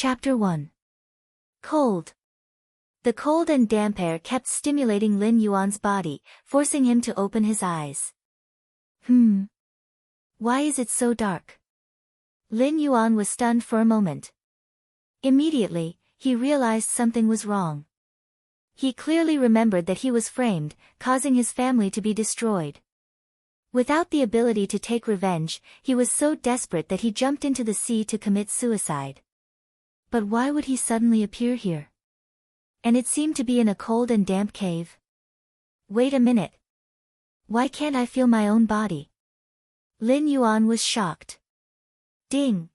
Chapter 1. Cold. The cold and damp air kept stimulating Lin Yuan's body, forcing him to open his eyes. Why is it so dark? Lin Yuan was stunned for a moment. Immediately, he realized something was wrong. He clearly remembered that he was framed, causing his family to be destroyed. Without the ability to take revenge, he was so desperate that he jumped into the sea to commit suicide. But why would he suddenly appear here? And it seemed to be in a cold and damp cave. Wait a minute. Why can't I feel my own body? Lin Yuan was shocked. Ding.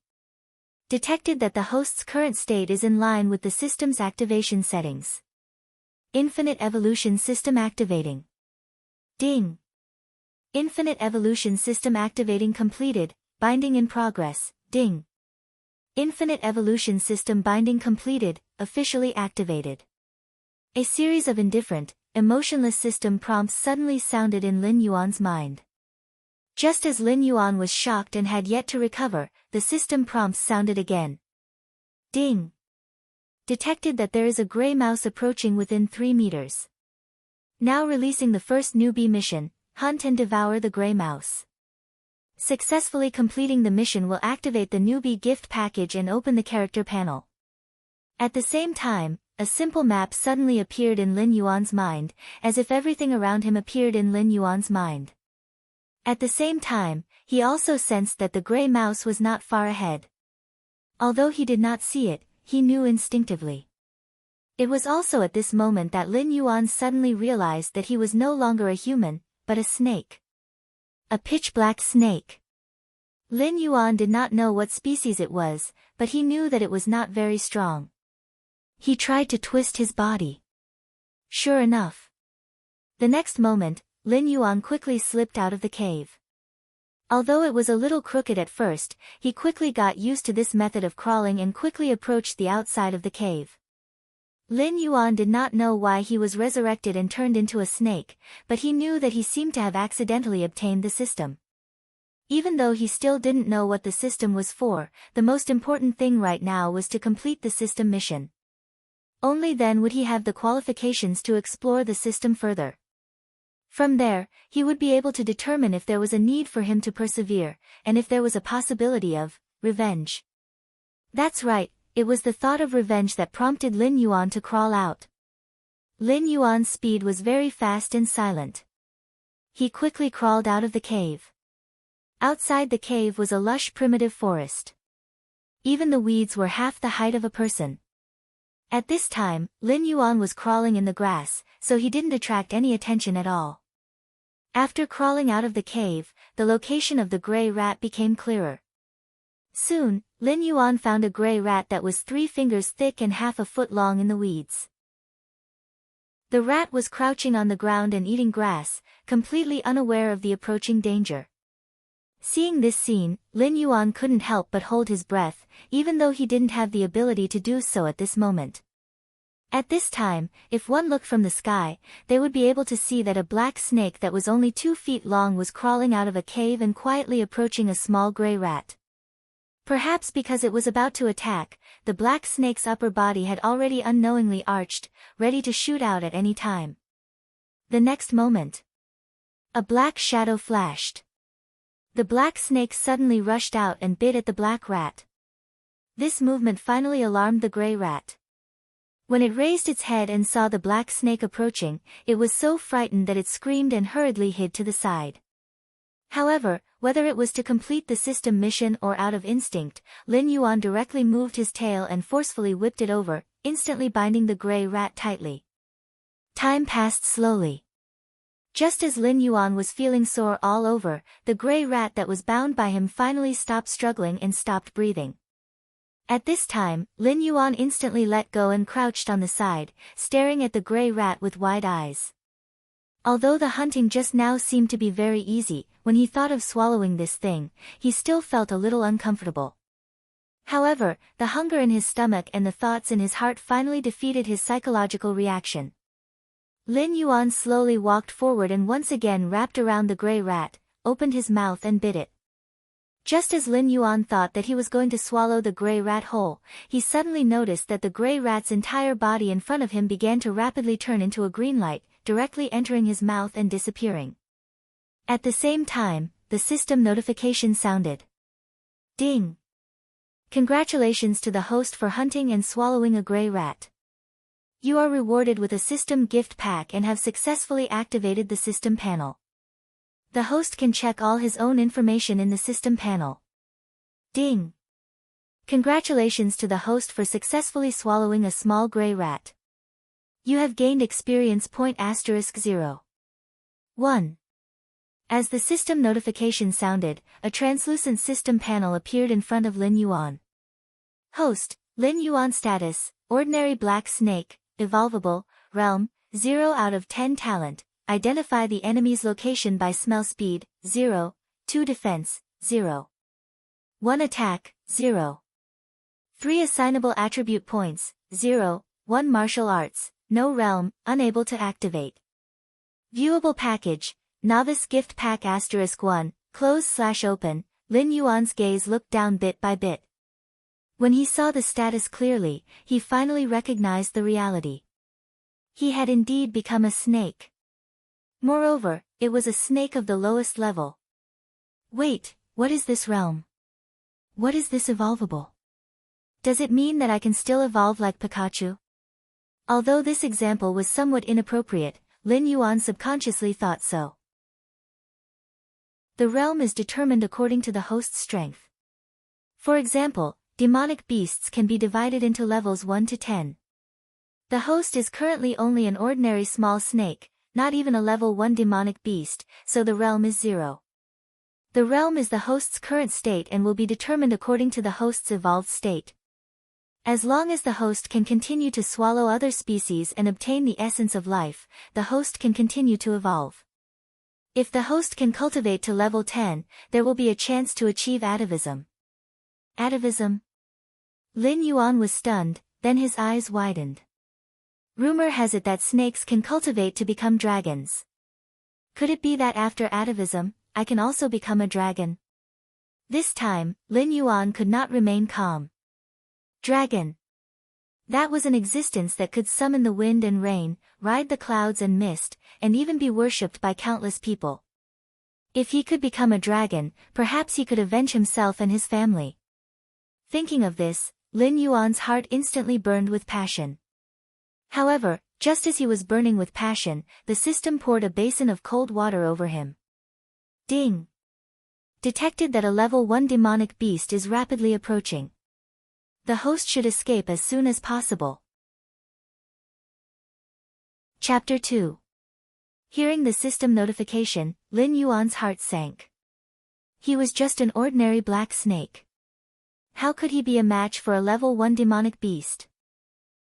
Detected that the host's current state is in line with the system's activation settings. Infinite Evolution System activating. Ding. Infinite Evolution System activating completed, binding in progress, ding. Infinite Evolution System binding completed, officially activated. A series of indifferent, emotionless system prompts suddenly sounded in Lin Yuan's mind. Just as Lin Yuan was shocked and had yet to recover, the system prompts sounded again. Ding. Detected that there is a gray mouse approaching within 3 meters. Now releasing the first newbie mission, hunt and devour the gray mouse. Successfully completing the mission will activate the newbie gift package and open the character panel. At the same time, a simple map suddenly appeared in Lin Yuan's mind, as if everything around him appeared in Lin Yuan's mind. At the same time, he also sensed that the gray mouse was not far ahead. Although he did not see it, he knew instinctively. It was also at this moment that Lin Yuan suddenly realized that he was no longer a human, but a snake. A pitch-black snake. Lin Yuan did not know what species it was, but he knew that it was not very strong. He tried to twist his body. Sure enough. The next moment, Lin Yuan quickly slipped out of the cave. Although it was a little crooked at first, he quickly got used to this method of crawling and quickly approached the outside of the cave. Lin Yuan did not know why he was resurrected and turned into a snake, but he knew that he seemed to have accidentally obtained the system. Even though he still didn't know what the system was for, the most important thing right now was to complete the system mission. Only then would he have the qualifications to explore the system further. From there, he would be able to determine if there was a need for him to persevere, and if there was a possibility of revenge. That's right. It was the thought of revenge that prompted Lin Yuan to crawl out. Lin Yuan's speed was very fast and silent. He quickly crawled out of the cave. Outside the cave was a lush primitive forest. Even the weeds were half the height of a person. At this time, Lin Yuan was crawling in the grass, so he didn't attract any attention at all. After crawling out of the cave, the location of the gray rat became clearer. Soon, Lin Yuan found a gray rat that was 3 fingers thick and half a foot long in the weeds. The rat was crouching on the ground and eating grass, completely unaware of the approaching danger. Seeing this scene, Lin Yuan couldn't help but hold his breath, even though he didn't have the ability to do so at this moment. At this time, if one looked from the sky, they would be able to see that a black snake that was only 2 feet long was crawling out of a cave and quietly approaching a small gray rat. Perhaps because it was about to attack, the black snake's upper body had already unknowingly arched, ready to shoot out at any time. The next moment, a black shadow flashed. The black snake suddenly rushed out and bit at the black rat. This movement finally alarmed the gray rat. When it raised its head and saw the black snake approaching, it was so frightened that it screamed and hurriedly hid to the side. However, whether it was to complete the system mission or out of instinct, Lin Yuan directly moved his tail and forcefully whipped it over, instantly binding the gray rat tightly. Time passed slowly. Just as Lin Yuan was feeling sore all over, the gray rat that was bound by him finally stopped struggling and stopped breathing. At this time, Lin Yuan instantly let go and crouched on the side, staring at the gray rat with wide eyes. Although the hunting just now seemed to be very easy, when he thought of swallowing this thing, he still felt a little uncomfortable. However, the hunger in his stomach and the thoughts in his heart finally defeated his psychological reaction. Lin Yuan slowly walked forward and once again wrapped around the gray rat, opened his mouth and bit it. Just as Lin Yuan thought that he was going to swallow the gray rat whole, he suddenly noticed that the gray rat's entire body in front of him began to rapidly turn into a green light, directly entering his mouth and disappearing. At the same time, the system notification sounded. Ding! Congratulations to the host for hunting and swallowing a gray rat. You are rewarded with a system gift pack and have successfully activated the system panel. The host can check all his own information in the system panel. Ding! Congratulations to the host for successfully swallowing a small gray rat. You have gained experience point *0. 1. As the system notification sounded, a translucent system panel appeared in front of Lin Yuan. Host, Lin Yuan status, ordinary black snake, evolvable, realm, 0 out of 10 talent, identify the enemy's location by smell speed, 0, 2 defense, 0. 1 attack, 0. 3 assignable attribute points, 0, 1 martial arts, no realm, unable to activate. Viewable package, novice gift pack *1, close/open, Lin Yuan's gaze looked down bit by bit. When he saw the status clearly, he finally recognized the reality. He had indeed become a snake. Moreover, it was a snake of the lowest level. Wait, what is this realm? What is this evolvable? Does it mean that I can still evolve like Pikachu? Although this example was somewhat inappropriate, Lin Yuan subconsciously thought so. The realm is determined according to the host's strength. For example, demonic beasts can be divided into levels 1 to 10. The host is currently only an ordinary small snake, not even a level 1 demonic beast, so the realm is 0. The realm is the host's current state and will be determined according to the host's evolved state. As long as the host can continue to swallow other species and obtain the essence of life, the host can continue to evolve. If the host can cultivate to level 10, there will be a chance to achieve atavism. Atavism? Lin Yuan was stunned, then his eyes widened. Rumor has it that snakes can cultivate to become dragons. Could it be that after atavism, I can also become a dragon? This time, Lin Yuan could not remain calm. Dragon. That was an existence that could summon the wind and rain, ride the clouds and mist, and even be worshipped by countless people. If he could become a dragon, perhaps he could avenge himself and his family. Thinking of this, Lin Yuan's heart instantly burned with passion. However, just as he was burning with passion, the system poured a basin of cold water over him. Ding! Detected that a level 1 demonic beast is rapidly approaching. The host should escape as soon as possible. Chapter 2. Hearing the system notification, Lin Yuan's heart sank. He was just an ordinary black snake. How could he be a match for a level 1 demonic beast?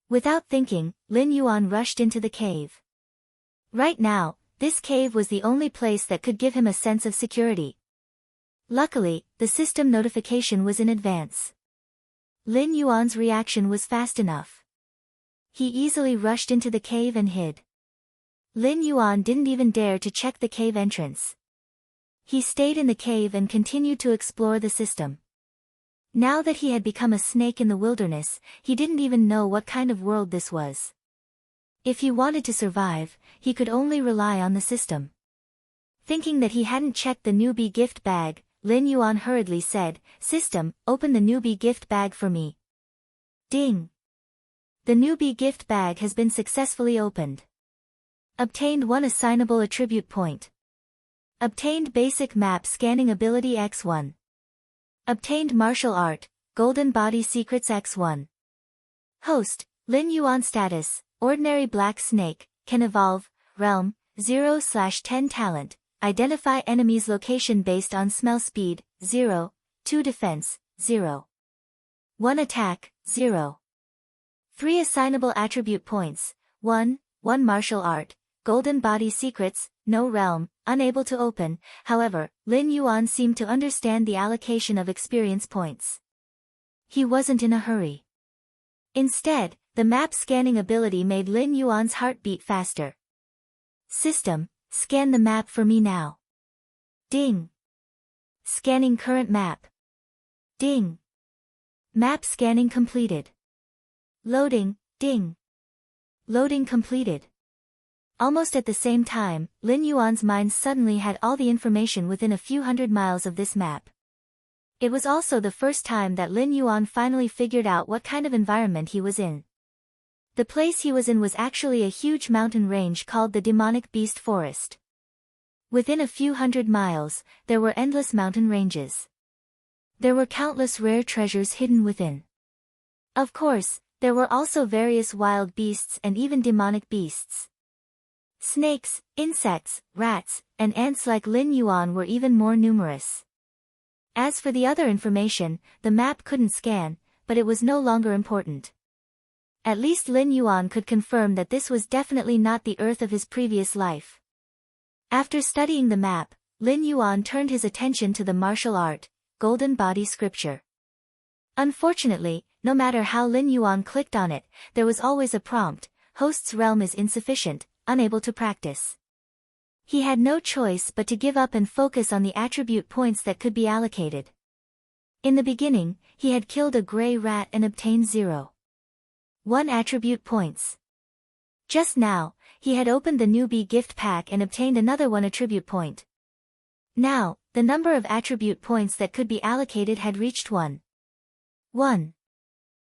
Without thinking, Lin Yuan rushed into the cave. Right now, this cave was the only place that could give him a sense of security. Luckily, the system notification was in advance. Lin Yuan's reaction was fast enough. He easily rushed into the cave and hid. Lin Yuan didn't even dare to check the cave entrance. He stayed in the cave and continued to explore the system. Now that he had become a snake in the wilderness, he didn't even know what kind of world this was. If he wanted to survive, he could only rely on the system. Thinking that he hadn't checked the newbie gift bag, Lin Yuan hurriedly said, "System, open the newbie gift bag for me." Ding! The newbie gift bag has been successfully opened. Obtained 1 assignable attribute point. Obtained basic map scanning ability X1. Obtained martial art, golden body secrets X1. Host, Lin Yuan status, ordinary black snake, can evolve, realm, 0/10 talent, identify enemy's location based on smell speed, 0, 2 defense, 0. 1 attack, 0. 3 assignable attribute points, 1 martial art, golden body secrets, no realm, unable to open. However, Lin Yuan seemed to understand the allocation of experience points. He wasn't in a hurry. Instead, the map scanning ability made Lin Yuan's heart beat faster. System, scan the map for me now. Ding! Scanning current map. Ding. Map scanning completed. Loading, ding. Loading completed. Almost at the same time, Lin Yuan's mind suddenly had all the information within a few hundred miles of this map. It was also the first time that Lin Yuan finally figured out what kind of environment he was in. The place he was in was actually a huge mountain range called the Demonic Beast Forest. Within a few hundred miles, there were endless mountain ranges. There were countless rare treasures hidden within. Of course, there were also various wild beasts and even demonic beasts. Snakes, insects, rats, and ants like Lin Yuan were even more numerous. As for the other information, the map couldn't scan, but it was no longer important. At least Lin Yuan could confirm that this was definitely not the Earth of his previous life. After studying the map, Lin Yuan turned his attention to the martial art, Golden Body Scripture. Unfortunately, no matter how Lin Yuan clicked on it, there was always a prompt, Host's realm is insufficient, unable to practice. He had no choice but to give up and focus on the attribute points that could be allocated. In the beginning, he had killed a gray rat and obtained 0.1 attribute points. Just now, he had opened the newbie gift pack and obtained another 1 attribute point. Now, the number of attribute points that could be allocated had reached 1.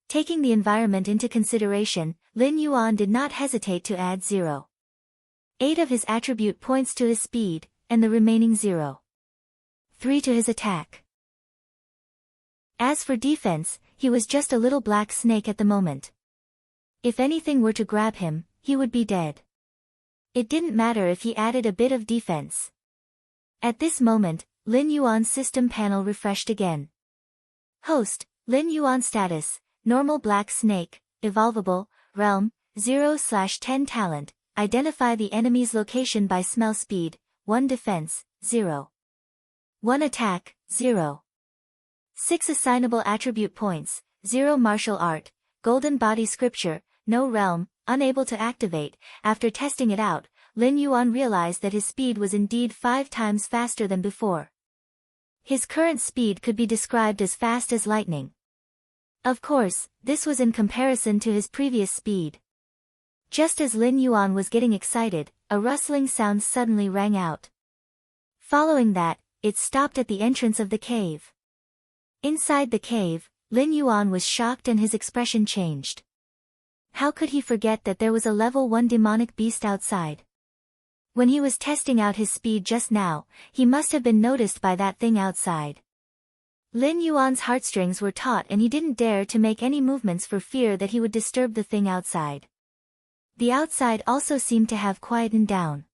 Taking the environment into consideration, Lin Yuan did not hesitate to add 0.8 of his attribute points to his speed, and the remaining 0.3 to his attack. As for defense, he was just a little black snake at the moment. If anything were to grab him, he would be dead. It didn't matter if he added a bit of defense. At this moment, Lin Yuan's system panel refreshed again. Host, Lin Yuan status, normal black snake, evolvable, realm, 0/10 talent, identify the enemy's location by smell speed, 1 defense, 0.1 attack, 0.6 assignable attribute points, 0 martial art, golden body scripture, no realm, unable to activate. After testing it out, Lin Yuan realized that his speed was indeed 5 times faster than before. His current speed could be described as fast as lightning. Of course, this was in comparison to his previous speed. Just as Lin Yuan was getting excited, a rustling sound suddenly rang out. Following that, it stopped at the entrance of the cave. Inside the cave, Lin Yuan was shocked and his expression changed. How could he forget that there was a level 1 demonic beast outside? When he was testing out his speed just now, he must have been noticed by that thing outside. Lin Yuan's heartstrings were taut and he didn't dare to make any movements for fear that he would disturb the thing outside. The outside also seemed to have quietened down.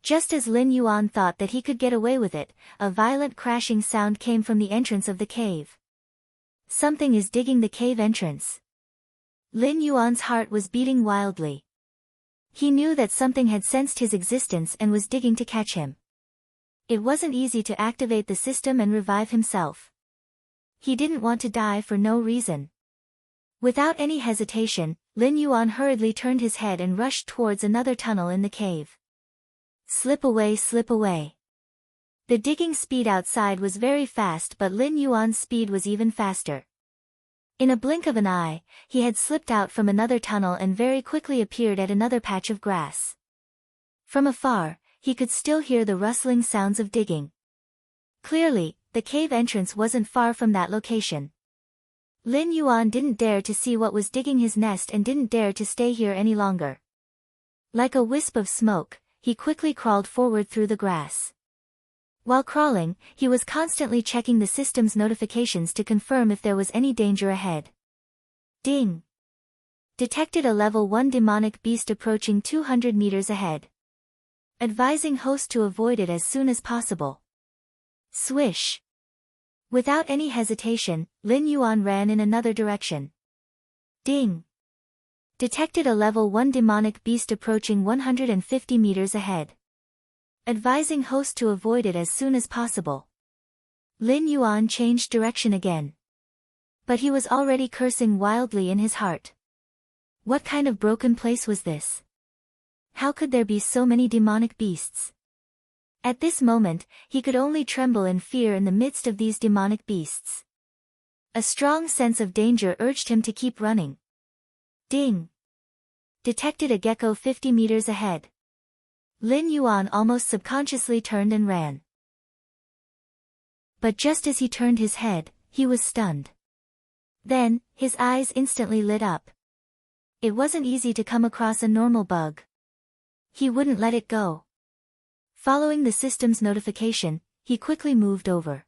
Just as Lin Yuan thought that he could get away with it, a violent crashing sound came from the entrance of the cave. Something is digging the cave entrance. Lin Yuan's heart was beating wildly. He knew that something had sensed his existence and was digging to catch him. It wasn't easy to activate the system and revive himself. He didn't want to die for no reason. Without any hesitation, Lin Yuan hurriedly turned his head and rushed towards another tunnel in the cave. Slip away, slip away. The digging speed outside was very fast, but Lin Yuan's speed was even faster. In a blink of an eye, he had slipped out from another tunnel and very quickly appeared at another patch of grass. From afar, he could still hear the rustling sounds of digging. Clearly, the cave entrance wasn't far from that location. Lin Yuan didn't dare to see what was digging his nest and didn't dare to stay here any longer. Like a wisp of smoke, he quickly crawled forward through the grass. While crawling, he was constantly checking the system's notifications to confirm if there was any danger ahead. Ding! Detected a level 1 demonic beast approaching 200 meters ahead. Advising host to avoid it as soon as possible. Swish! Without any hesitation, Lin Yuan ran in another direction. Ding! Detected a level 1 demonic beast approaching 150 meters ahead. Advising host to avoid it as soon as possible. Lin Yuan changed direction again. But he was already cursing wildly in his heart. What kind of broken place was this? How could there be so many demonic beasts? At this moment, he could only tremble in fear in the midst of these demonic beasts. A strong sense of danger urged him to keep running. Ding! Detected a gecko 50 meters ahead. Lin Yuan almost subconsciously turned and ran. But just as he turned his head, he was stunned. Then, his eyes instantly lit up. It wasn't easy to come across a normal bug. He wouldn't let it go. Following the system's notification, he quickly moved over.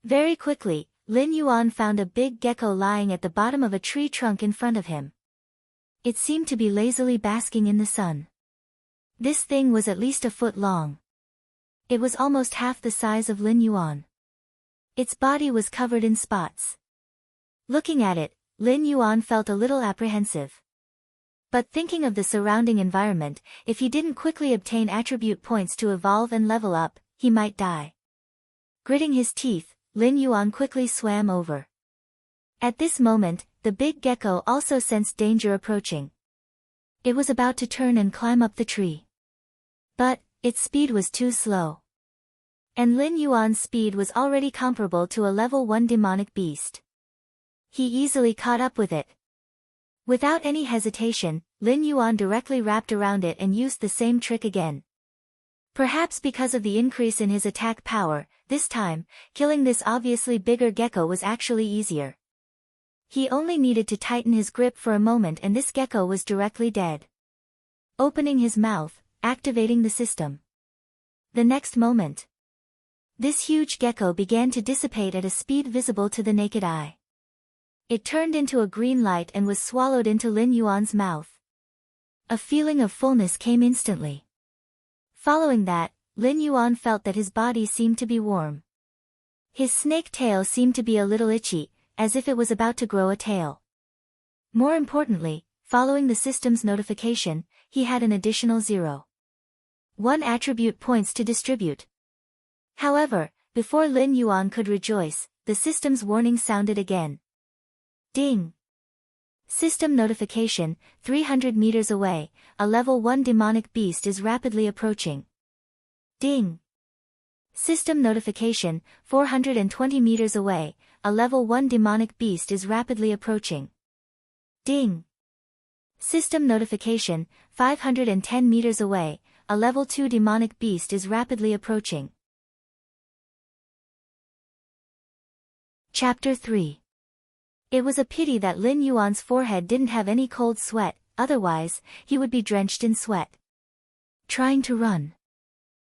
Very quickly, Lin Yuan found a big gecko lying at the bottom of a tree trunk in front of him. It seemed to be lazily basking in the sun. This thing was at least a foot long. It was almost half the size of Lin Yuan. Its body was covered in spots. Looking at it, Lin Yuan felt a little apprehensive. But thinking of the surrounding environment, if he didn't quickly obtain attribute points to evolve and level up, he might die. Gritting his teeth, Lin Yuan quickly swam over. At this moment, the big gecko also sensed danger approaching. It was about to turn and climb up the tree. But, its speed was too slow. And Lin Yuan's speed was already comparable to a level 1 demonic beast. He easily caught up with it. Without any hesitation, Lin Yuan directly wrapped around it and used the same trick again. Perhaps because of the increase in his attack power, this time, killing this obviously bigger gecko was actually easier. He only needed to tighten his grip for a moment and this gecko was directly dead. Opening his mouth, activating the system. The next moment, this huge gecko began to dissipate at a speed visible to the naked eye. It turned into a green light and was swallowed into Lin Yuan's mouth. A feeling of fullness came instantly. Following that, Lin Yuan felt that his body seemed to be warm. His snake tail seemed to be a little itchy, as if it was about to grow a tail. More importantly, following the system's notification, he had an additional 0.1 attribute points to distribute. However, before Lin Yuan could rejoice, the system's warning sounded again. Ding! System notification, 300 meters away, a level 1 demonic beast is rapidly approaching. Ding! System notification, 420 meters away, a level 1 demonic beast is rapidly approaching. Ding! System notification, 510 meters away, a level 2 demonic beast is rapidly approaching. Chapter 3. It was a pity that Lin Yuan's forehead didn't have any cold sweat, otherwise, he would be drenched in sweat. Trying to run.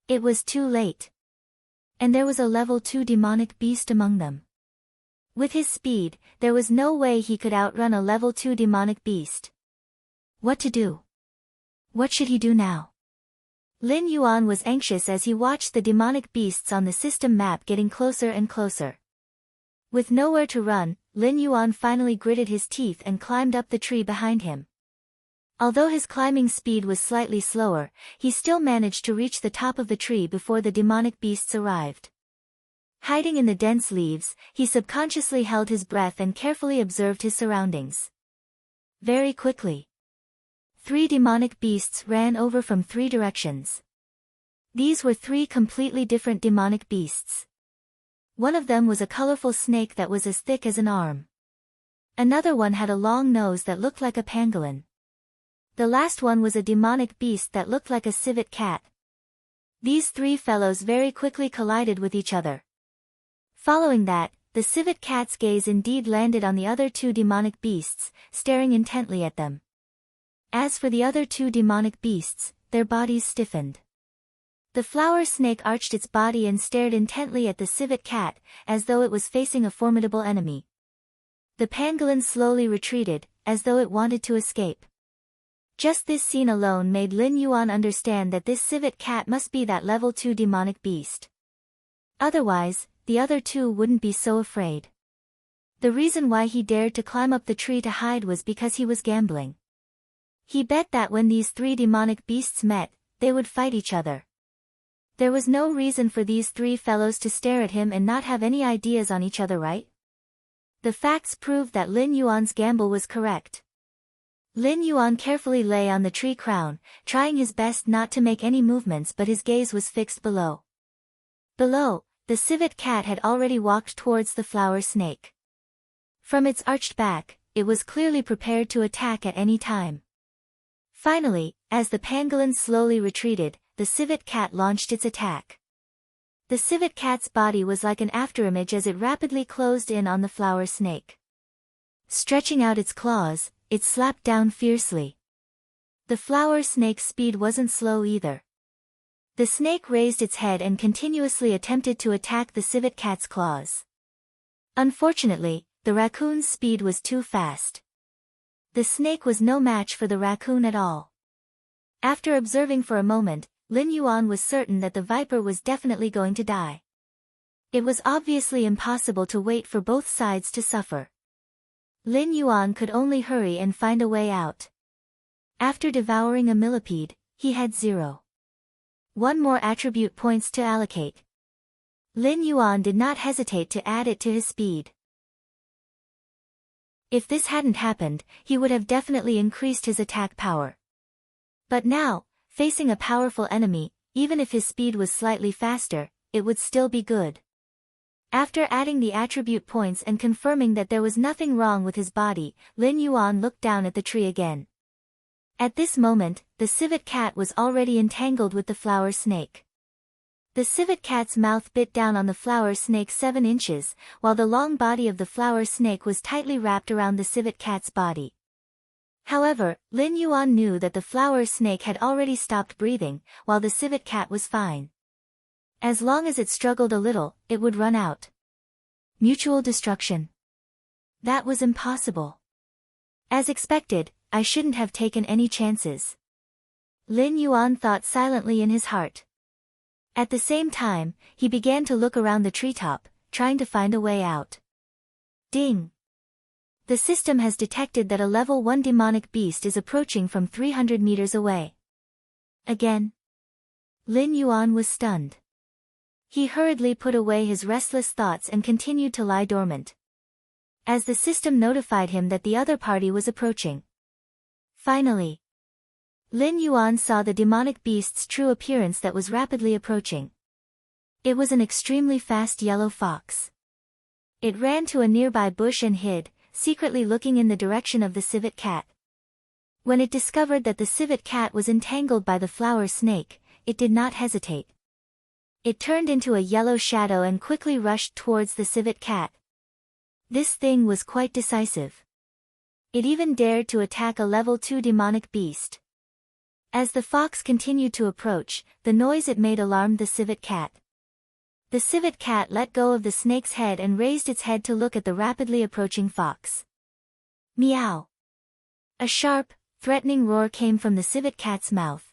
It was too late. And there was a level 2 demonic beast among them. With his speed, there was no way he could outrun a level 2 demonic beast. What to do? What should he do now? Lin Yuan was anxious as he watched the demonic beasts on the system map getting closer and closer. With nowhere to run, Lin Yuan finally gritted his teeth and climbed up the tree behind him. Although his climbing speed was slightly slower, he still managed to reach the top of the tree before the demonic beasts arrived. Hiding in the dense leaves, he subconsciously held his breath and carefully observed his surroundings. Very quickly, 3 demonic beasts ran over from 3 directions. These were 3 completely different demonic beasts. One of them was a colorful snake that was as thick as an arm. Another one had a long nose that looked like a pangolin. The last one was a demonic beast that looked like a civet cat. These 3 fellows very quickly collided with each other. Following that, the civet cat's gaze indeed landed on the other 2 demonic beasts, staring intently at them. As for the other 2 demonic beasts, their bodies stiffened. The flower snake arched its body and stared intently at the civet cat, as though it was facing a formidable enemy. The pangolin slowly retreated, as though it wanted to escape. Just this scene alone made Lin Yuan understand that this civet cat must be that level 2 demonic beast. Otherwise, the other 2 wouldn't be so afraid. The reason why he dared to climb up the tree to hide was because he was gambling. He bet that when these 3 demonic beasts met, they would fight each other. There was no reason for these 3 fellows to stare at him and not have any ideas on each other, right? The facts proved that Lin Yuan's gamble was correct. Lin Yuan carefully lay on the tree crown, trying his best not to make any movements, but his gaze was fixed below. Below, the civet cat had already walked towards the flower snake. From its arched back, it was clearly prepared to attack at any time. Finally, as the pangolin slowly retreated, the civet cat launched its attack. The civet cat's body was like an afterimage as it rapidly closed in on the flower snake. Stretching out its claws, it slapped down fiercely. The flower snake's speed wasn't slow either. The snake raised its head and continuously attempted to attack the civet cat's claws. Unfortunately, the raccoon's speed was too fast. The snake was no match for the raccoon at all. After observing for a moment, Lin Yuan was certain that the viper was definitely going to die. It was obviously impossible to wait for both sides to suffer. Lin Yuan could only hurry and find a way out. After devouring a millipede, he had 0. 1 more attribute points to allocate. Lin Yuan did not hesitate to add it to his speed. If this hadn't happened, he would have definitely increased his attack power. But now, facing a powerful enemy, even if his speed was slightly faster, it would still be good. After adding the attribute points and confirming that there was nothing wrong with his body, Lin Yuan looked down at the tree again. At this moment, the civet cat was already entangled with the flower snake. The civet cat's mouth bit down on the flower snake 7 inches, while the long body of the flower snake was tightly wrapped around the civet cat's body. However, Lin Yuan knew that the flower snake had already stopped breathing, while the civet cat was fine. As long as it struggled a little, it would run out. Mutual destruction. That was impossible. As expected, I shouldn't have taken any chances. Lin Yuan thought silently in his heart. At the same time, he began to look around the treetop, trying to find a way out. Ding! The system has detected that a level 1 demonic beast is approaching from 300 meters away. Again. Lin Yuan was stunned. He hurriedly put away his restless thoughts and continued to lie dormant. As the system notified him that the other party was approaching. Finally, Lin Yuan saw the demonic beast's true appearance that was rapidly approaching. It was an extremely fast yellow fox. It ran to a nearby bush and hid, secretly looking in the direction of the civet cat. When it discovered that the civet cat was entangled by the flower snake, it did not hesitate. It turned into a yellow shadow and quickly rushed towards the civet cat. This thing was quite decisive. It even dared to attack a level 2 demonic beast. As the fox continued to approach, the noise it made alarmed the civet cat. The civet cat let go of the snake's head and raised its head to look at the rapidly approaching fox. Meow! A sharp, threatening roar came from the civet cat's mouth.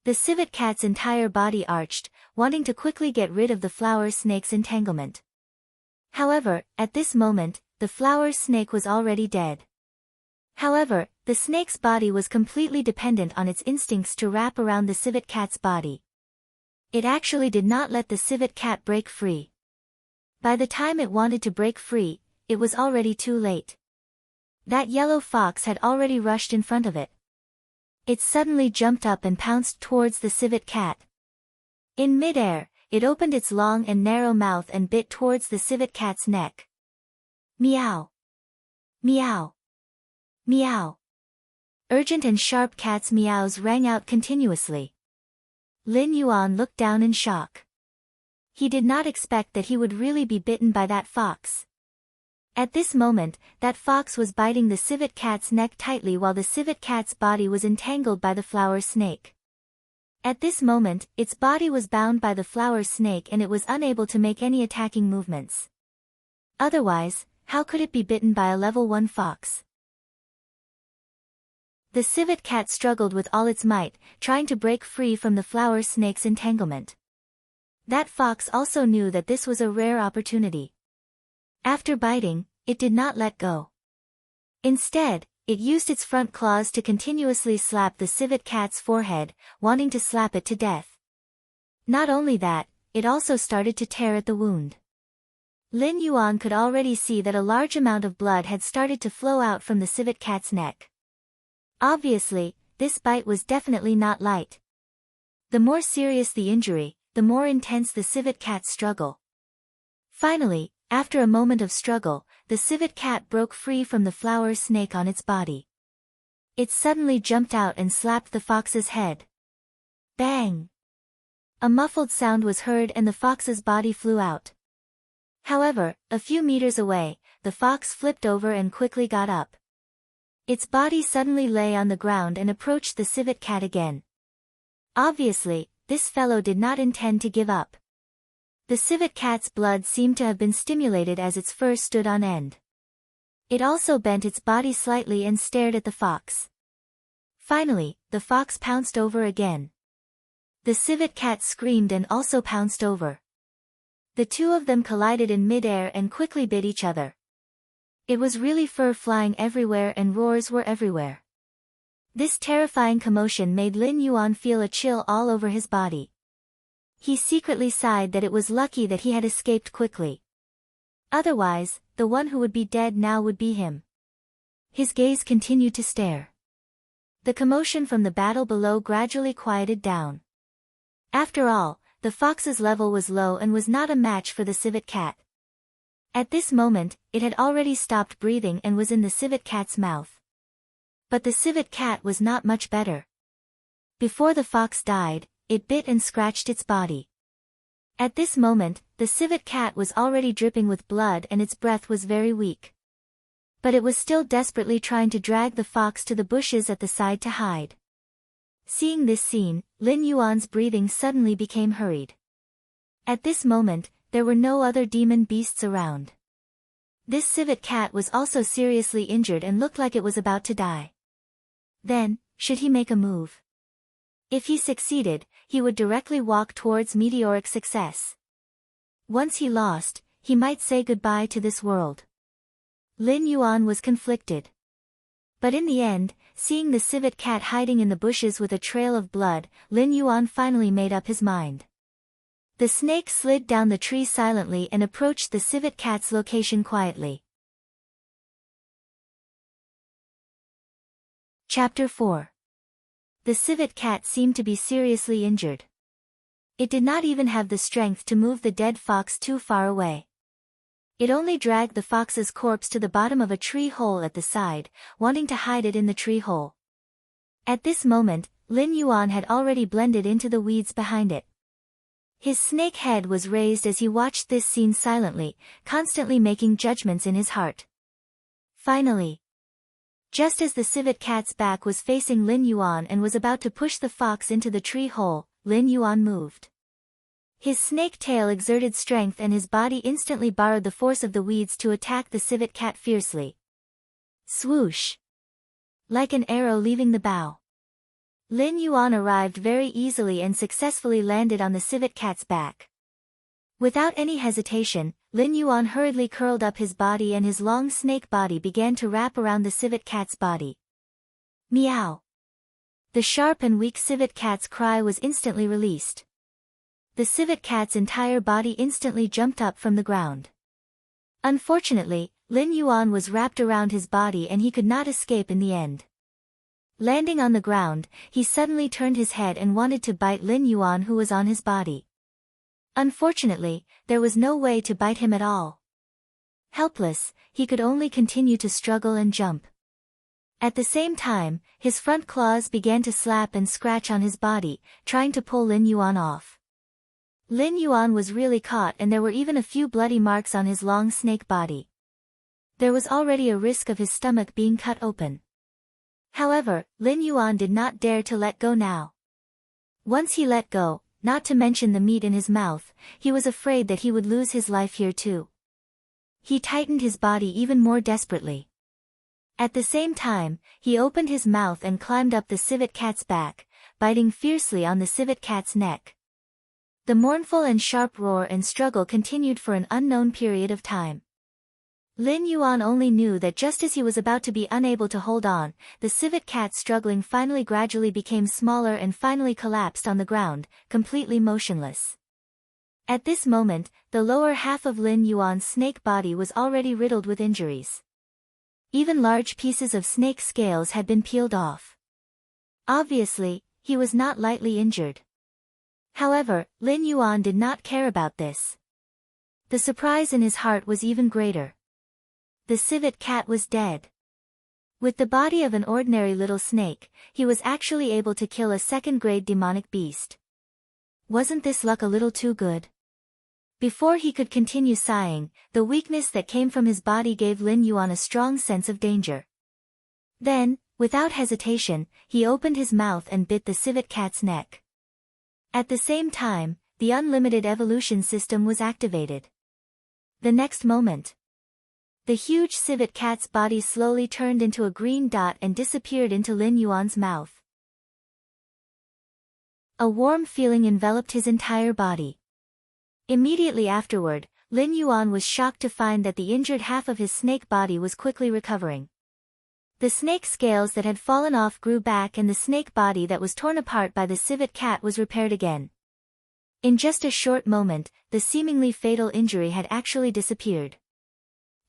The civet cat's entire body arched, wanting to quickly get rid of the flower snake's entanglement. However, at this moment, the flower snake was already dead. However, the snake's body was completely dependent on its instincts to wrap around the civet cat's body. It actually did not let the civet cat break free. By the time it wanted to break free, it was already too late. That yellow fox had already rushed in front of it. It suddenly jumped up and pounced towards the civet cat. In midair, it opened its long and narrow mouth and bit towards the civet cat's neck. Meow! Meow! Meow! Urgent and sharp cat's meows rang out continuously. Lin Yuan looked down in shock. He did not expect that he would really be bitten by that fox. At this moment, that fox was biting the civet cat's neck tightly while the civet cat's body was entangled by the flower snake. At this moment, its body was bound by the flower snake and it was unable to make any attacking movements. Otherwise, how could it be bitten by a level 1 fox? The civet cat struggled with all its might, trying to break free from the flower snake's entanglement. That fox also knew that this was a rare opportunity. After biting, it did not let go. Instead, it used its front claws to continuously slap the civet cat's forehead, wanting to slap it to death. Not only that, it also started to tear at the wound. Lin Yuan could already see that a large amount of blood had started to flow out from the civet cat's neck. Obviously, this bite was definitely not light. The more serious the injury, the more intense the civet cat's struggle. Finally, after a moment of struggle, the civet cat broke free from the flower snake on its body. It suddenly jumped out and slapped the fox's head. Bang! A muffled sound was heard and the fox's body flew out. However, a few meters away, the fox flipped over and quickly got up. Its body suddenly lay on the ground and approached the civet cat again. Obviously, this fellow did not intend to give up. The civet cat's blood seemed to have been stimulated as its fur stood on end. It also bent its body slightly and stared at the fox. Finally, the fox pounced over again. The civet cat screamed and also pounced over. The two of them collided in mid-air and quickly bit each other. It was really fur flying everywhere and roars were everywhere. This terrifying commotion made Lin Yuan feel a chill all over his body. He secretly sighed that it was lucky that he had escaped quickly. Otherwise, the one who would be dead now would be him. His gaze continued to stare. The commotion from the battle below gradually quieted down. After all, the fox's level was low and was not a match for the civet cat. At this moment, it had already stopped breathing and was in the civet cat's mouth. But the civet cat was not much better. Before the fox died, it bit and scratched its body. At this moment, the civet cat was already dripping with blood and its breath was very weak. But it was still desperately trying to drag the fox to the bushes at the side to hide. Seeing this scene, Lin Yuan's breathing suddenly became hurried. At this moment, there were no other demon beasts around. This civet cat was also seriously injured and looked like it was about to die. Then, should he make a move? If he succeeded, he would directly walk towards meteoric success. Once he lost, he might say goodbye to this world. Lin Yuan was conflicted. But in the end, seeing the civet cat hiding in the bushes with a trail of blood, Lin Yuan finally made up his mind. The snake slid down the tree silently and approached the civet cat's location quietly. Chapter 4. The civet cat seemed to be seriously injured. It did not even have the strength to move the dead fox too far away. It only dragged the fox's corpse to the bottom of a tree hole at the side, wanting to hide it in the tree hole. At this moment, Lin Yuan had already blended into the weeds behind it. His snake head was raised as he watched this scene silently, constantly making judgments in his heart. Finally, just as the civet cat's back was facing Lin Yuan and was about to push the fox into the tree hole, Lin Yuan moved. His snake tail exerted strength and his body instantly borrowed the force of the weeds to attack the civet cat fiercely. Swoosh! Like an arrow leaving the bow. Lin Yuan arrived very easily and successfully landed on the civet cat's back. Without any hesitation, Lin Yuan hurriedly curled up his body and his long snake body began to wrap around the civet cat's body. Meow! The sharp and weak civet cat's cry was instantly released. The civet cat's entire body instantly jumped up from the ground. Unfortunately, Lin Yuan was wrapped around his body and he could not escape in the end. Landing on the ground, he suddenly turned his head and wanted to bite Lin Yuan who was on his body. Unfortunately, there was no way to bite him at all. Helpless, he could only continue to struggle and jump. At the same time, his front claws began to slap and scratch on his body, trying to pull Lin Yuan off. Lin Yuan was really caught and there were even a few bloody marks on his long snake body. There was already a risk of his stomach being cut open. However, Lin Yuan did not dare to let go now. Once he let go, not to mention the meat in his mouth, he was afraid that he would lose his life here too. He tightened his body even more desperately. At the same time, he opened his mouth and climbed up the civet cat's back, biting fiercely on the civet cat's neck. The mournful and sharp roar and struggle continued for an unknown period of time. Lin Yuan only knew that just as he was about to be unable to hold on, the civet cat struggling finally gradually became smaller and finally collapsed on the ground, completely motionless. At this moment, the lower half of Lin Yuan's snake body was already riddled with injuries. Even large pieces of snake scales had been peeled off. Obviously, he was not lightly injured. However, Lin Yuan did not care about this. The surprise in his heart was even greater. The civet cat was dead. With the body of an ordinary little snake, he was actually able to kill a second-grade demonic beast. Wasn't this luck a little too good? Before he could continue sighing, the weakness that came from his body gave Lin Yuan a strong sense of danger. Then, without hesitation, he opened his mouth and bit the civet cat's neck. At the same time, the unlimited evolution system was activated. The next moment, the huge civet cat's body slowly turned into a green dot and disappeared into Lin Yuan's mouth. A warm feeling enveloped his entire body. Immediately afterward, Lin Yuan was shocked to find that the injured half of his snake body was quickly recovering. The snake scales that had fallen off grew back and the snake body that was torn apart by the civet cat was repaired again. In just a short moment, the seemingly fatal injury had actually disappeared.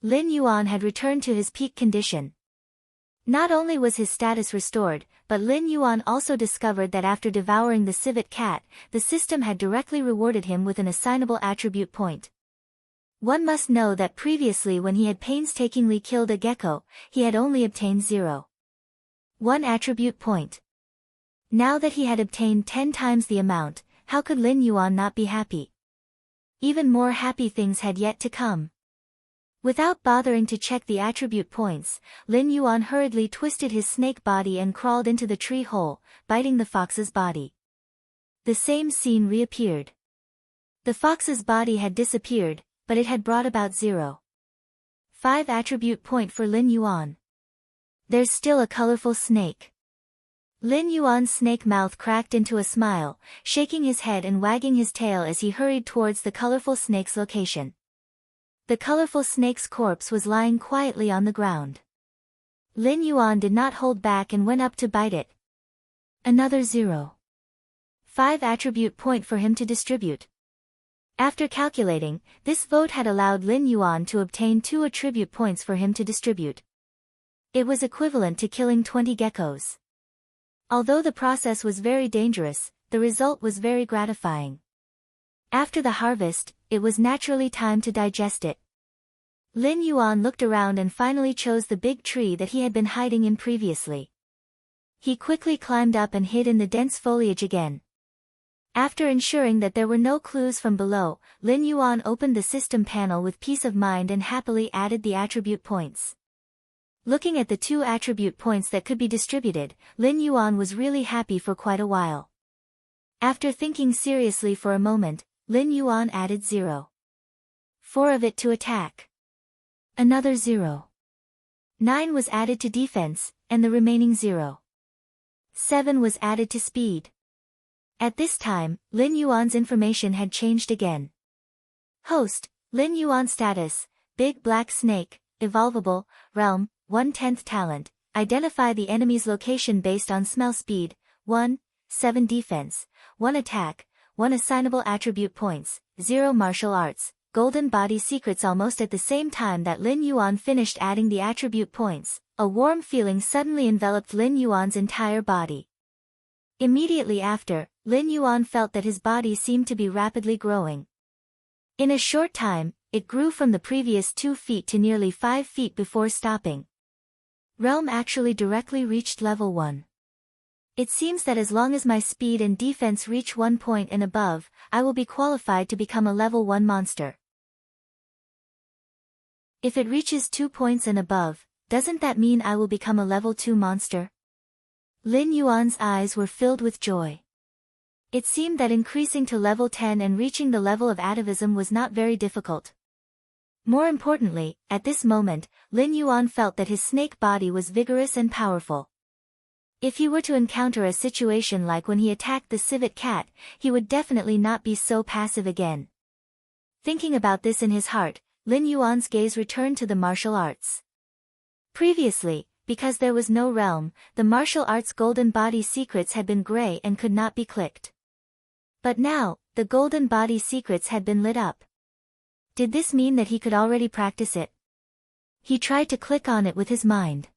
Lin Yuan had returned to his peak condition. Not only was his status restored, but Lin Yuan also discovered that after devouring the civet cat, the system had directly rewarded him with an assignable attribute point. One must know that previously when he had painstakingly killed a gecko, he had only obtained 0.1 attribute point. Now that he had obtained 10 times the amount, how could Lin Yuan not be happy? Even more happy things had yet to come. Without bothering to check the attribute points, Lin Yuan hurriedly twisted his snake body and crawled into the tree hole, biting the fox's body. The same scene reappeared. The fox's body had disappeared, but it had brought about 0.5 attribute point for Lin Yuan. There's still a colorful snake. Lin Yuan's snake mouth cracked into a smile, shaking his head and wagging his tail as he hurried towards the colorful snake's location. The colorful snake's corpse was lying quietly on the ground. Lin Yuan did not hold back and went up to bite it. Another 0.5 attribute point for him to distribute. After calculating, this vote had allowed Lin Yuan to obtain 2 attribute points for him to distribute. It was equivalent to killing 20 geckos. Although the process was very dangerous, the result was very gratifying. After the harvest, it was naturally time to digest it. Lin Yuan looked around and finally chose the big tree that he had been hiding in previously. He quickly climbed up and hid in the dense foliage again. After ensuring that there were no clues from below, Lin Yuan opened the system panel with peace of mind and happily added the attribute points. Looking at the 2 attribute points that could be distributed, Lin Yuan was really happy for quite a while. After thinking seriously for a moment, Lin Yuan added 0.4 of it to attack. Another 0.9 was added to defense, and the remaining 0.7 was added to speed. At this time, Lin Yuan's information had changed again. Host, Lin Yuan status, Big Black Snake, Evolvable, Realm, 1/10 talent, identify the enemy's location based on smell speed, 1, 7 defense, 1 attack, 1 assignable attribute points, 0 martial arts, golden body secrets. Almost at the same time that Lin Yuan finished adding the attribute points, a warm feeling suddenly enveloped Lin Yuan's entire body. Immediately after, Lin Yuan felt that his body seemed to be rapidly growing. In a short time, it grew from the previous 2 feet to nearly 5 feet before stopping. Realm actually directly reached level 1. It seems that as long as my speed and defense reach 1 point and above, I will be qualified to become a level 1 monster. If it reaches 2 points and above, doesn't that mean I will become a level 2 monster? Lin Yuan's eyes were filled with joy. It seemed that increasing to level 10 and reaching the level of atavism was not very difficult. More importantly, at this moment, Lin Yuan felt that his snake body was vigorous and powerful. If he were to encounter a situation like when he attacked the civet cat, he would definitely not be so passive again. Thinking about this in his heart, Lin Yuan's gaze returned to the martial arts. Previously, because there was no realm, the martial arts golden body secrets had been gray and could not be clicked. But now, the golden body secrets had been lit up. Did this mean that he could already practice it? He tried to click on it with his mind.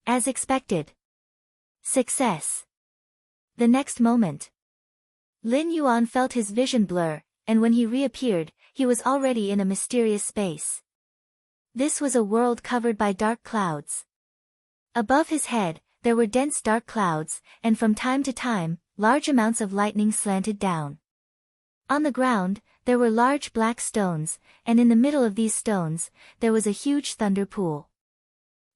As expected. Success. The next moment, Lin Yuan felt his vision blur, and when he reappeared, he was already in a mysterious space. This was a world covered by dark clouds. Above his head, there were dense dark clouds, and from time to time, large amounts of lightning slanted down. On the ground, there were large black stones, and in the middle of these stones, there was a huge thunder pool.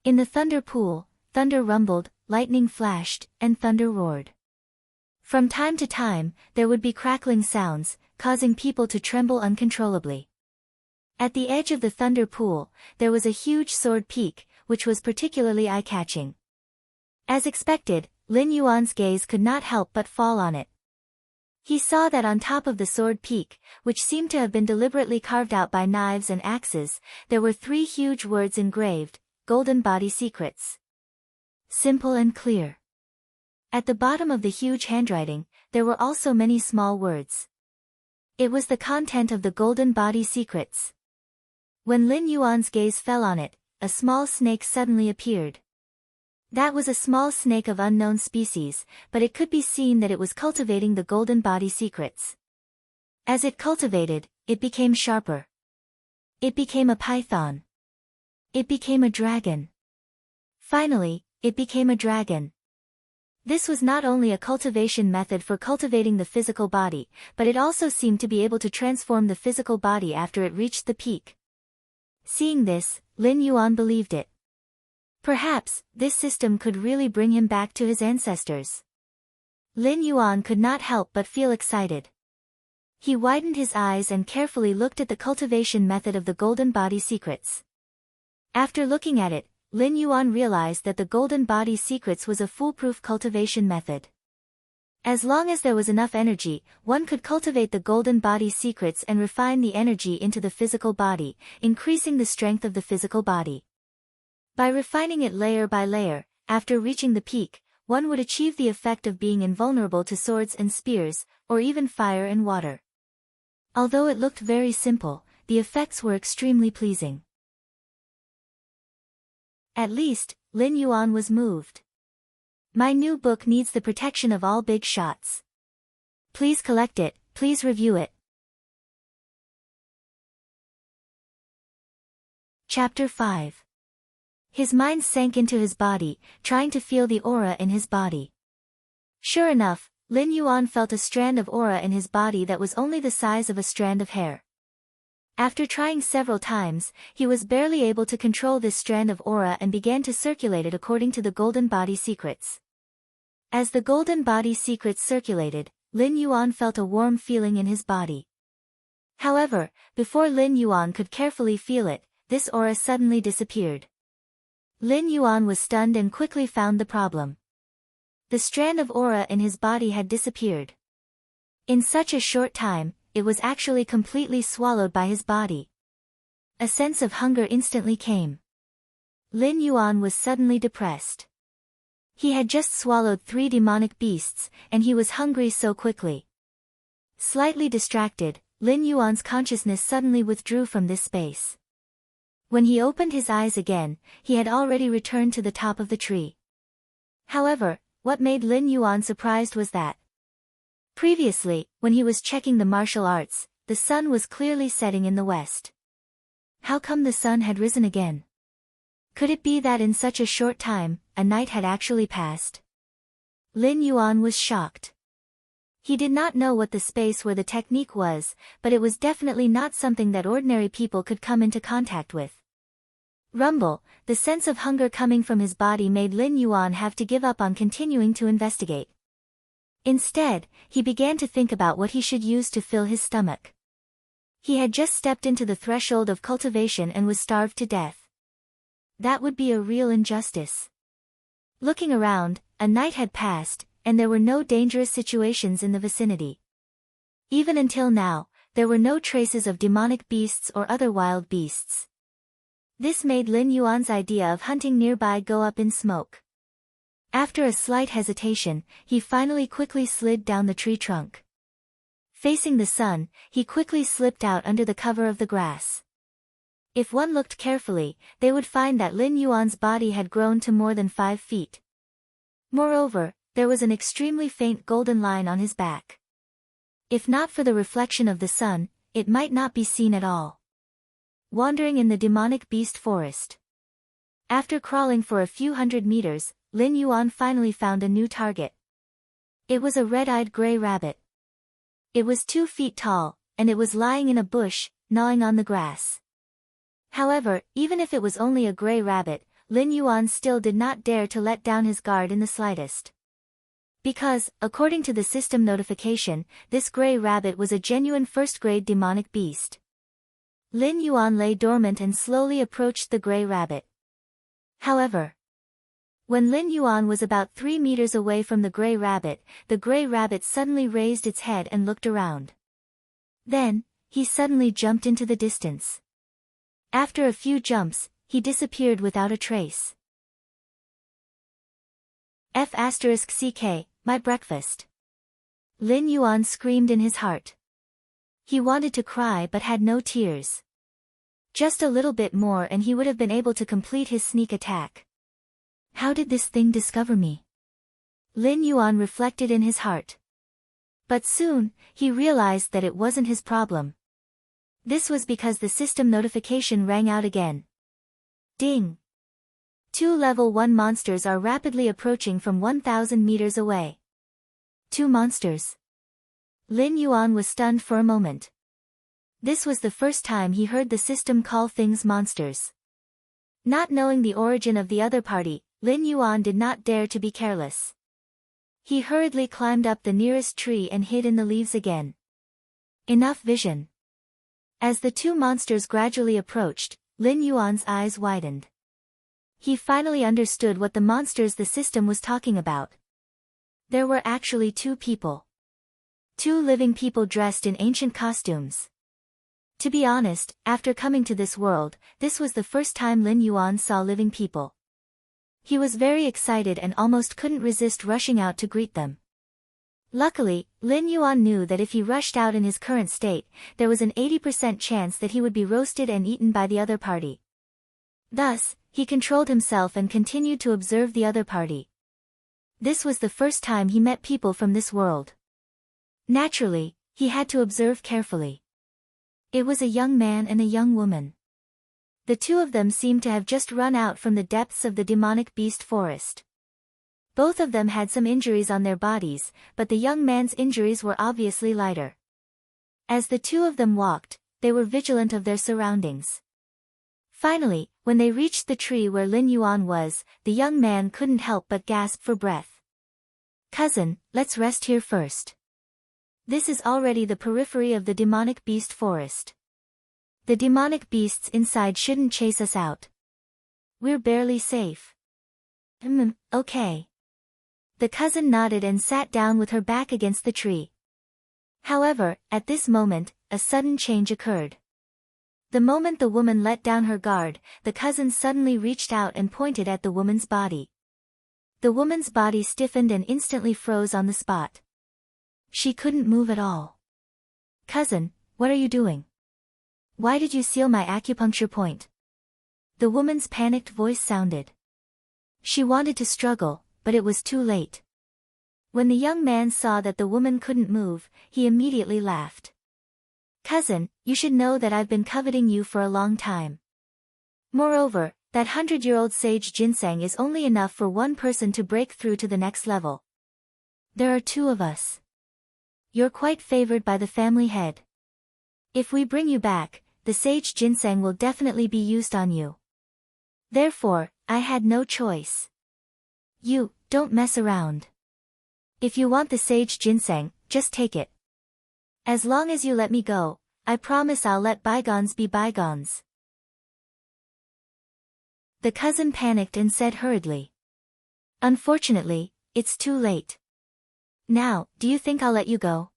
In the thunder pool, thunder rumbled, lightning flashed, and thunder roared. From time to time, there would be crackling sounds, causing people to tremble uncontrollably. At the edge of the thunder pool, there was a huge sword peak, which was particularly eye-catching. As expected, Lin Yuan's gaze could not help but fall on it. He saw that on top of the sword peak, which seemed to have been deliberately carved out by knives and axes, there were 3 huge words engraved, Golden Body Secrets. Simple and clear. At the bottom of the huge handwriting, there were also many small words. It was the content of the Golden Body Secrets. When Lin Yuan's gaze fell on it, a small snake suddenly appeared. That was a small snake of unknown species, but it could be seen that it was cultivating the Golden Body Secrets. As it cultivated, it became sharper. It became a python. It became a dragon. Finally, it became a dragon. This was not only a cultivation method for cultivating the physical body, but it also seemed to be able to transform the physical body after it reached the peak. Seeing this, Lin Yuan believed it. Perhaps, this system could really bring him back to his ancestors. Lin Yuan could not help but feel excited. He widened his eyes and carefully looked at the cultivation method of the Golden Body Secrets. After looking at it, Lin Yuan realized that the Golden Body Secrets was a foolproof cultivation method. As long as there was enough energy, one could cultivate the Golden Body Secrets and refine the energy into the physical body, increasing the strength of the physical body. By refining it layer by layer, after reaching the peak, one would achieve the effect of being invulnerable to swords and spears, or even fire and water. Although it looked very simple, the effects were extremely pleasing. At least, Lin Yuan was moved. My new book needs the protection of all big shots. Please collect it, please review it. Chapter 5. His mind sank into his body, trying to feel the aura in his body. Sure enough, Lin Yuan felt a strand of aura in his body that was only the size of a strand of hair. After trying several times, he was barely able to control this strand of aura and began to circulate it according to the Golden Body Secrets. As the Golden Body Secrets circulated, Lin Yuan felt a warm feeling in his body. However, before Lin Yuan could carefully feel it, this aura suddenly disappeared. Lin Yuan was stunned and quickly found the problem. The strand of aura in his body had disappeared. In such a short time, it was actually completely swallowed by his body. A sense of hunger instantly came. Lin Yuan was suddenly depressed. He had just swallowed 3 demonic beasts, and he was hungry so quickly. Slightly distracted, Lin Yuan's consciousness suddenly withdrew from this space. When he opened his eyes again, he had already returned to the top of the tree. However, what made Lin Yuan surprised was that previously, when he was checking the martial arts, the sun was clearly setting in the west. How come the sun had risen again? Could it be that in such a short time, a night had actually passed? Lin Yuan was shocked. He did not know what the space where the technique was, but it was definitely not something that ordinary people could come into contact with. Rumble, the sense of hunger coming from his body made Lin Yuan have to give up on continuing to investigate. Instead, he began to think about what he should use to fill his stomach. He had just stepped into the threshold of cultivation and was starved to death. That would be a real injustice. Looking around, a night had passed, and there were no dangerous situations in the vicinity. Even until now, there were no traces of demonic beasts or other wild beasts. This made Lin Yuan's idea of hunting nearby go up in smoke. After a slight hesitation, he finally quickly slid down the tree trunk. Facing the sun, he quickly slipped out under the cover of the grass. If one looked carefully, they would find that Lin Yuan's body had grown to more than 5 feet. Moreover, there was an extremely faint golden line on his back. If not for the reflection of the sun, it might not be seen at all. Wandering in the demonic beast forest. After crawling for a few hundred meters, Lin Yuan finally found a new target. It was a red-eyed gray rabbit. It was 2 feet tall, and it was lying in a bush, gnawing on the grass. However, even if it was only a gray rabbit, Lin Yuan still did not dare to let down his guard in the slightest. Because, according to the system notification, this gray rabbit was a genuine first-grade demonic beast. Lin Yuan lay dormant and slowly approached the gray rabbit. However, when Lin Yuan was about 3 meters away from the gray rabbit suddenly raised its head and looked around. Then, he suddenly jumped into the distance. After a few jumps, he disappeared without a trace. F***ck, my breakfast. Lin Yuan screamed in his heart. He wanted to cry but had no tears. Just a little bit more and he would have been able to complete his sneak attack. How did this thing discover me? Lin Yuan reflected in his heart. But soon, he realized that it wasn't his problem. This was because the system notification rang out again. Ding! 2 level 1 monsters are rapidly approaching from 1,000 meters away. 2 monsters. Lin Yuan was stunned for a moment. This was the first time he heard the system call things monsters. Not knowing the origin of the other party, Lin Yuan did not dare to be careless. He hurriedly climbed up the nearest tree and hid in the leaves again. Enough vision. As the 2 monsters gradually approached, Lin Yuan's eyes widened. He finally understood what the monsters the system was talking about. There were actually 2 people. 2 living people dressed in ancient costumes. To be honest, after coming to this world, this was the first time Lin Yuan saw living people. He was very excited and almost couldn't resist rushing out to greet them. Luckily, Lin Yuan knew that if he rushed out in his current state, there was an 80% chance that he would be roasted and eaten by the other party. Thus, he controlled himself and continued to observe the other party. This was the first time he met people from this world. Naturally, he had to observe carefully. It was a young man and a young woman. The 2 of them seemed to have just run out from the depths of the demonic beast forest. Both of them had some injuries on their bodies, but the young man's injuries were obviously lighter. As the 2 of them walked, they were vigilant of their surroundings. Finally, when they reached the tree where Lin Yuan was, the young man couldn't help but gasp for breath. Cousin, let's rest here first. This is already the periphery of the demonic beast forest. The demonic beasts inside shouldn't chase us out. We're barely safe. Okay. The cousin nodded and sat down with her back against the tree. However, at this moment, a sudden change occurred. The moment the woman let down her guard, the cousin suddenly reached out and pointed at the woman's body. The woman's body stiffened and instantly froze on the spot. She couldn't move at all. Cousin, what are you doing? Why did you seal my acupuncture point? The woman's panicked voice sounded. She wanted to struggle, but it was too late. When the young man saw that the woman couldn't move, he immediately laughed. Cousin, you should know that I've been coveting you for a long time. Moreover, that 100-year-old sage ginseng is only enough for 1 person to break through to the next level. There are 2 of us. You're quite favored by the family head. If we bring you back, the sage ginseng will definitely be used on you. Therefore, I had no choice. You, don't mess around. If you want the sage ginseng, just take it. As long as you let me go, I promise I'll let bygones be bygones. The cousin panicked and said hurriedly. Unfortunately, it's too late. Now, do you think I'll let you go?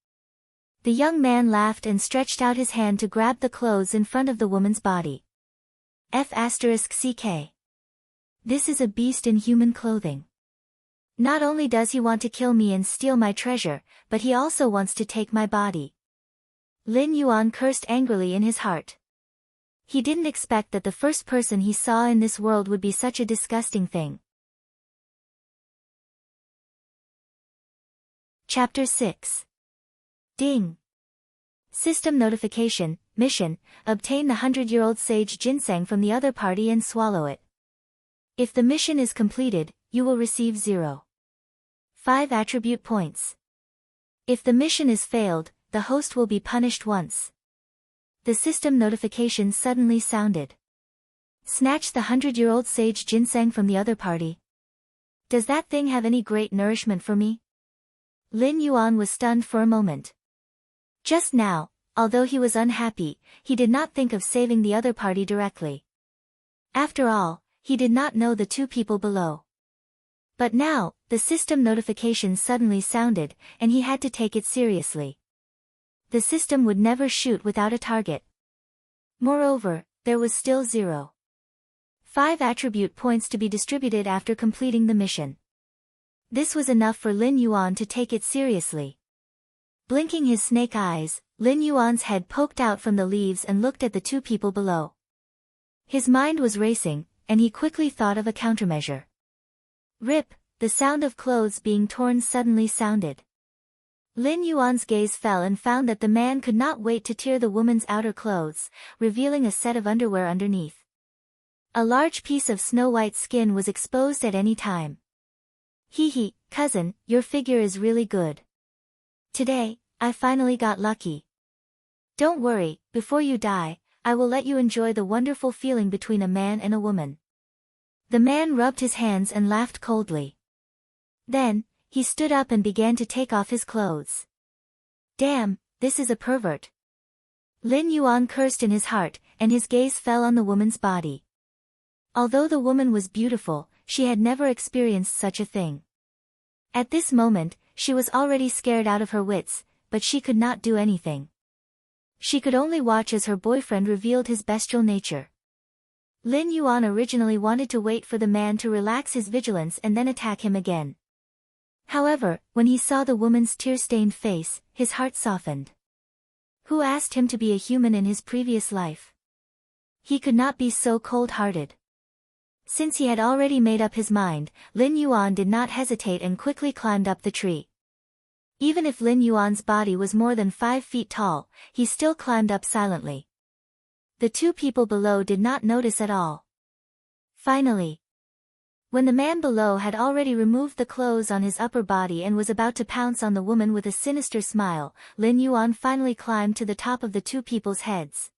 The young man laughed and stretched out his hand to grab the clothes in front of the woman's body. F***ck. This is a beast in human clothing. Not only does he want to kill me and steal my treasure, but he also wants to take my body. Lin Yuan cursed angrily in his heart. He didn't expect that the first person he saw in this world would be such a disgusting thing. Chapter 6. Ding. System notification, mission, obtain the 100-year-old sage ginseng from the other party and swallow it. If the mission is completed, you will receive 0.5 attribute points. If the mission is failed, the host will be punished once. The system notification suddenly sounded. Snatch the 100-year-old sage ginseng from the other party. Does that thing have any great nourishment for me? Lin Yuan was stunned for a moment. Just now, although he was unhappy, he did not think of saving the other party directly. After all, he did not know the two people below. But now, the system notification suddenly sounded, and he had to take it seriously. The system would never shoot without a target. Moreover, there was still 0.5 attribute points to be distributed after completing the mission. This was enough for Lin Yuan to take it seriously. Blinking his snake eyes, Lin Yuan's head poked out from the leaves and looked at the two people below. His mind was racing, and he quickly thought of a countermeasure. Rip, the sound of clothes being torn suddenly sounded. Lin Yuan's gaze fell and found that the man could not wait to tear the woman's outer clothes, revealing a set of underwear underneath. A large piece of snow-white skin was exposed at any time. Hee hee, cousin, your figure is really good. Today, I finally got lucky. Don't worry, before you die, I will let you enjoy the wonderful feeling between a man and a woman. The man rubbed his hands and laughed coldly. Then, he stood up and began to take off his clothes. Damn, this is a pervert. Lin Yuan cursed in his heart, and his gaze fell on the woman's body. Although the woman was beautiful, she had never experienced such a thing. At this moment, she was already scared out of her wits, but she could not do anything. She could only watch as her boyfriend revealed his bestial nature. Lin Yuan originally wanted to wait for the man to relax his vigilance and then attack him again. However, when he saw the woman's tear-stained face, his heart softened. Who asked him to be a human in his previous life? He could not be so cold-hearted. Since he had already made up his mind, Lin Yuan did not hesitate and quickly climbed up the tree. Even if Lin Yuan's body was more than 5 feet tall, he still climbed up silently. The two people below did not notice at all. Finally, when the man below had already removed the clothes on his upper body and was about to pounce on the woman with a sinister smile, Lin Yuan finally climbed to the top of the two people's heads.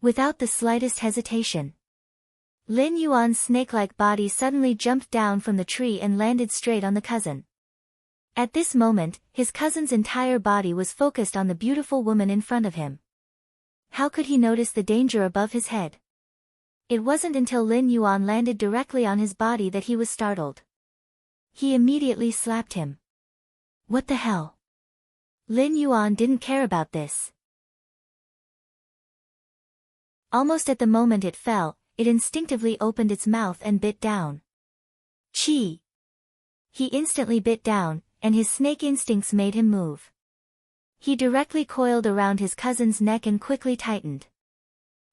Without the slightest hesitation, Lin Yuan's snake-like body suddenly jumped down from the tree and landed straight on the cousin. At this moment, his cousin's entire body was focused on the beautiful woman in front of him. How could he notice the danger above his head? It wasn't until Lin Yuan landed directly on his body that he was startled. He immediately slapped him. What the hell? Lin Yuan didn't care about this. Almost at the moment it fell, it instinctively opened its mouth and bit down. Chi! He instantly bit down, and his snake instincts made him move. He directly coiled around his cousin's neck and quickly tightened.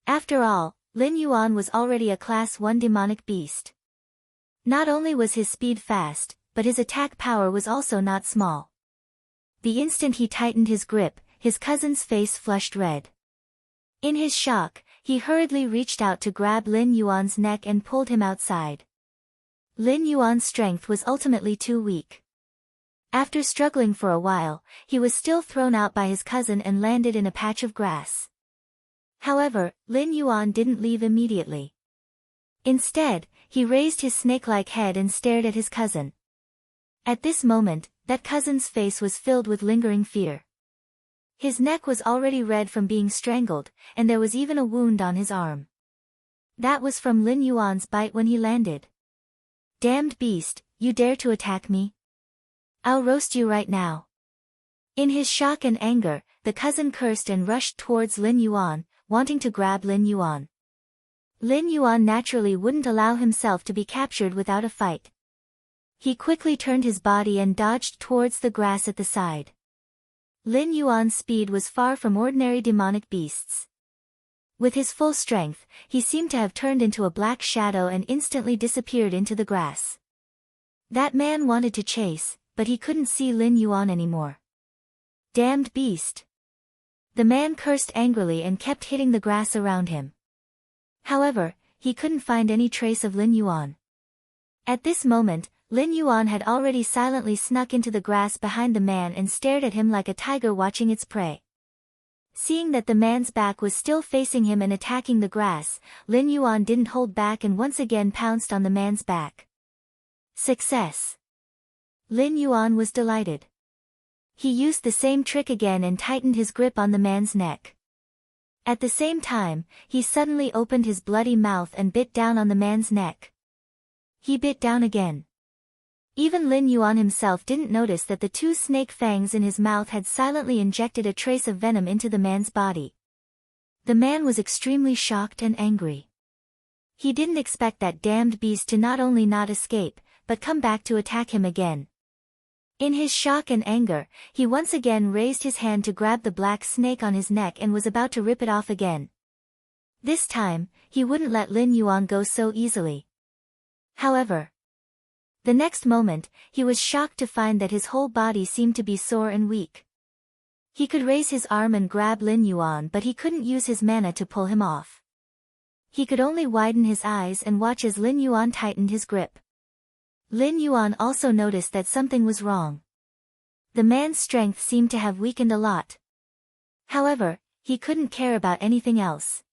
After all, Lin Yuan was already a Class 1 demonic beast. Not only was his speed fast, but his attack power was also not small. The instant he tightened his grip, his cousin's face flushed red. In his shock, he hurriedly reached out to grab Lin Yuan's neck and pulled him outside. Lin Yuan's strength was ultimately too weak. After struggling for a while, he was still thrown out by his cousin and landed in a patch of grass. However, Lin Yuan didn't leave immediately. Instead, he raised his snake-like head and stared at his cousin. At this moment, that cousin's face was filled with lingering fear. His neck was already red from being strangled, and there was even a wound on his arm. That was from Lin Yuan's bite when he landed. Damned beast, you dare to attack me? I'll roast you right now. In his shock and anger, the cousin cursed and rushed towards Lin Yuan, wanting to grab Lin Yuan. Lin Yuan naturally wouldn't allow himself to be captured without a fight. He quickly turned his body and dodged towards the grass at the side. Lin Yuan's speed was far from ordinary demonic beasts. With his full strength, he seemed to have turned into a black shadow and instantly disappeared into the grass. That man wanted to chase, but he couldn't see Lin Yuan anymore. Damned beast! The man cursed angrily and kept hitting the grass around him. However, he couldn't find any trace of Lin Yuan. At this moment, Lin Yuan had already silently snuck into the grass behind the man and stared at him like a tiger watching its prey. Seeing that the man's back was still facing him and attacking the grass, Lin Yuan didn't hold back and once again pounced on the man's back. Success! Lin Yuan was delighted. He used the same trick again and tightened his grip on the man's neck. At the same time, he suddenly opened his bloody mouth and bit down on the man's neck. He bit down again. Even Lin Yuan himself didn't notice that the two snake fangs in his mouth had silently injected a trace of venom into the man's body. The man was extremely shocked and angry. He didn't expect that damned beast to not only not escape, but come back to attack him again. In his shock and anger, he once again raised his hand to grab the black snake on his neck and was about to rip it off again. This time, he wouldn't let Lin Yuan go so easily. However, the next moment, he was shocked to find that his whole body seemed to be sore and weak. He could raise his arm and grab Lin Yuan, but he couldn't use his mana to pull him off. He could only widen his eyes and watch as Lin Yuan tightened his grip. Lin Yuan also noticed that something was wrong. The man's strength seemed to have weakened a lot. However, he couldn't care about anything else.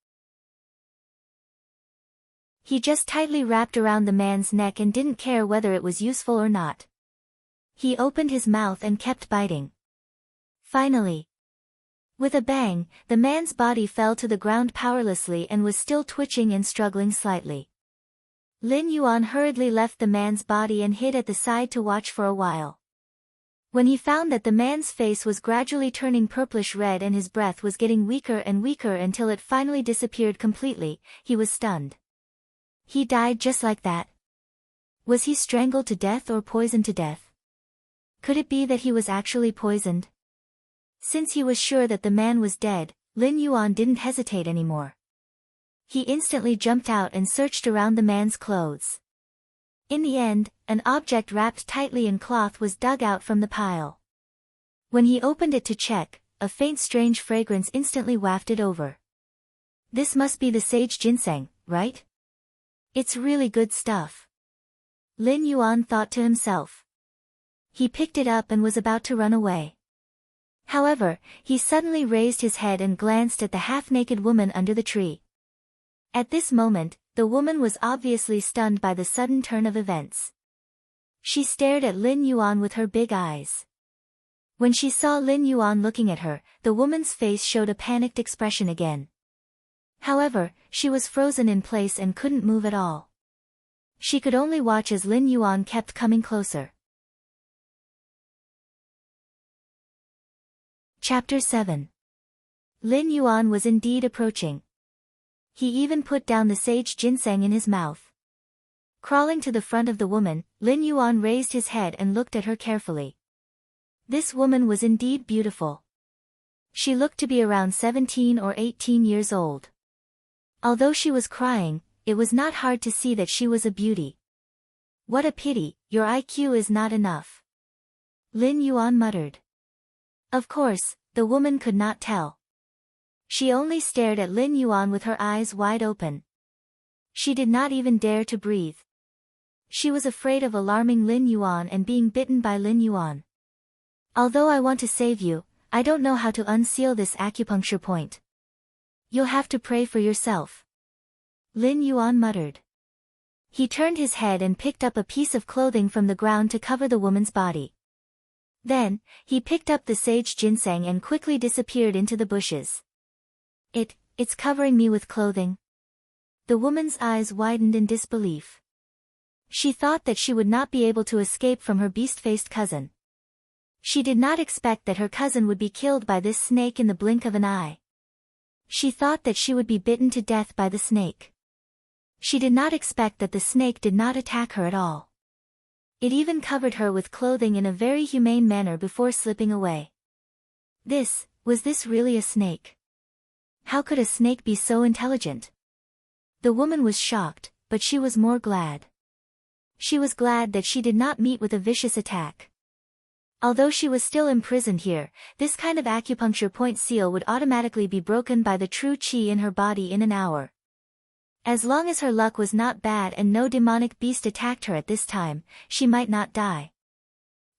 He just tightly wrapped around the man's neck and didn't care whether it was useful or not. He opened his mouth and kept biting. Finally, with a bang, the man's body fell to the ground powerlessly and was still twitching and struggling slightly. Lin Yuan hurriedly left the man's body and hid at the side to watch for a while. When he found that the man's face was gradually turning purplish red and his breath was getting weaker and weaker until it finally disappeared completely, he was stunned. He died just like that. Was he strangled to death or poisoned to death? Could it be that he was actually poisoned? Since he was sure that the man was dead, Lin Yuan didn't hesitate anymore. He instantly jumped out and searched around the man's clothes. In the end, an object wrapped tightly in cloth was dug out from the pile. When he opened it to check, a faint strange fragrance instantly wafted over. This must be the sage ginseng, right? It's really good stuff. Lin Yuan thought to himself. He picked it up and was about to run away. However, he suddenly raised his head and glanced at the half-naked woman under the tree. At this moment, the woman was obviously stunned by the sudden turn of events. She stared at Lin Yuan with her big eyes. When she saw Lin Yuan looking at her, the woman's face showed a panicked expression again. However, she was frozen in place and couldn't move at all. She could only watch as Lin Yuan kept coming closer. Chapter 7. Lin Yuan was indeed approaching. He even put down the sage ginseng in his mouth. Crawling to the front of the woman, Lin Yuan raised his head and looked at her carefully. This woman was indeed beautiful. She looked to be around 17 or 18 years old. Although she was crying, it was not hard to see that she was a beauty. What a pity, your IQ is not enough. Lin Yuan muttered. Of course, the woman could not tell. She only stared at Lin Yuan with her eyes wide open. She did not even dare to breathe. She was afraid of alarming Lin Yuan and being bitten by Lin Yuan. Although I want to save you, I don't know how to unseal this acupuncture point. You'll have to pray for yourself. Lin Yuan muttered. He turned his head and picked up a piece of clothing from the ground to cover the woman's body. Then, he picked up the sage ginseng and quickly disappeared into the bushes. It's covering me with clothing. The woman's eyes widened in disbelief. She thought that she would not be able to escape from her beast-faced cousin. She did not expect that her cousin would be killed by this snake in the blink of an eye. She thought that she would be bitten to death by the snake. She did not expect that the snake did not attack her at all. It even covered her with clothing in a very humane manner before slipping away. Was this really a snake? How could a snake be so intelligent? The woman was shocked, but she was more glad. She was glad that she did not meet with a vicious attack. Although she was still imprisoned here, this kind of acupuncture point seal would automatically be broken by the true qi in her body in an hour. As long as her luck was not bad and no demonic beast attacked her at this time, she might not die.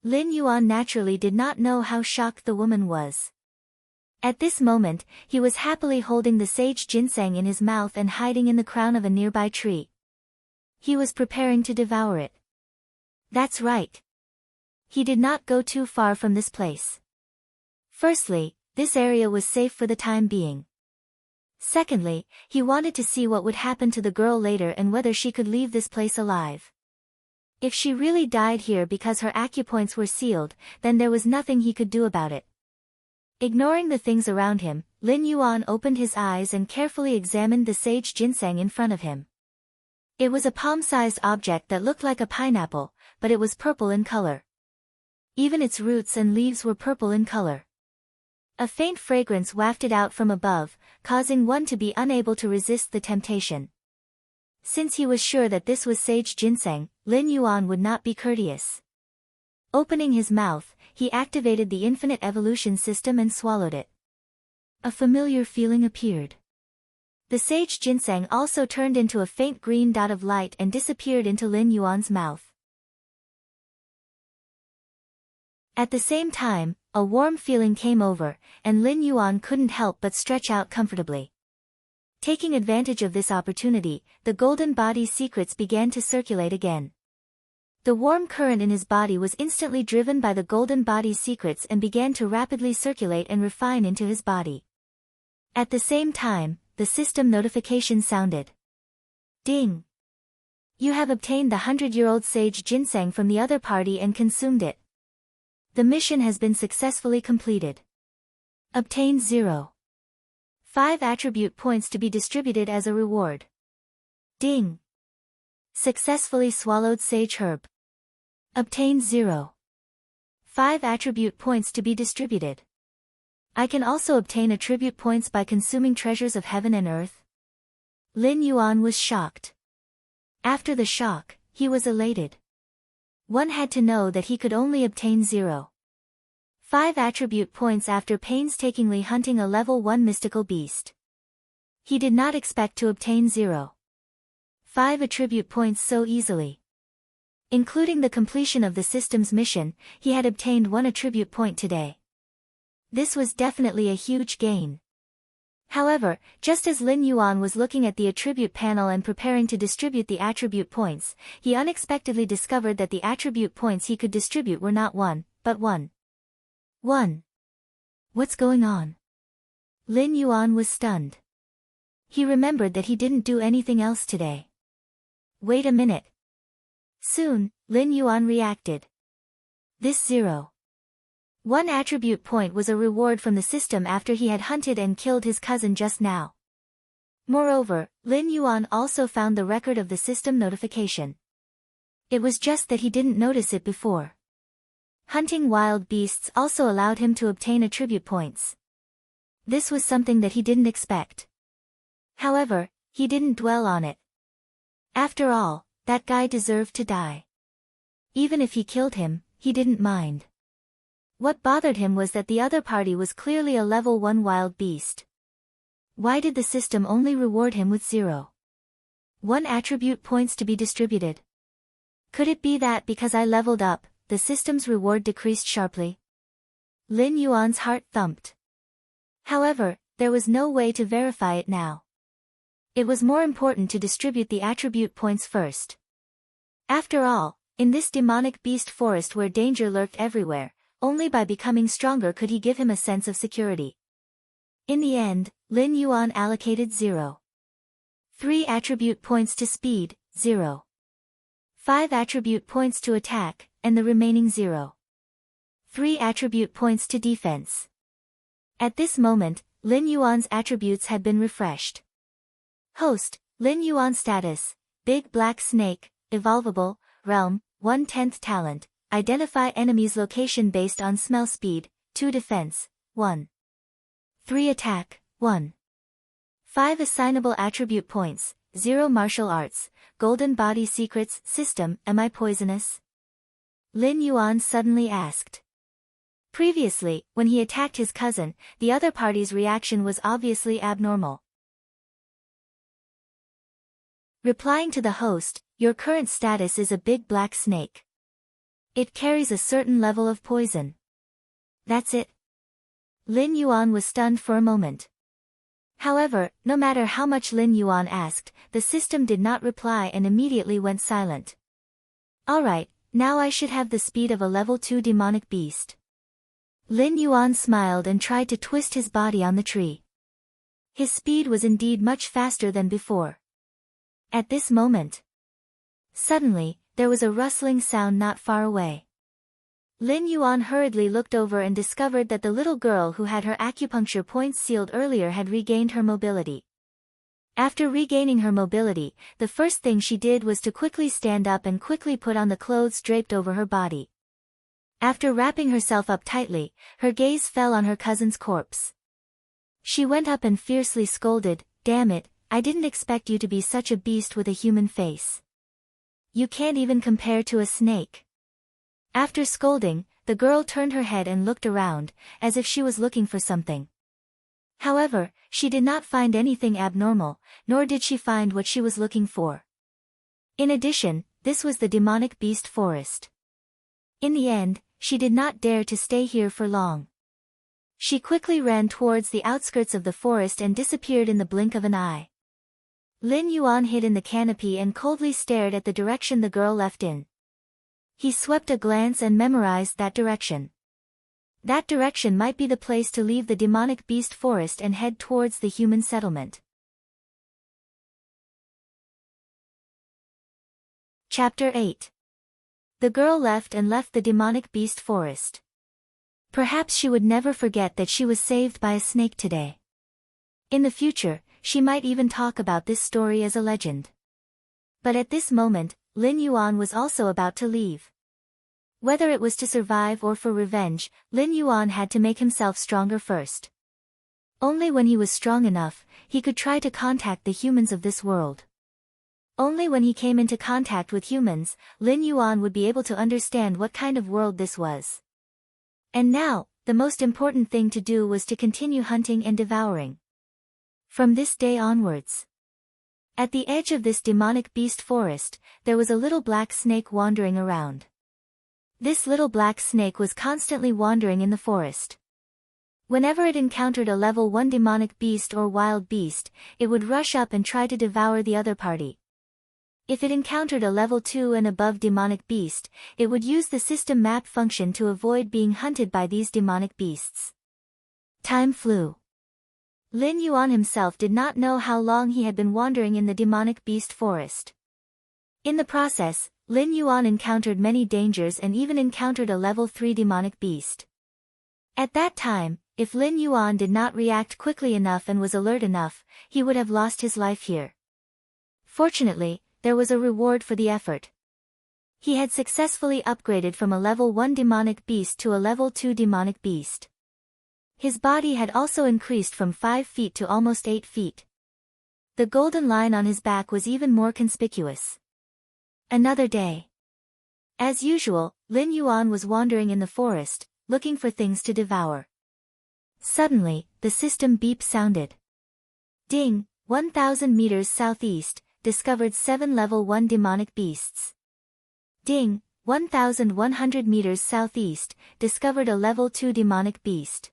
Lin Yuan naturally did not know how shocked the woman was. At this moment, he was happily holding the sage ginseng in his mouth and hiding in the crown of a nearby tree. He was preparing to devour it. That's right. He did not go too far from this place. Firstly, this area was safe for the time being. Secondly, he wanted to see what would happen to the girl later and whether she could leave this place alive. If she really died here because her acupoints were sealed, then there was nothing he could do about it. Ignoring the things around him, Lin Yuan opened his eyes and carefully examined the sage ginseng in front of him. It was a palm-sized object that looked like a pineapple, but it was purple in color. Even its roots and leaves were purple in color. A faint fragrance wafted out from above, causing one to be unable to resist the temptation. Since he was sure that this was sage ginseng, Lin Yuan would not be courteous. Opening his mouth, he activated the infinite evolution system and swallowed it. A familiar feeling appeared. The sage ginseng also turned into a faint green dot of light and disappeared into Lin Yuan's mouth. At the same time, a warm feeling came over, and Lin Yuan couldn't help but stretch out comfortably. Taking advantage of this opportunity, the golden body secrets began to circulate again. The warm current in his body was instantly driven by the golden body secrets and began to rapidly circulate and refine into his body. At the same time, the system notification sounded. Ding! You have obtained the 100-year-old sage ginseng from the other party and consumed it. The mission has been successfully completed. Obtained 0. 5 attribute points to be distributed as a reward. Ding! Successfully swallowed sage herb. Obtained 0. 5 attribute points to be distributed. I can also obtain attribute points by consuming treasures of heaven and earth. Lin Yuan was shocked. After the shock, he was elated. One had to know that he could only obtain 0. 5 attribute points after painstakingly hunting a level 1 mystical beast. He did not expect to obtain 0. 5 attribute points so easily. Including the completion of the system's mission, he had obtained 1 attribute point today. This was definitely a huge gain. However, just as Lin Yuan was looking at the attribute panel and preparing to distribute the attribute points, he unexpectedly discovered that the attribute points he could distribute were not 1, but 1. 1. What's going on? Lin Yuan was stunned. He remembered that he didn't do anything else today. Wait a minute. Soon, Lin Yuan reacted. This 0. 1 attribute point was a reward from the system after he had hunted and killed his cousin just now. Moreover, Lin Yuan also found the record of the system notification. It was just that he didn't notice it before. Hunting wild beasts also allowed him to obtain attribute points. This was something that he didn't expect. However, he didn't dwell on it. After all, that guy deserved to die. Even if he killed him, he didn't mind. What bothered him was that the other party was clearly a level 1 wild beast. Why did the system only reward him with 0? 1 attribute points to be distributed. Could it be that because I leveled up, the system's reward decreased sharply? Lin Yuan's heart thumped. However, there was no way to verify it now. It was more important to distribute the attribute points first. After all, in this demonic beast forest where danger lurked everywhere, only by becoming stronger could he give him a sense of security. In the end, Lin Yuan allocated 0. 3 attribute points to speed, 0. 5 attribute points to attack, and the remaining 0. 3 attribute points to defense. At this moment, Lin Yuan's attributes had been refreshed. Host, Lin Yuan status, Big Black Snake, Evolvable, Realm, 1/10 talent, Identify enemy's location based on smell speed, 2 defense, 1. 3 attack, 1. 5 assignable attribute points, 0 martial arts, golden body secrets, system, am I poisonous? Lin Yuan suddenly asked. Previously, when he attacked his cousin, the other party's reaction was obviously abnormal. Replying to the host, your current status is a big black snake. It carries a certain level of poison. That's it. Lin Yuan was stunned for a moment. However, no matter how much Lin Yuan asked, the system did not reply and immediately went silent. Alright, now I should have the speed of a level 2 demonic beast. Lin Yuan smiled and tried to twist his body on the tree. His speed was indeed much faster than before. At this moment, suddenly, there was a rustling sound not far away. Lin Yuan hurriedly looked over and discovered that the little girl who had her acupuncture points sealed earlier had regained her mobility. After regaining her mobility, the first thing she did was to quickly stand up and quickly put on the clothes draped over her body. After wrapping herself up tightly, her gaze fell on her cousin's corpse. She went up and fiercely scolded, "Damn it, I didn't expect you to be such a beast with a human face. You can't even compare to a snake." After scolding, the girl turned her head and looked around, as if she was looking for something. However, she did not find anything abnormal, nor did she find what she was looking for. In addition, this was the demonic beast forest. In the end, she did not dare to stay here for long. She quickly ran towards the outskirts of the forest and disappeared in the blink of an eye. Lin Yuan hid in the canopy and coldly stared at the direction the girl left in. He swept a glance and memorized that direction. That direction might be the place to leave the demonic beast forest and head towards the human settlement. Chapter 8. The girl left the demonic beast forest. Perhaps she would never forget that she was saved by a snake today. In the future, she might even talk about this story as a legend. But at this moment, Lin Yuan was also about to leave. Whether it was to survive or for revenge, Lin Yuan had to make himself stronger first. Only when he was strong enough, he could try to contact the humans of this world. Only when he came into contact with humans, Lin Yuan would be able to understand what kind of world this was. And now, the most important thing to do was to continue hunting and devouring. From this day onwards. At the edge of this demonic beast forest, there was a little black snake wandering around. This little black snake was constantly wandering in the forest. Whenever it encountered a level 1 demonic beast or wild beast, it would rush up and try to devour the other party. If it encountered a level 2 and above demonic beast, it would use the system map function to avoid being hunted by these demonic beasts. Time flew. Lin Yuan himself did not know how long he had been wandering in the demonic beast forest. In the process, Lin Yuan encountered many dangers and even encountered a level 3 demonic beast. At that time, if Lin Yuan did not react quickly enough and was alert enough, he would have lost his life here. Fortunately, there was a reward for the effort. He had successfully upgraded from a level 1 demonic beast to a level 2 demonic beast. His body had also increased from 5 feet to almost 8 feet. The golden line on his back was even more conspicuous. Another day. As usual, Lin Yuan was wandering in the forest, looking for things to devour. Suddenly, the system beep sounded. Ding, 1,000 meters southeast, discovered 7 level 1 demonic beasts. Ding, 1,100 meters southeast, discovered a level 2 demonic beast.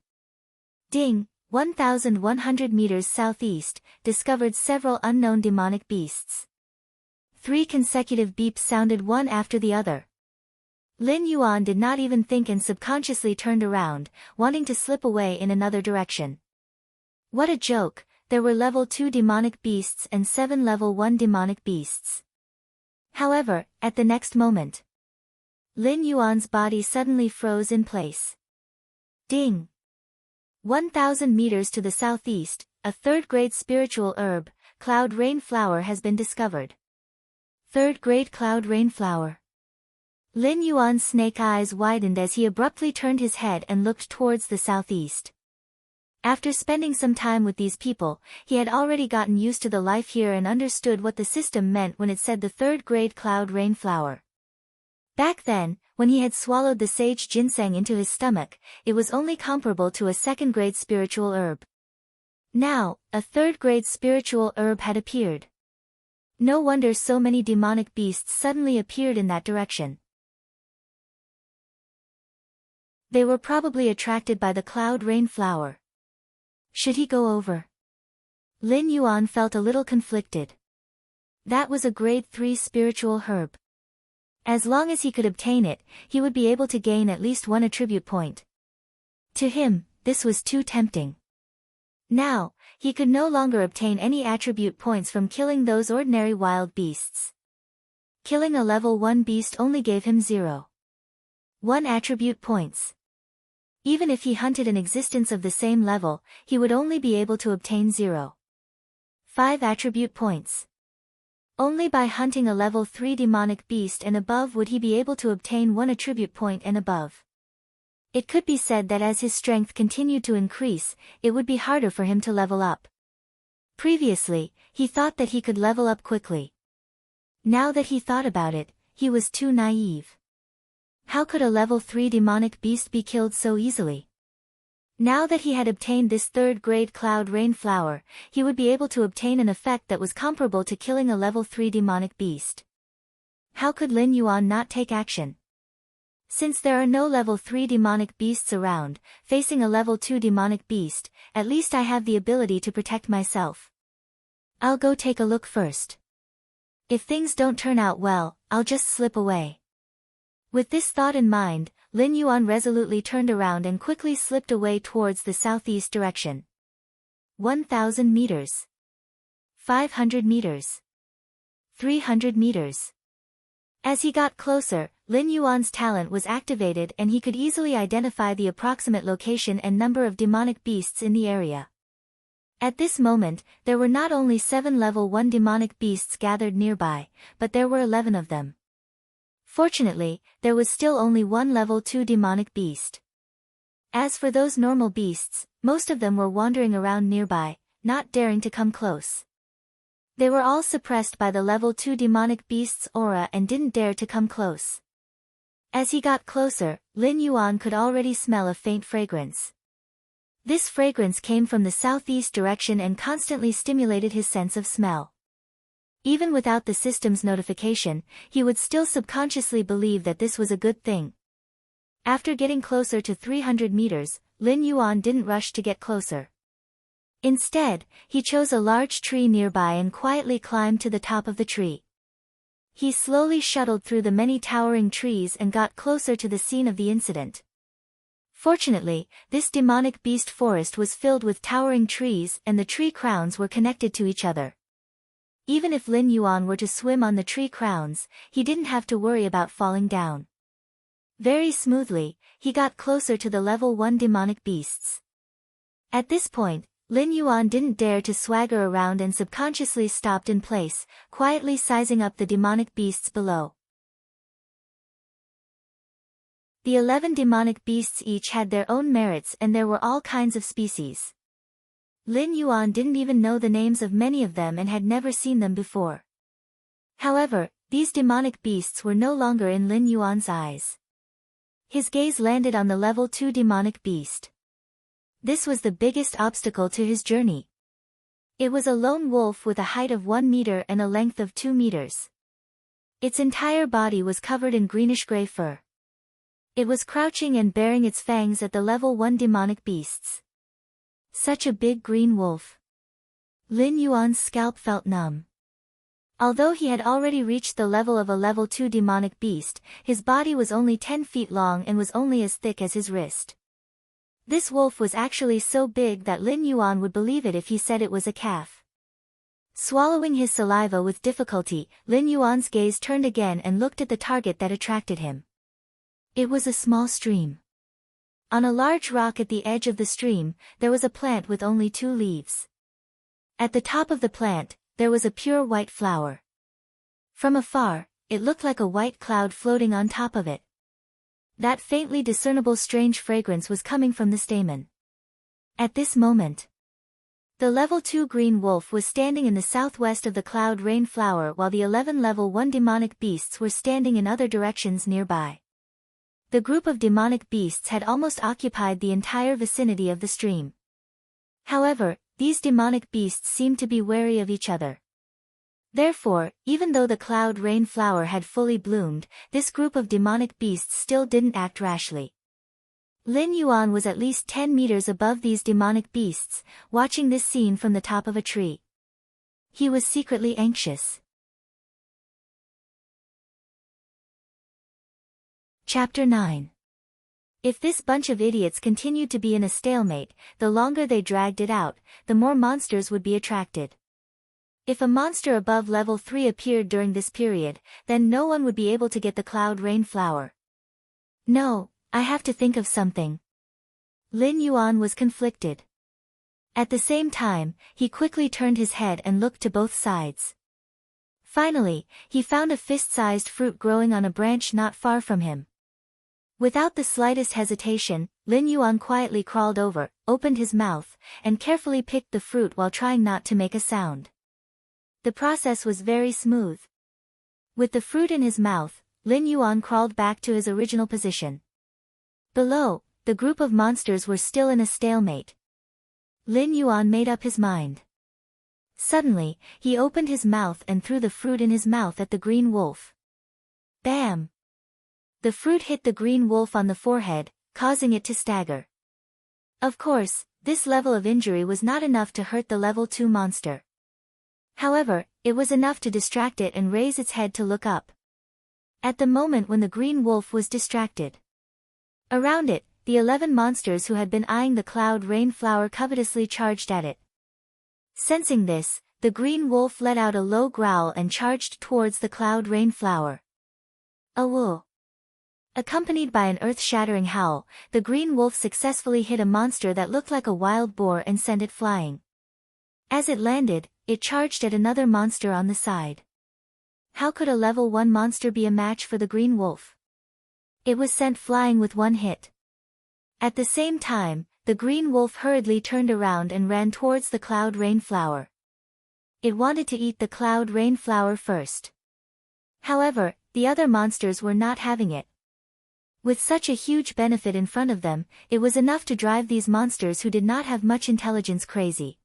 Ding, 1,100 meters southeast, discovered several unknown demonic beasts. 3 consecutive beeps sounded one after the other. Lin Yuan did not even think and subconsciously turned around, wanting to slip away in another direction. What a joke, there were level 2 demonic beasts and 7 level 1 demonic beasts. However, at the next moment, Lin Yuan's body suddenly froze in place. Ding! 1,000 meters to the southeast, a third-grade spiritual herb, cloud rain flower has been discovered. Third-grade cloud rain flower. Lin Yuan's snake eyes widened as he abruptly turned his head and looked towards the southeast. After spending some time with these people, he had already gotten used to the life here and understood what the system meant when it said the third-grade cloud rain flower. Back then, when he had swallowed the sage ginseng into his stomach, it was only comparable to a second-grade spiritual herb. Now, a third-grade spiritual herb had appeared. No wonder so many demonic beasts suddenly appeared in that direction. They were probably attracted by the cloud rain flower. Should he go over? Lin Yuan felt a little conflicted. That was a grade 3 spiritual herb. As long as he could obtain it, he would be able to gain at least one attribute point. To him, this was too tempting. Now, he could no longer obtain any attribute points from killing those ordinary wild beasts. Killing a level 1 beast only gave him 1 attribute points. Even if he hunted an existence of the same level, he would only be able to obtain 5 attribute points. Only by hunting a level 3 demonic beast and above would he be able to obtain 1 attribute point and above. It could be said that as his strength continued to increase, it would be harder for him to level up. Previously, he thought that he could level up quickly. Now that he thought about it, he was too naive. How could a level 3 demonic beast be killed so easily? Now that he had obtained this third-grade cloud rain flower, he would be able to obtain an effect that was comparable to killing a level 3 demonic beast. How could Lin Yuan not take action? Since there are no level 3 demonic beasts around, facing a level 2 demonic beast, at least I have the ability to protect myself. I'll go take a look first. If things don't turn out well, I'll just slip away. With this thought in mind, Lin Yuan resolutely turned around and quickly slipped away towards the southeast direction. 1,000 meters. 500 meters. 300 meters. As he got closer, Lin Yuan's talent was activated and he could easily identify the approximate location and number of demonic beasts in the area. At this moment, there were not only 7 level 1 demonic beasts gathered nearby, but there were 11 of them. Fortunately, there was still only 1 level 2 demonic beast. As for those normal beasts, most of them were wandering around nearby, not daring to come close. They were all suppressed by the level 2 demonic beast's aura and didn't dare to come close. As he got closer, Lin Yuan could already smell a faint fragrance. This fragrance came from the southeast direction and constantly stimulated his sense of smell. Even without the system's notification, he would still subconsciously believe that this was a good thing. After getting closer to 300 meters, Lin Yuan didn't rush to get closer. Instead, he chose a large tree nearby and quietly climbed to the top of the tree. He slowly shuttled through the many towering trees and got closer to the scene of the incident. Fortunately, this demonic beast forest was filled with towering trees and the tree crowns were connected to each other. Even if Lin Yuan were to swim on the tree crowns, he didn't have to worry about falling down. Very smoothly, he got closer to the level 1 demonic beasts. At this point, Lin Yuan didn't dare to swagger around and subconsciously stopped in place, quietly sizing up the demonic beasts below. The 11 demonic beasts each had their own merits and there were all kinds of species. Lin Yuan didn't even know the names of many of them and had never seen them before. However, these demonic beasts were no longer in Lin Yuan's eyes. His gaze landed on the level 2 demonic beast. This was the biggest obstacle to his journey. It was a lone wolf with a height of 1 meter and a length of 2 meters. Its entire body was covered in greenish-gray fur. It was crouching and baring its fangs at the level 1 demonic beasts. Such a big green wolf. Lin Yuan's scalp felt numb. Although he had already reached the level of a level 2 demonic beast, his body was only 10 feet long and was only as thick as his wrist. This wolf was actually so big that Lin Yuan would believe it if he said it was a calf. Swallowing his saliva with difficulty, Lin Yuan's gaze turned again and looked at the target that attracted him. It was a small stream. On a large rock at the edge of the stream, there was a plant with only 2 leaves. At the top of the plant, there was a pure white flower. From afar, it looked like a white cloud floating on top of it. That faintly discernible strange fragrance was coming from the stamen. At this moment, the level 2 green wolf was standing in the southwest of the cloud rain flower while the 11 level 1 demonic beasts were standing in other directions nearby. The group of demonic beasts had almost occupied the entire vicinity of the stream. However, these demonic beasts seemed to be wary of each other. Therefore, even though the cloud rain flower had fully bloomed, this group of demonic beasts still didn't act rashly. Lin Yuan was at least 10 meters above these demonic beasts, watching this scene from the top of a tree. He was secretly anxious. Chapter 9. If this bunch of idiots continued to be in a stalemate, the longer they dragged it out, the more monsters would be attracted. If a monster above level 3 appeared during this period, then no one would be able to get the cloud rain flower. No, I have to think of something. Lin Yuan was conflicted. At the same time, he quickly turned his head and looked to both sides. Finally, he found a fist-sized fruit growing on a branch not far from him. Without the slightest hesitation, Lin Yuan quietly crawled over, opened his mouth, and carefully picked the fruit while trying not to make a sound. The process was very smooth. With the fruit in his mouth, Lin Yuan crawled back to his original position. Below, the group of monsters were still in a stalemate. Lin Yuan made up his mind. Suddenly, he opened his mouth and threw the fruit in his mouth at the green wolf. Bam! The fruit hit the green wolf on the forehead, causing it to stagger. Of course, this level of injury was not enough to hurt the level 2 monster. However, it was enough to distract it and raise its head to look up. At the moment when the green wolf was distracted, around it, the 11 monsters who had been eyeing the cloud rain flower covetously charged at it. Sensing this, the green wolf let out a low growl and charged towards the cloud rain flower. A woo! Accompanied by an earth-shattering howl, the green wolf successfully hit a monster that looked like a wild boar and sent it flying. As it landed, it charged at another monster on the side. How could a level 1 monster be a match for the green wolf? It was sent flying with one hit. At the same time, the green wolf hurriedly turned around and ran towards the cloud rain flower. It wanted to eat the cloud rain flower first. However, the other monsters were not having it. With such a huge benefit in front of them, it was enough to drive these monsters who did not have much intelligence crazy.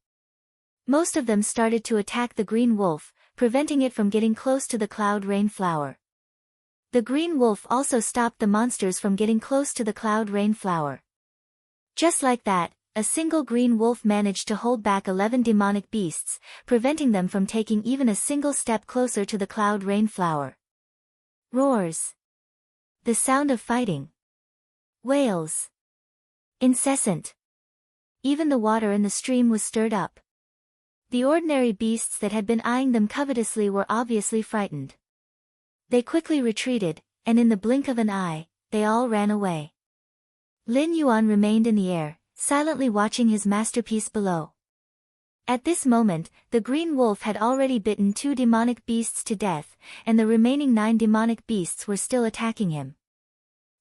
Most of them started to attack the green wolf, preventing it from getting close to the cloud rain flower. The green wolf also stopped the monsters from getting close to the cloud rain flower. Just like that, a single green wolf managed to hold back 11 demonic beasts, preventing them from taking even a single step closer to the cloud rain flower. Roars. The sound of fighting. Wails. Incessant. Even the water in the stream was stirred up. The ordinary beasts that had been eyeing them covetously were obviously frightened. They quickly retreated, and in the blink of an eye, they all ran away. Lin Yuan remained in the air, silently watching his masterpiece below. At this moment, the green wolf had already bitten 2 demonic beasts to death, and the remaining 9 demonic beasts were still attacking him.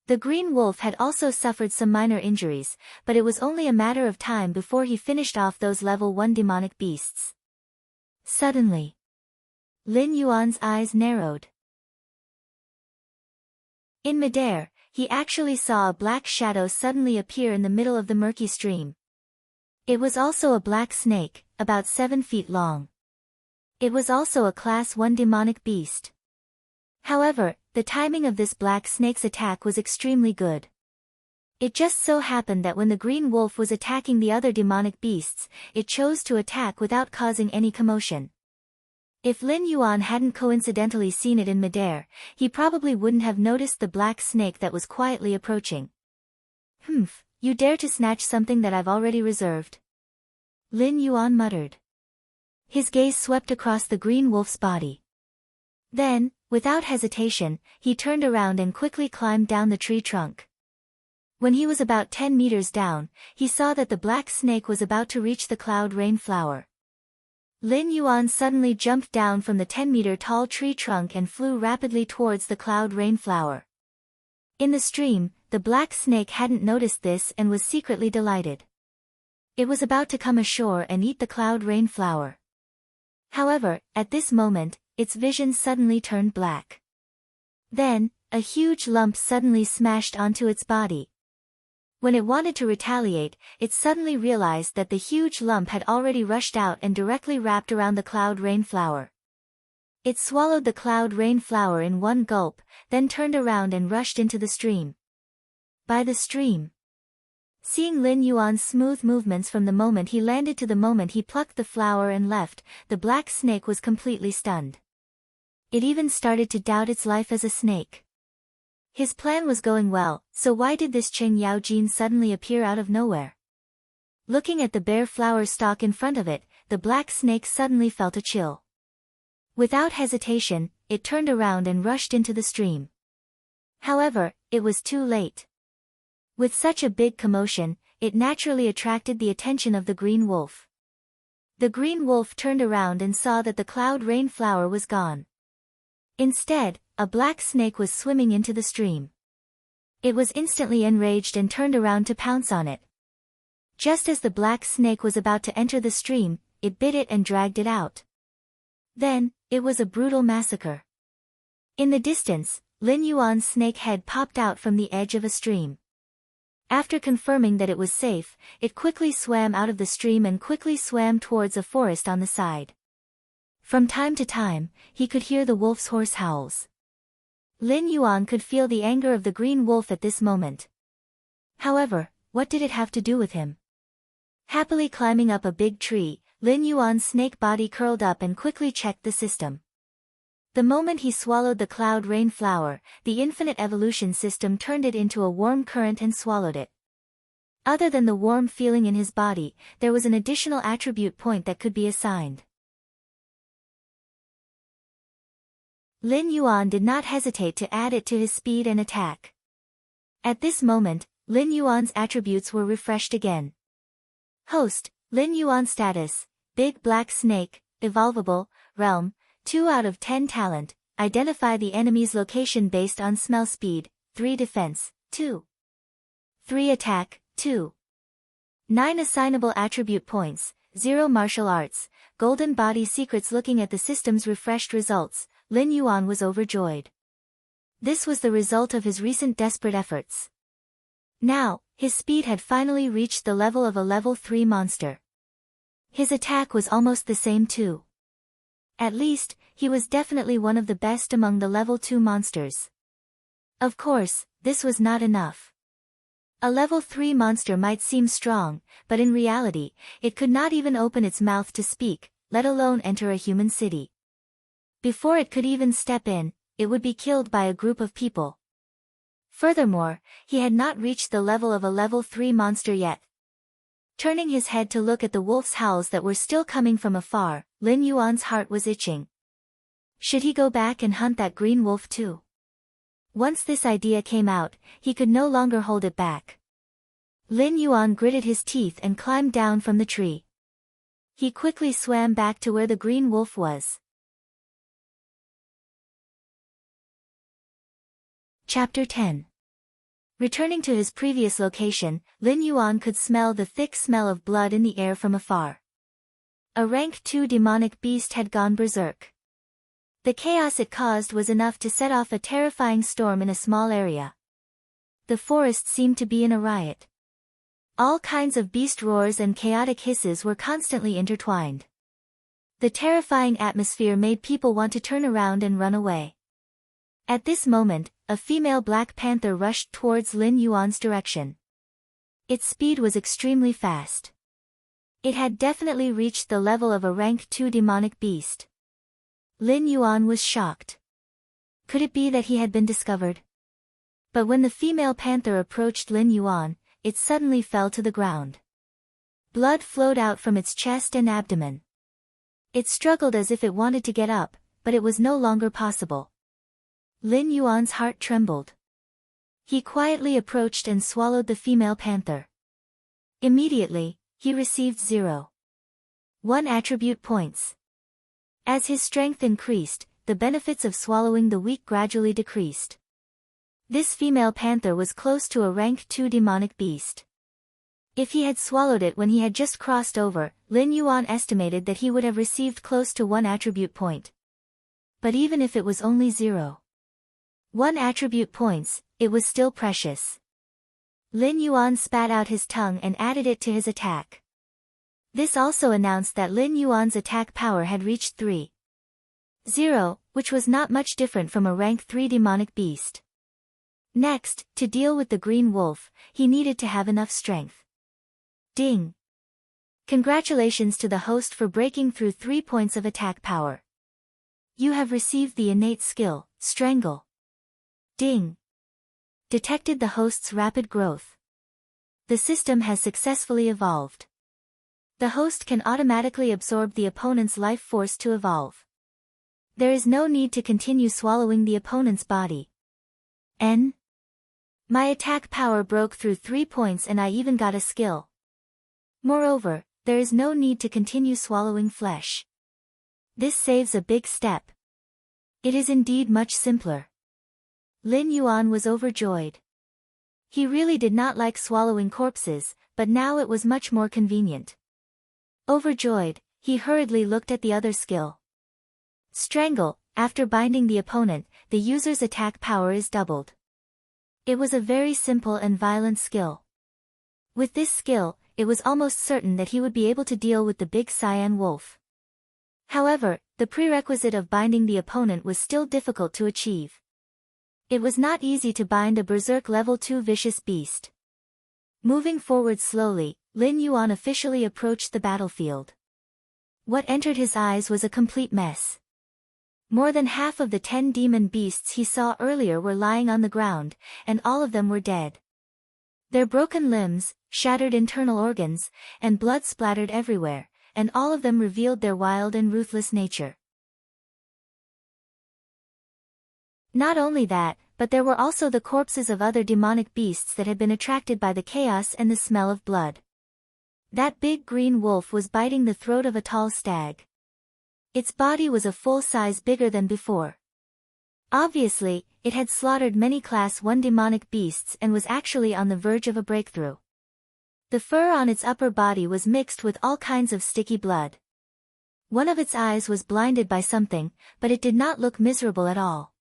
The green wolf had also suffered some minor injuries, but it was only a matter of time before he finished off those level 1 demonic beasts. Suddenly, Lin Yuan's eyes narrowed. In midair, he actually saw a black shadow suddenly appear in the middle of the murky stream. It was also a black snake, about 7 feet long. It was also a class 1 demonic beast. However, the timing of this black snake's attack was extremely good. It just so happened that when the green wolf was attacking the other demonic beasts, it chose to attack without causing any commotion. If Lin Yuan hadn't coincidentally seen it in midair, he probably wouldn't have noticed the black snake that was quietly approaching. "Humph, you dare to snatch something that I've already reserved," Lin Yuan muttered. His gaze swept across the green wolf's body. Then, without hesitation, he turned around and quickly climbed down the tree trunk. When he was about 10 meters down, he saw that the black snake was about to reach the cloud rain flower. Lin Yuan suddenly jumped down from the 10-meter-tall tree trunk and flew rapidly towards the cloud rain flower. In the stream, the black snake hadn't noticed this and was secretly delighted. It was about to come ashore and eat the cloud rain flower. However, at this moment, its vision suddenly turned black. Then, a huge lump suddenly smashed onto its body. When it wanted to retaliate, it suddenly realized that the huge lump had already rushed out and directly wrapped around the cloud rain flower. It swallowed the cloud rain flower in one gulp, then turned around and rushed into the stream. By the stream. Seeing Lin Yuan's smooth movements from the moment he landed to the moment he plucked the flower and left, the black snake was completely stunned. It even started to doubt its life as a snake. His plan was going well, so why did this Cheng Yaojin suddenly appear out of nowhere? Looking at the bare flower stalk in front of it, the black snake suddenly felt a chill. Without hesitation, it turned around and rushed into the stream. However, it was too late. With such a big commotion, it naturally attracted the attention of the green wolf. The green wolf turned around and saw that the cloud rain flower was gone. Instead, a black snake was swimming into the stream. It was instantly enraged and turned around to pounce on it. Just as the black snake was about to enter the stream, it bit it and dragged it out. Then, it was a brutal massacre. In the distance, Lin Yuan's snake head popped out from the edge of a stream. After confirming that it was safe, it quickly swam out of the stream and quickly swam towards a forest on the side. From time to time, he could hear the wolf's hoarse howls. Lin Yuan could feel the anger of the green wolf at this moment. However, what did it have to do with him? Happily climbing up a big tree, Lin Yuan's snake body curled up and quickly checked the system. The moment he swallowed the cloud rain flower, the infinite evolution system turned it into a warm current and swallowed it. Other than the warm feeling in his body, there was an additional attribute point that could be assigned. Lin Yuan did not hesitate to add it to his speed and attack. At this moment, Lin Yuan's attributes were refreshed again. Host, Lin Yuan status, Big Black Snake, Evolvable, Realm, 2 out of 10 talent, identify the enemy's location based on smell speed, 3 defense, 2. 3 attack, 2. 9 assignable attribute points, 0 martial arts, golden body secrets. Looking at the system's refreshed results, Lin Yuan was overjoyed. This was the result of his recent desperate efforts. Now, his speed had finally reached the level of a level 3 monster. His attack was almost the same too. At least, he was definitely one of the best among the level 2 monsters. Of course, this was not enough. A level 3 monster might seem strong, but in reality, it could not even open its mouth to speak, let alone enter a human city. Before it could even step in, it would be killed by a group of people. Furthermore, he had not reached the level of a level 3 monster yet. Turning his head to look at the wolf's howls that were still coming from afar, Lin Yuan's heart was itching. Should he go back and hunt that green wolf too? Once this idea came out, he could no longer hold it back. Lin Yuan gritted his teeth and climbed down from the tree. He quickly swam back to where the green wolf was. Chapter 10. Returning to his previous location, Lin Yuan could smell the thick smell of blood in the air from afar. A rank 2 demonic beast had gone berserk. The chaos it caused was enough to set off a terrifying storm in a small area. The forest seemed to be in a riot. All kinds of beast roars and chaotic hisses were constantly intertwined. The terrifying atmosphere made people want to turn around and run away. At this moment, a female black panther rushed towards Lin Yuan's direction. Its speed was extremely fast. It had definitely reached the level of a rank 2 demonic beast. Lin Yuan was shocked. Could it be that he had been discovered? But when the female panther approached Lin Yuan, it suddenly fell to the ground. Blood flowed out from its chest and abdomen. It struggled as if it wanted to get up, but it was no longer possible. Lin Yuan's heart trembled. He quietly approached and swallowed the female panther. Immediately, he received 0.1 attribute points. As his strength increased, the benefits of swallowing the weak gradually decreased. This female panther was close to a rank 2 demonic beast. If he had swallowed it when he had just crossed over, Lin Yuan estimated that he would have received close to 1 attribute point. But even if it was only 0.1 attribute points, it was still precious. Lin Yuan spat out his tongue and added it to his attack. This also announced that Lin Yuan's attack power had reached 3.0, which was not much different from a rank 3 demonic beast. Next, to deal with the green wolf, he needed to have enough strength. Ding! Congratulations to the host for breaking through 3 points of attack power. You have received the innate skill, Strangle. Ding! Detected the host's rapid growth. The system has successfully evolved. The host can automatically absorb the opponent's life force to evolve. There is no need to continue swallowing the opponent's body. My attack power broke through 3 points and I even got a skill. Moreover, there is no need to continue swallowing flesh. This saves a big step. It is indeed much simpler. Lin Yuan was overjoyed. He really did not like swallowing corpses, but now it was much more convenient. Overjoyed, he hurriedly looked at the other skill. Strangle. After binding the opponent, the user's attack power is doubled. It was a very simple and violent skill. With this skill, it was almost certain that he would be able to deal with the big cyan wolf. However, the prerequisite of binding the opponent was still difficult to achieve. It was not easy to bind a berserk level 2 vicious beast. Moving forward slowly, Lin Yuan officially approached the battlefield. What entered his eyes was a complete mess. More than half of the 10 demon beasts he saw earlier were lying on the ground, and all of them were dead. Their broken limbs, shattered internal organs, and blood splattered everywhere, and all of them revealed their wild and ruthless nature. Not only that, but there were also the corpses of other demonic beasts that had been attracted by the chaos and the smell of blood. That big green wolf was biting the throat of a tall stag. Its body was a full size bigger than before. Obviously, it had slaughtered many Class 1 demonic beasts and was actually on the verge of a breakthrough. The fur on its upper body was mixed with all kinds of sticky blood. One of its eyes was blinded by something, but it did not look miserable at all.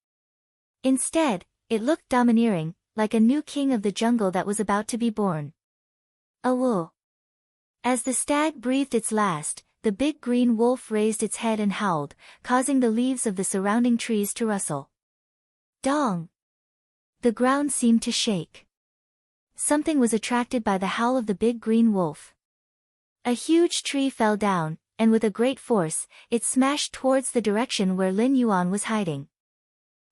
Instead, it looked domineering, like a new king of the jungle that was about to be born. Awoo! As the stag breathed its last, the big green wolf raised its head and howled, causing the leaves of the surrounding trees to rustle. Dong! The ground seemed to shake. Something was attracted by the howl of the big green wolf. A huge tree fell down, and with a great force, it smashed towards the direction where Lin Yuan was hiding.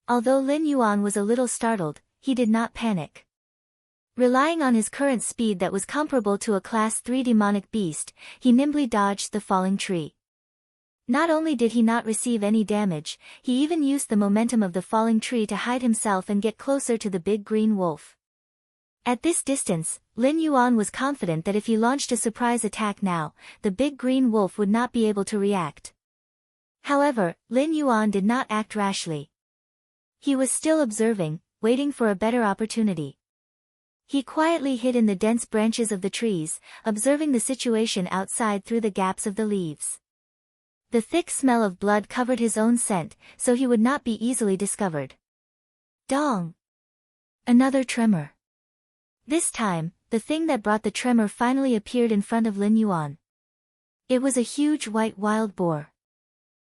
Although Lin Yuan was a little startled, he did not panic. Relying on his current speed that was comparable to a Class 3 demonic beast, he nimbly dodged the falling tree. Not only did he not receive any damage, he even used the momentum of the falling tree to hide himself and get closer to the big green wolf. At this distance, Lin Yuan was confident that if he launched a surprise attack now, the big green wolf would not be able to react. However, Lin Yuan did not act rashly. He was still observing, waiting for a better opportunity. He quietly hid in the dense branches of the trees, observing the situation outside through the gaps of the leaves. The thick smell of blood covered his own scent, so he would not be easily discovered. Dong! Another tremor. This time, the thing that brought the tremor finally appeared in front of Lin Yuan. It was a huge white wild boar.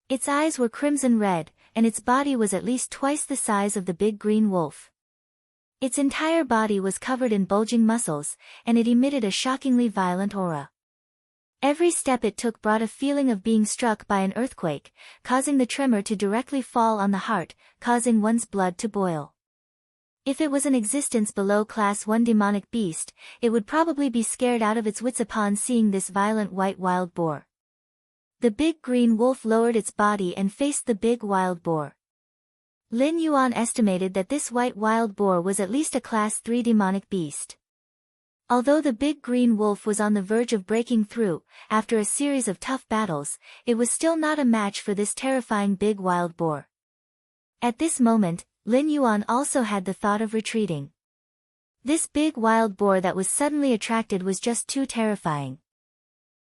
Its eyes were crimson red, and its body was at least twice the size of the big green wolf. Its entire body was covered in bulging muscles, and it emitted a shockingly violent aura. Every step it took brought a feeling of being struck by an earthquake, causing the tremor to directly fall on the heart, causing one's blood to boil. If it was in existence below Class 1 demonic beast, it would probably be scared out of its wits upon seeing this violent white wild boar. The big green wolf lowered its body and faced the big wild boar. Lin Yuan estimated that this white wild boar was at least a Class 3 demonic beast. Although the big green wolf was on the verge of breaking through, after a series of tough battles, it was still not a match for this terrifying big wild boar. At this moment, Lin Yuan also had the thought of retreating. This big wild boar that was suddenly attracted was just too terrifying.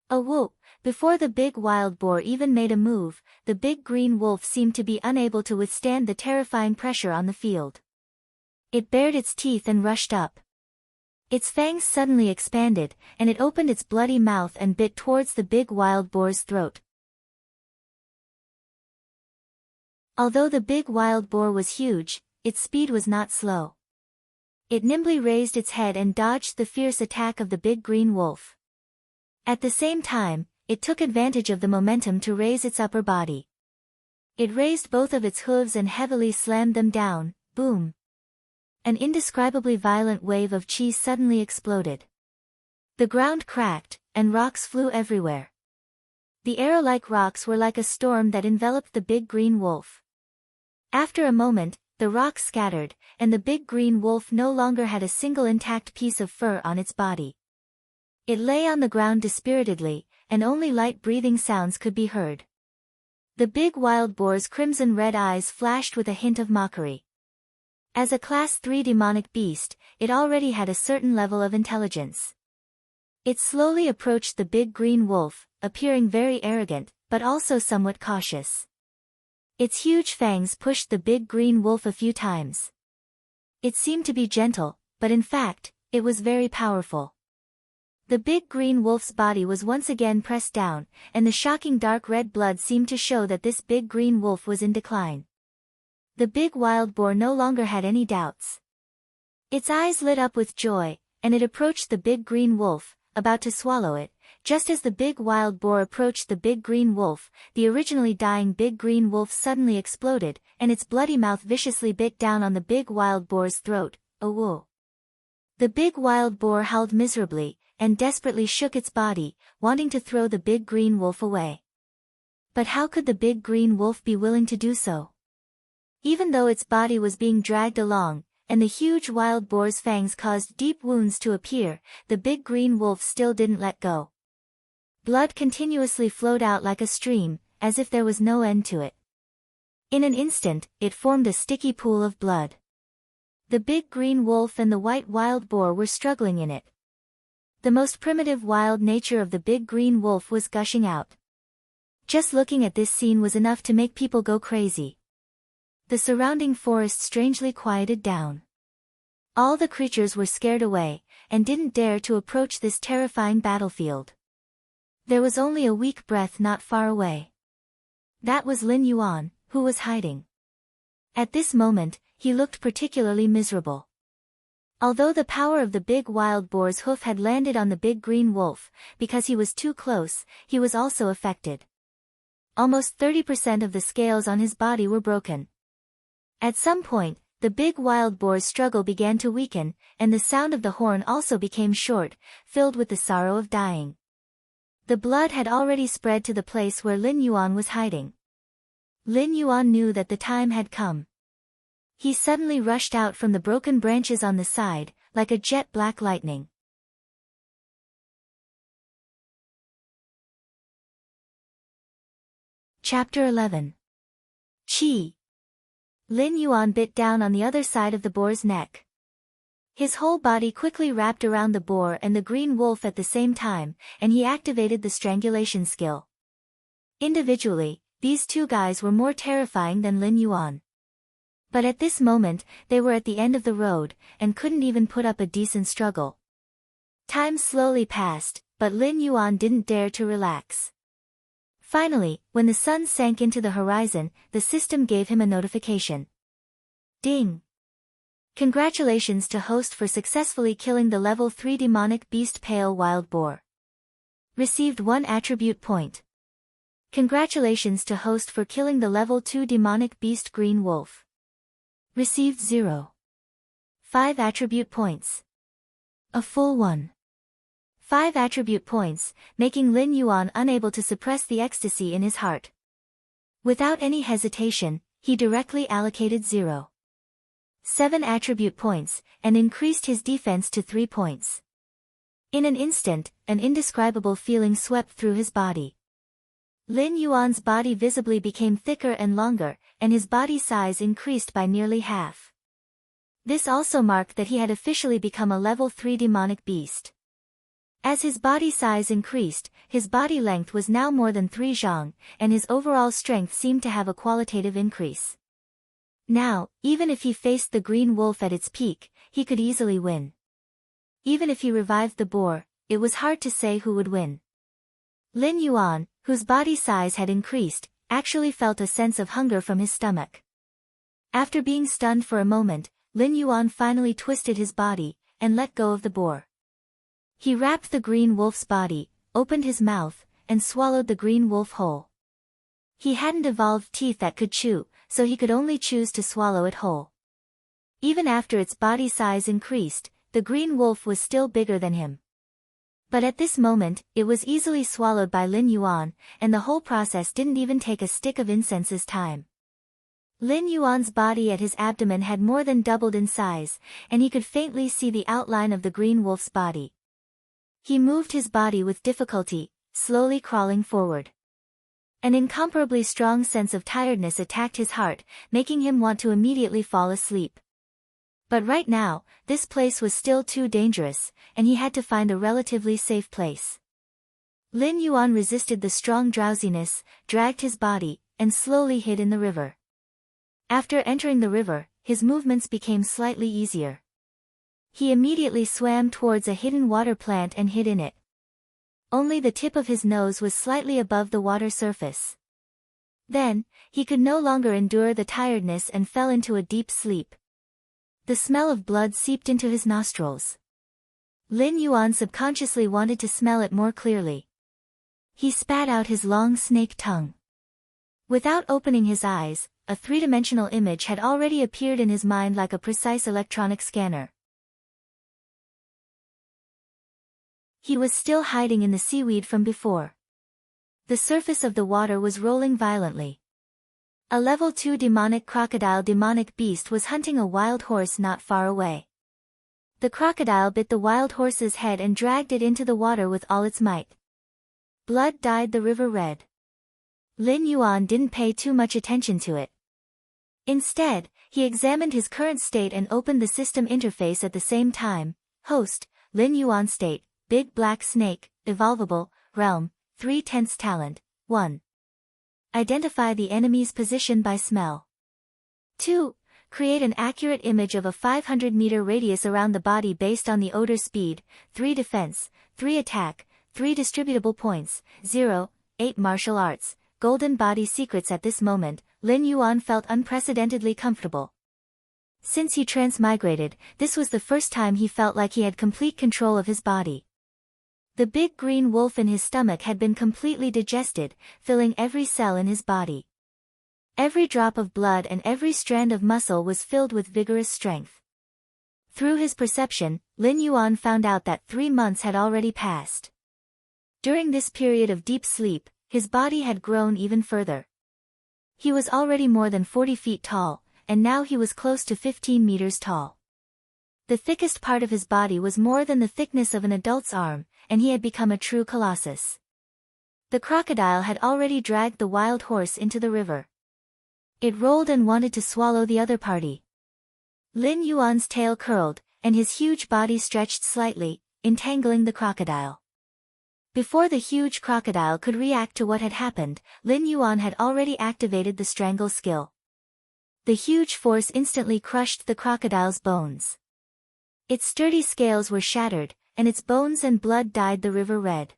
A whoop! Before the big wild boar even made a move, the big green wolf seemed to be unable to withstand the terrifying pressure on the field. It bared its teeth and rushed up. Its fangs suddenly expanded, and it opened its bloody mouth and bit towards the big wild boar's throat. Although the big wild boar was huge, its speed was not slow. It nimbly raised its head and dodged the fierce attack of the big green wolf. At the same time, it took advantage of the momentum to raise its upper body. It raised both of its hooves and heavily slammed them down. Boom! An indescribably violent wave of chi suddenly exploded. The ground cracked, and rocks flew everywhere. The arrow-like rocks were like a storm that enveloped the big green wolf. After a moment, the rocks scattered, and the big green wolf no longer had a single intact piece of fur on its body. It lay on the ground dispiritedly, and only light breathing sounds could be heard. The big wild boar's crimson-red eyes flashed with a hint of mockery. As a Class 3 demonic beast, it already had a certain level of intelligence. It slowly approached the big green wolf, appearing very arrogant, but also somewhat cautious. Its huge fangs pushed the big green wolf a few times. It seemed to be gentle, but in fact, it was very powerful. The big green wolf's body was once again pressed down, and the shocking dark red blood seemed to show that this big green wolf was in decline. The big wild boar no longer had any doubts. Its eyes lit up with joy, and it approached the big green wolf, about to swallow it. Just as the big wild boar approached the big green wolf, the originally dying big green wolf suddenly exploded, and its bloody mouth viciously bit down on the big wild boar's throat. Oh whoa! The big wild boar howled miserably, and desperately shook its body, wanting to throw the big green wolf away. But how could the big green wolf be willing to do so? Even though its body was being dragged along, and the huge wild boar's fangs caused deep wounds to appear, the big green wolf still didn't let go. Blood continuously flowed out like a stream, as if there was no end to it. In an instant, it formed a sticky pool of blood. The big green wolf and the white wild boar were struggling in it. The most primitive wild nature of the big green wolf was gushing out. Just looking at this scene was enough to make people go crazy. The surrounding forest strangely quieted down. All the creatures were scared away, and didn't dare to approach this terrifying battlefield. There was only a weak breath not far away. That was Lin Yuan, who was hiding. At this moment, he looked particularly miserable. Although the power of the big wild boar's hoof had landed on the big green wolf, because he was too close, he was also affected. Almost 30% of the scales on his body were broken. At some point, the big wild boar's struggle began to weaken, and the sound of the horn also became short, filled with the sorrow of dying. The blood had already spread to the place where Lin Yuan was hiding. Lin Yuan knew that the time had come. He suddenly rushed out from the broken branches on the side, like a jet black lightning. Chapter 11. Qi. Lin Yuan bit down on the other side of the boar's neck. His whole body quickly wrapped around the boar and the green wolf at the same time, and he activated the strangulation skill. Individually, these two guys were more terrifying than Lin Yuan. But at this moment, they were at the end of the road, and couldn't even put up a decent struggle. Time slowly passed, but Lin Yuan didn't dare to relax. Finally, when the sun sank into the horizon, the system gave him a notification. Ding! Congratulations to host for successfully killing the level 3 demonic beast pale wild boar. Received 1 attribute point. Congratulations to host for killing the level 2 demonic beast green wolf. Received 0. 5 attribute points. A full 1. 5 attribute points, making Lin Yuan unable to suppress the ecstasy in his heart. Without any hesitation, he directly allocated 0. 7 attribute points, and increased his defense to 3 points. In an instant, an indescribable feeling swept through his body. Lin Yuan's body visibly became thicker and longer, and his body size increased by nearly half. This also marked that he had officially become a level 3 demonic beast. As his body size increased, his body length was now more than 3 zhang, and his overall strength seemed to have a qualitative increase. Now, even if he faced the green wolf at its peak, he could easily win. Even if he revived the boar, it was hard to say who would win. Lin Yuan, whose body size had increased, actually felt a sense of hunger from his stomach. After being stunned for a moment, Lin Yuan finally twisted his body, and let go of the boar. He wrapped the green wolf's body, opened his mouth, and swallowed the green wolf whole. He hadn't evolved teeth that could chew, so he could only choose to swallow it whole. Even after its body size increased, the green wolf was still bigger than him. But at this moment, it was easily swallowed by Lin Yuan, and the whole process didn't even take a stick of incense's time. Lin Yuan's body at his abdomen had more than doubled in size, and he could faintly see the outline of the green wolf's body. He moved his body with difficulty, slowly crawling forward. An incomparably strong sense of tiredness attacked his heart, making him want to immediately fall asleep. But right now, this place was still too dangerous, and he had to find a relatively safe place. Lin Yuan resisted the strong drowsiness, dragged his body, and slowly hid in the river. After entering the river, his movements became slightly easier. He immediately swam towards a hidden water plant and hid in it. Only the tip of his nose was slightly above the water surface. Then, he could no longer endure the tiredness and fell into a deep sleep. The smell of blood seeped into his nostrils. Lin Yuan subconsciously wanted to smell it more clearly. He spat out his long snake tongue. Without opening his eyes, a three-dimensional image had already appeared in his mind like a precise electronic scanner. He was still hiding in the seaweed from before. The surface of the water was rolling violently. A level 2 demonic crocodile demonic beast was hunting a wild horse not far away. The crocodile bit the wild horse's head and dragged it into the water with all its might. Blood dyed the river red. Lin Yuan didn't pay too much attention to it. Instead, he examined his current state and opened the system interface at the same time. Host, Lin Yuan state, Big Black Snake, Evolvable, Realm, 3/10 talent, 1. Identify the enemy's position by smell. 2. Create an accurate image of a 500-meter radius around the body based on the odor speed, 3 defense, 3 attack, 3 distributable points, 0, 8 martial arts, golden body secrets. At this moment, Lin Yuan felt unprecedentedly comfortable. Since he transmigrated, this was the first time he felt like he had complete control of his body. The big green wolf in his stomach had been completely digested, filling every cell in his body. Every drop of blood and every strand of muscle was filled with vigorous strength. Through his perception, Lin Yuan found out that 3 months had already passed. During this period of deep sleep, his body had grown even further. He was already more than 40 feet tall, and now he was close to 15 meters tall. The thickest part of his body was more than the thickness of an adult's arm, and he had become a true colossus. The crocodile had already dragged the wild horse into the river. It rolled and wanted to swallow the other party. Lin Yuan's tail curled, and his huge body stretched slightly, entangling the crocodile. Before the huge crocodile could react to what had happened, Lin Yuan had already activated the strangle skill. The huge force instantly crushed the crocodile's bones. Its sturdy scales were shattered, and its bones and blood dyed the river red.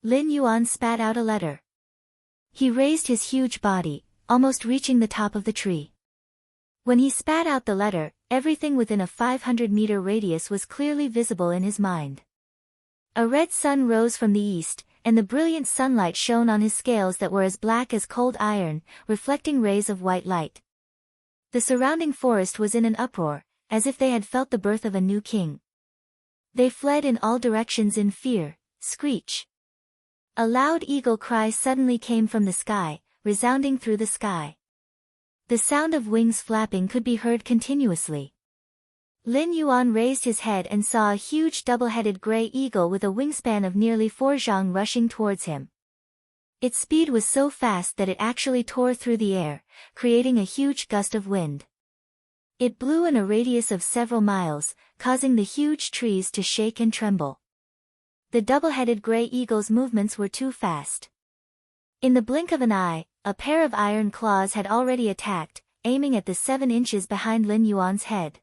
Lin Yuan spat out a letter. He raised his huge body, almost reaching the top of the tree. When he spat out the letter, everything within a 500-meter radius was clearly visible in his mind. A red sun rose from the east, and the brilliant sunlight shone on his scales that were as black as cold iron, reflecting rays of white light. The surrounding forest was in an uproar, as if they had felt the birth of a new king. They fled in all directions in fear. Screech. A loud eagle cry suddenly came from the sky, resounding through the sky. The sound of wings flapping could be heard continuously. Lin Yuan raised his head and saw a huge double-headed gray eagle with a wingspan of nearly 4 zhang rushing towards him. Its speed was so fast that it actually tore through the air, creating a huge gust of wind. It blew in a radius of several miles, causing the huge trees to shake and tremble. The double-headed gray eagle's movements were too fast. In the blink of an eye, a pair of iron claws had already attacked, aiming at the 7 inches behind Lin Yuan's head.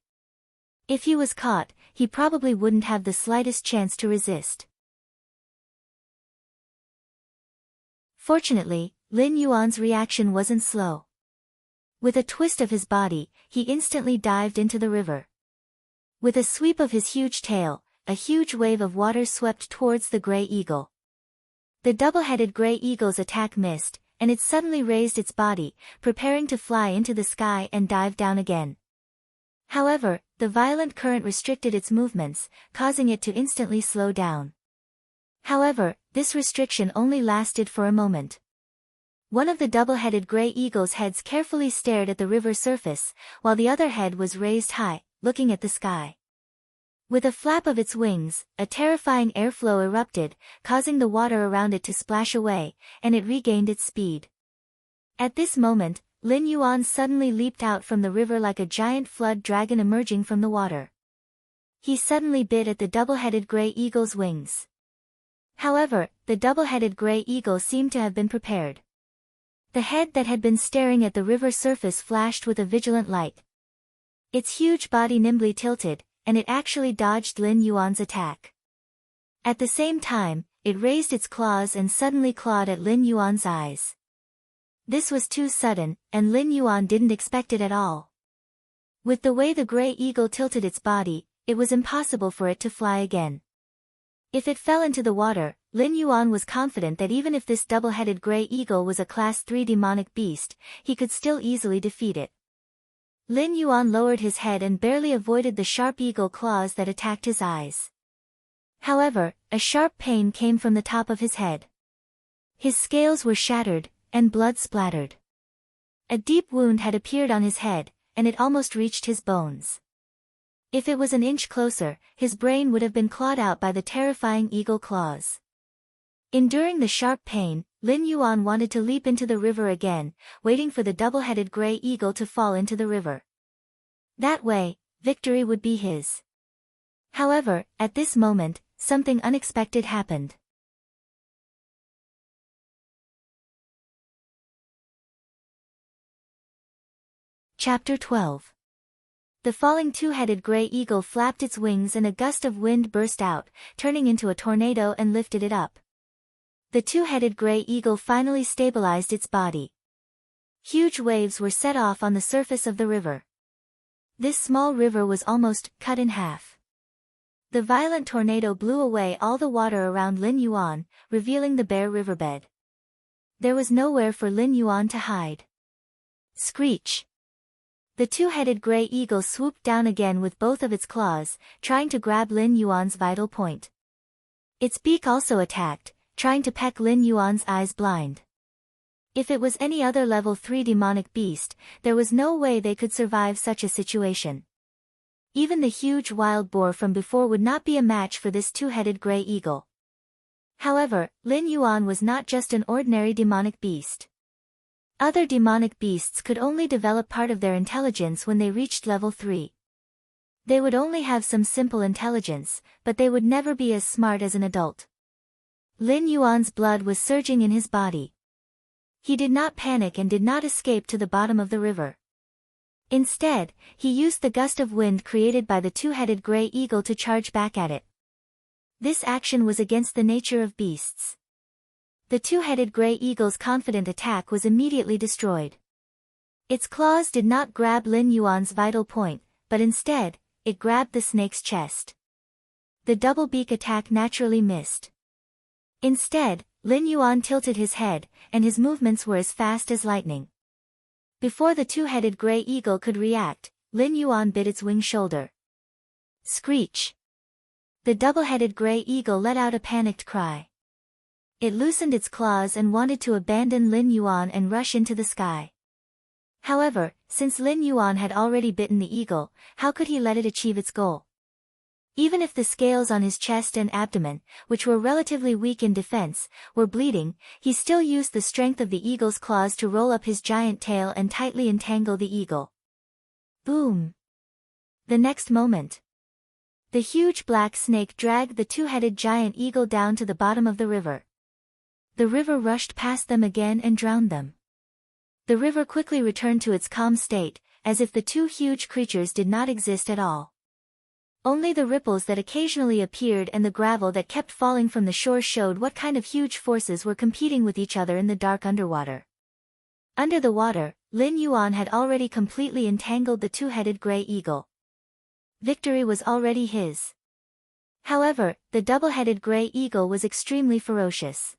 If he was caught, he probably wouldn't have the slightest chance to resist. Fortunately, Lin Yuan's reaction wasn't slow. With a twist of his body, he instantly dived into the river. With a sweep of his huge tail, a huge wave of water swept towards the gray eagle. The double-headed gray eagle's attack missed, and it suddenly raised its body, preparing to fly into the sky and dive down again. However, the violent current restricted its movements, causing it to instantly slow down. However, this restriction only lasted for a moment. One of the double-headed gray eagle's heads carefully stared at the river surface, while the other head was raised high, looking at the sky. With a flap of its wings, a terrifying airflow erupted, causing the water around it to splash away, and it regained its speed. At this moment, Lin Yuan suddenly leaped out from the river like a giant flood dragon emerging from the water. He suddenly bit at the double-headed gray eagle's wings. However, the double-headed gray eagle seemed to have been prepared. The head that had been staring at the river surface flashed with a vigilant light. Its huge body nimbly tilted, and it actually dodged Lin Yuan's attack. At the same time, it raised its claws and suddenly clawed at Lin Yuan's eyes. This was too sudden, and Lin Yuan didn't expect it at all. With the way the gray eagle tilted its body, it was impossible for it to fly again. If it fell into the water, Lin Yuan was confident that even if this double-headed gray eagle was a Class 3 demonic beast, he could still easily defeat it. Lin Yuan lowered his head and barely avoided the sharp eagle claws that attacked his eyes. However, a sharp pain came from the top of his head. His scales were shattered, and blood splattered. A deep wound had appeared on his head, and it almost reached his bones. If it was an inch closer, his brain would have been clawed out by the terrifying eagle claws. Enduring the sharp pain, Lin Yuan wanted to leap into the river again, waiting for the double-headed gray eagle to fall into the river. That way, victory would be his. However, at this moment, something unexpected happened. Chapter 12. The falling two-headed gray eagle flapped its wings and a gust of wind burst out, turning into a tornado and lifted it up. The two-headed gray eagle finally stabilized its body. Huge waves were set off on the surface of the river. This small river was almost cut in half. The violent tornado blew away all the water around Lin Yuan, revealing the bare riverbed. There was nowhere for Lin Yuan to hide. Screech! The two-headed gray eagle swooped down again with both of its claws, trying to grab Lin Yuan's vital point. Its beak also attacked, trying to peck Lin Yuan's eyes blind. If it was any other level 3 demonic beast, there was no way they could survive such a situation. Even the huge wild boar from before would not be a match for this two-headed gray eagle. However, Lin Yuan was not just an ordinary demonic beast. Other demonic beasts could only develop part of their intelligence when they reached level 3. They would only have some simple intelligence, but they would never be as smart as an adult. Lin Yuan's blood was surging in his body. He did not panic and did not escape to the bottom of the river. Instead, he used the gust of wind created by the two-headed gray eagle to charge back at it. This action was against the nature of beasts. The two-headed gray eagle's confident attack was immediately destroyed. Its claws did not grab Lin Yuan's vital point, but instead, it grabbed the snake's chest. The double beak attack naturally missed. Instead, Lin Yuan tilted his head, and his movements were as fast as lightning. Before the two-headed gray eagle could react, Lin Yuan bit its wing shoulder. Screech! The double-headed gray eagle let out a panicked cry. It loosened its claws and wanted to abandon Lin Yuan and rush into the sky. However, since Lin Yuan had already bitten the eagle, how could he let it achieve its goal? Even if the scales on his chest and abdomen, which were relatively weak in defense, were bleeding, he still used the strength of the eagle's claws to roll up his giant tail and tightly entangle the eagle. Boom! The next moment, the huge black snake dragged the two-headed giant eagle down to the bottom of the river. The river rushed past them again and drowned them. The river quickly returned to its calm state, as if the two huge creatures did not exist at all. Only the ripples that occasionally appeared and the gravel that kept falling from the shore showed what kind of huge forces were competing with each other in the dark underwater. Under the water, Lin Yuan had already completely entangled the two-headed gray eagle. Victory was already his. However, the double-headed gray eagle was extremely ferocious.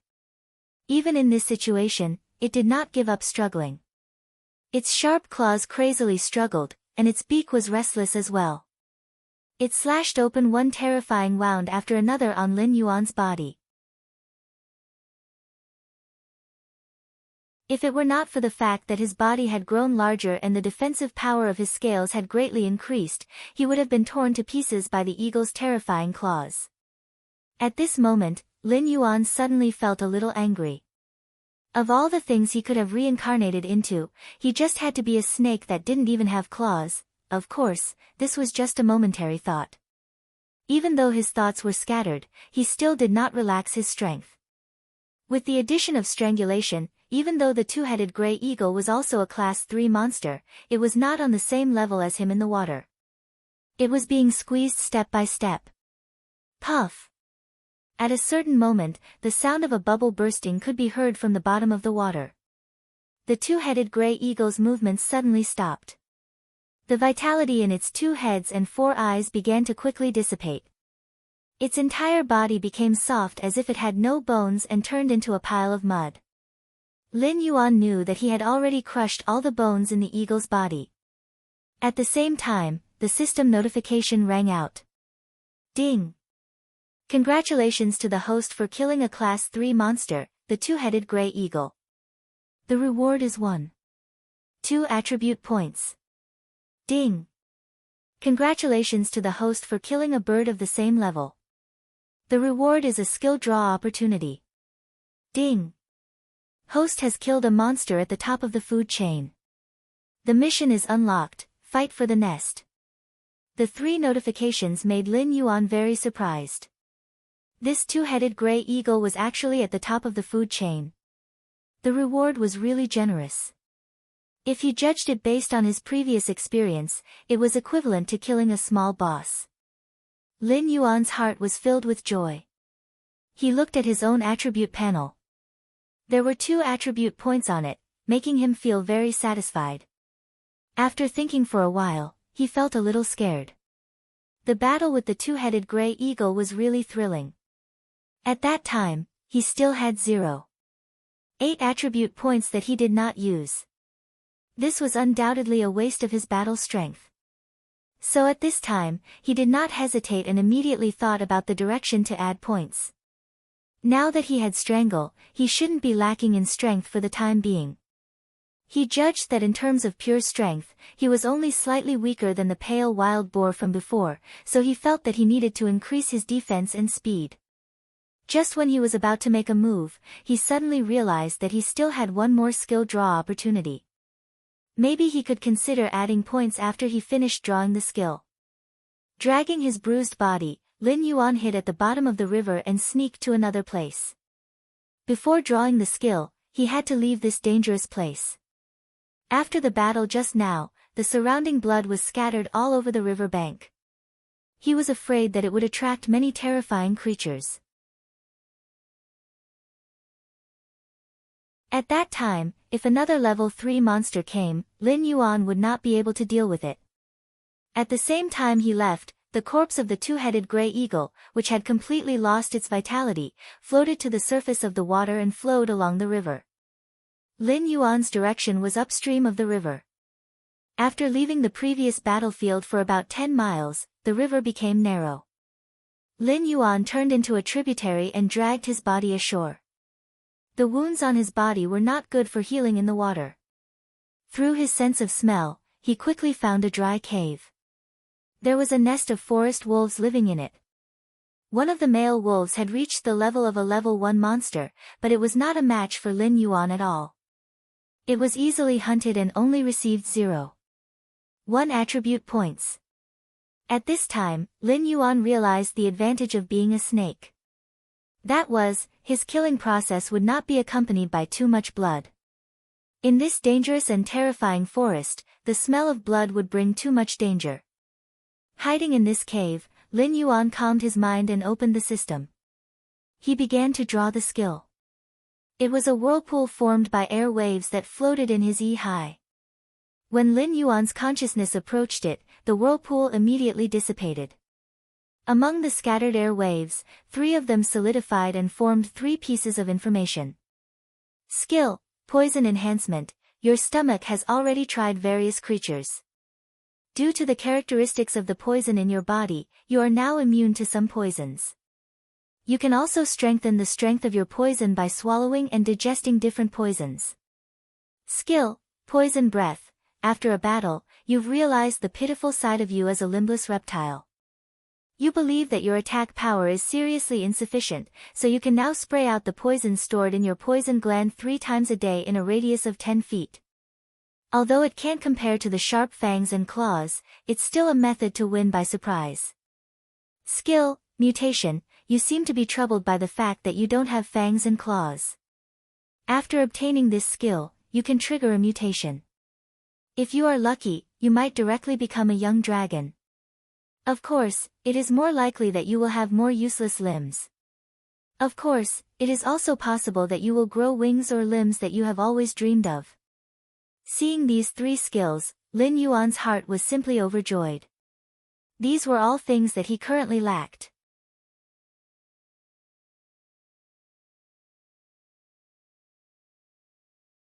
Even in this situation, it did not give up struggling. Its sharp claws crazily struggled, and its beak was restless as well. It slashed open one terrifying wound after another on Lin Yuan's body. If it were not for the fact that his body had grown larger and the defensive power of his scales had greatly increased, he would have been torn to pieces by the eagle's terrifying claws. At this moment, Lin Yuan suddenly felt a little angry. Of all the things he could have reincarnated into, he just had to be a snake that didn't even have claws. Of course, this was just a momentary thought. Even though his thoughts were scattered, he still did not relax his strength. With the addition of strangulation, even though the two-headed gray eagle was also a Class 3 monster, it was not on the same level as him in the water. It was being squeezed step by step. Puff! At a certain moment, the sound of a bubble bursting could be heard from the bottom of the water. The two-headed gray eagle's movements suddenly stopped. The vitality in its 2 heads and 4 eyes began to quickly dissipate. Its entire body became soft as if it had no bones and turned into a pile of mud. Lin Yuan knew that he had already crushed all the bones in the eagle's body. At the same time, the system notification rang out. Ding! Congratulations to the host for killing a Class 3 monster, the two-headed gray eagle. The reward is 1. 2 attribute points. Ding! Congratulations to the host for killing a bird of the same level. The reward is a skill draw opportunity. Ding! Host has killed a monster at the top of the food chain. The mission is unlocked, fight for the nest. The 3 notifications made Lin Yuan very surprised. This two-headed gray eagle was actually at the top of the food chain. The reward was really generous. If he judged it based on his previous experience, it was equivalent to killing a small boss. Lin Yuan's heart was filled with joy. He looked at his own attribute panel. There were 2 attribute points on it, making him feel very satisfied. After thinking for a while, he felt a little scared. The battle with the two-headed gray eagle was really thrilling. At that time, he still had 0. 8 attribute points that he did not use. This was undoubtedly a waste of his battle strength. So at this time, he did not hesitate and immediately thought about the direction to add points. Now that he had strangle, he shouldn't be lacking in strength for the time being. He judged that in terms of pure strength, he was only slightly weaker than the pale wild boar from before, so he felt that he needed to increase his defense and speed. Just when he was about to make a move, he suddenly realized that he still had 1 more skill draw opportunity. Maybe he could consider adding points after he finished drawing the skill. Dragging his bruised body, Lin Yuan hid at the bottom of the river and sneaked to another place. Before drawing the skill, he had to leave this dangerous place. After the battle just now, the surrounding blood was scattered all over the river bank. He was afraid that it would attract many terrifying creatures. At that time, if another level 3 monster came, Lin Yuan would not be able to deal with it. At the same time he left, the corpse of the two-headed gray eagle, which had completely lost its vitality, floated to the surface of the water and flowed along the river. Lin Yuan's direction was upstream of the river. After leaving the previous battlefield for about 10 miles, the river became narrow. Lin Yuan turned into a tributary and dragged his body ashore. The wounds on his body were not good for healing in the water. Through his sense of smell, he quickly found a dry cave. There was a nest of forest wolves living in it. One of the male wolves had reached the level of a level 1 monster, but it was not a match for Lin Yuan at all. It was easily hunted and only received 0. 1 attribute points. At this time, Lin Yuan realized the advantage of being a snake. That was, his killing process would not be accompanied by too much blood. In this dangerous and terrifying forest, the smell of blood would bring too much danger. Hiding in this cave, Lin Yuan calmed his mind and opened the system. He began to draw the skill. It was a whirlpool formed by air waves that floated in his eye. When Lin Yuan's consciousness approached it, the whirlpool immediately dissipated. Among the scattered air waves, 3 of them solidified and formed 3 pieces of information. Skill, poison enhancement. Your stomach has already tried various creatures. Due to the characteristics of the poison in your body, you are now immune to some poisons. You can also strengthen the strength of your poison by swallowing and digesting different poisons. Skill, poison breath. After a battle, you've realized the pitiful side of you as a limbless reptile. You believe that your attack power is seriously insufficient, so you can now spray out the poison stored in your poison gland 3 times a day in a radius of 10 feet. Although it can't compare to the sharp fangs and claws, it's still a method to win by surprise. Skill, mutation. You seem to be troubled by the fact that you don't have fangs and claws. After obtaining this skill, you can trigger a mutation. If you are lucky, you might directly become a young dragon. Of course, it is more likely that you will have more useless limbs. Of course, it is also possible that you will grow wings or limbs that you have always dreamed of. Seeing these 3 skills, Lin Yuan's heart was simply overjoyed. These were all things that he currently lacked.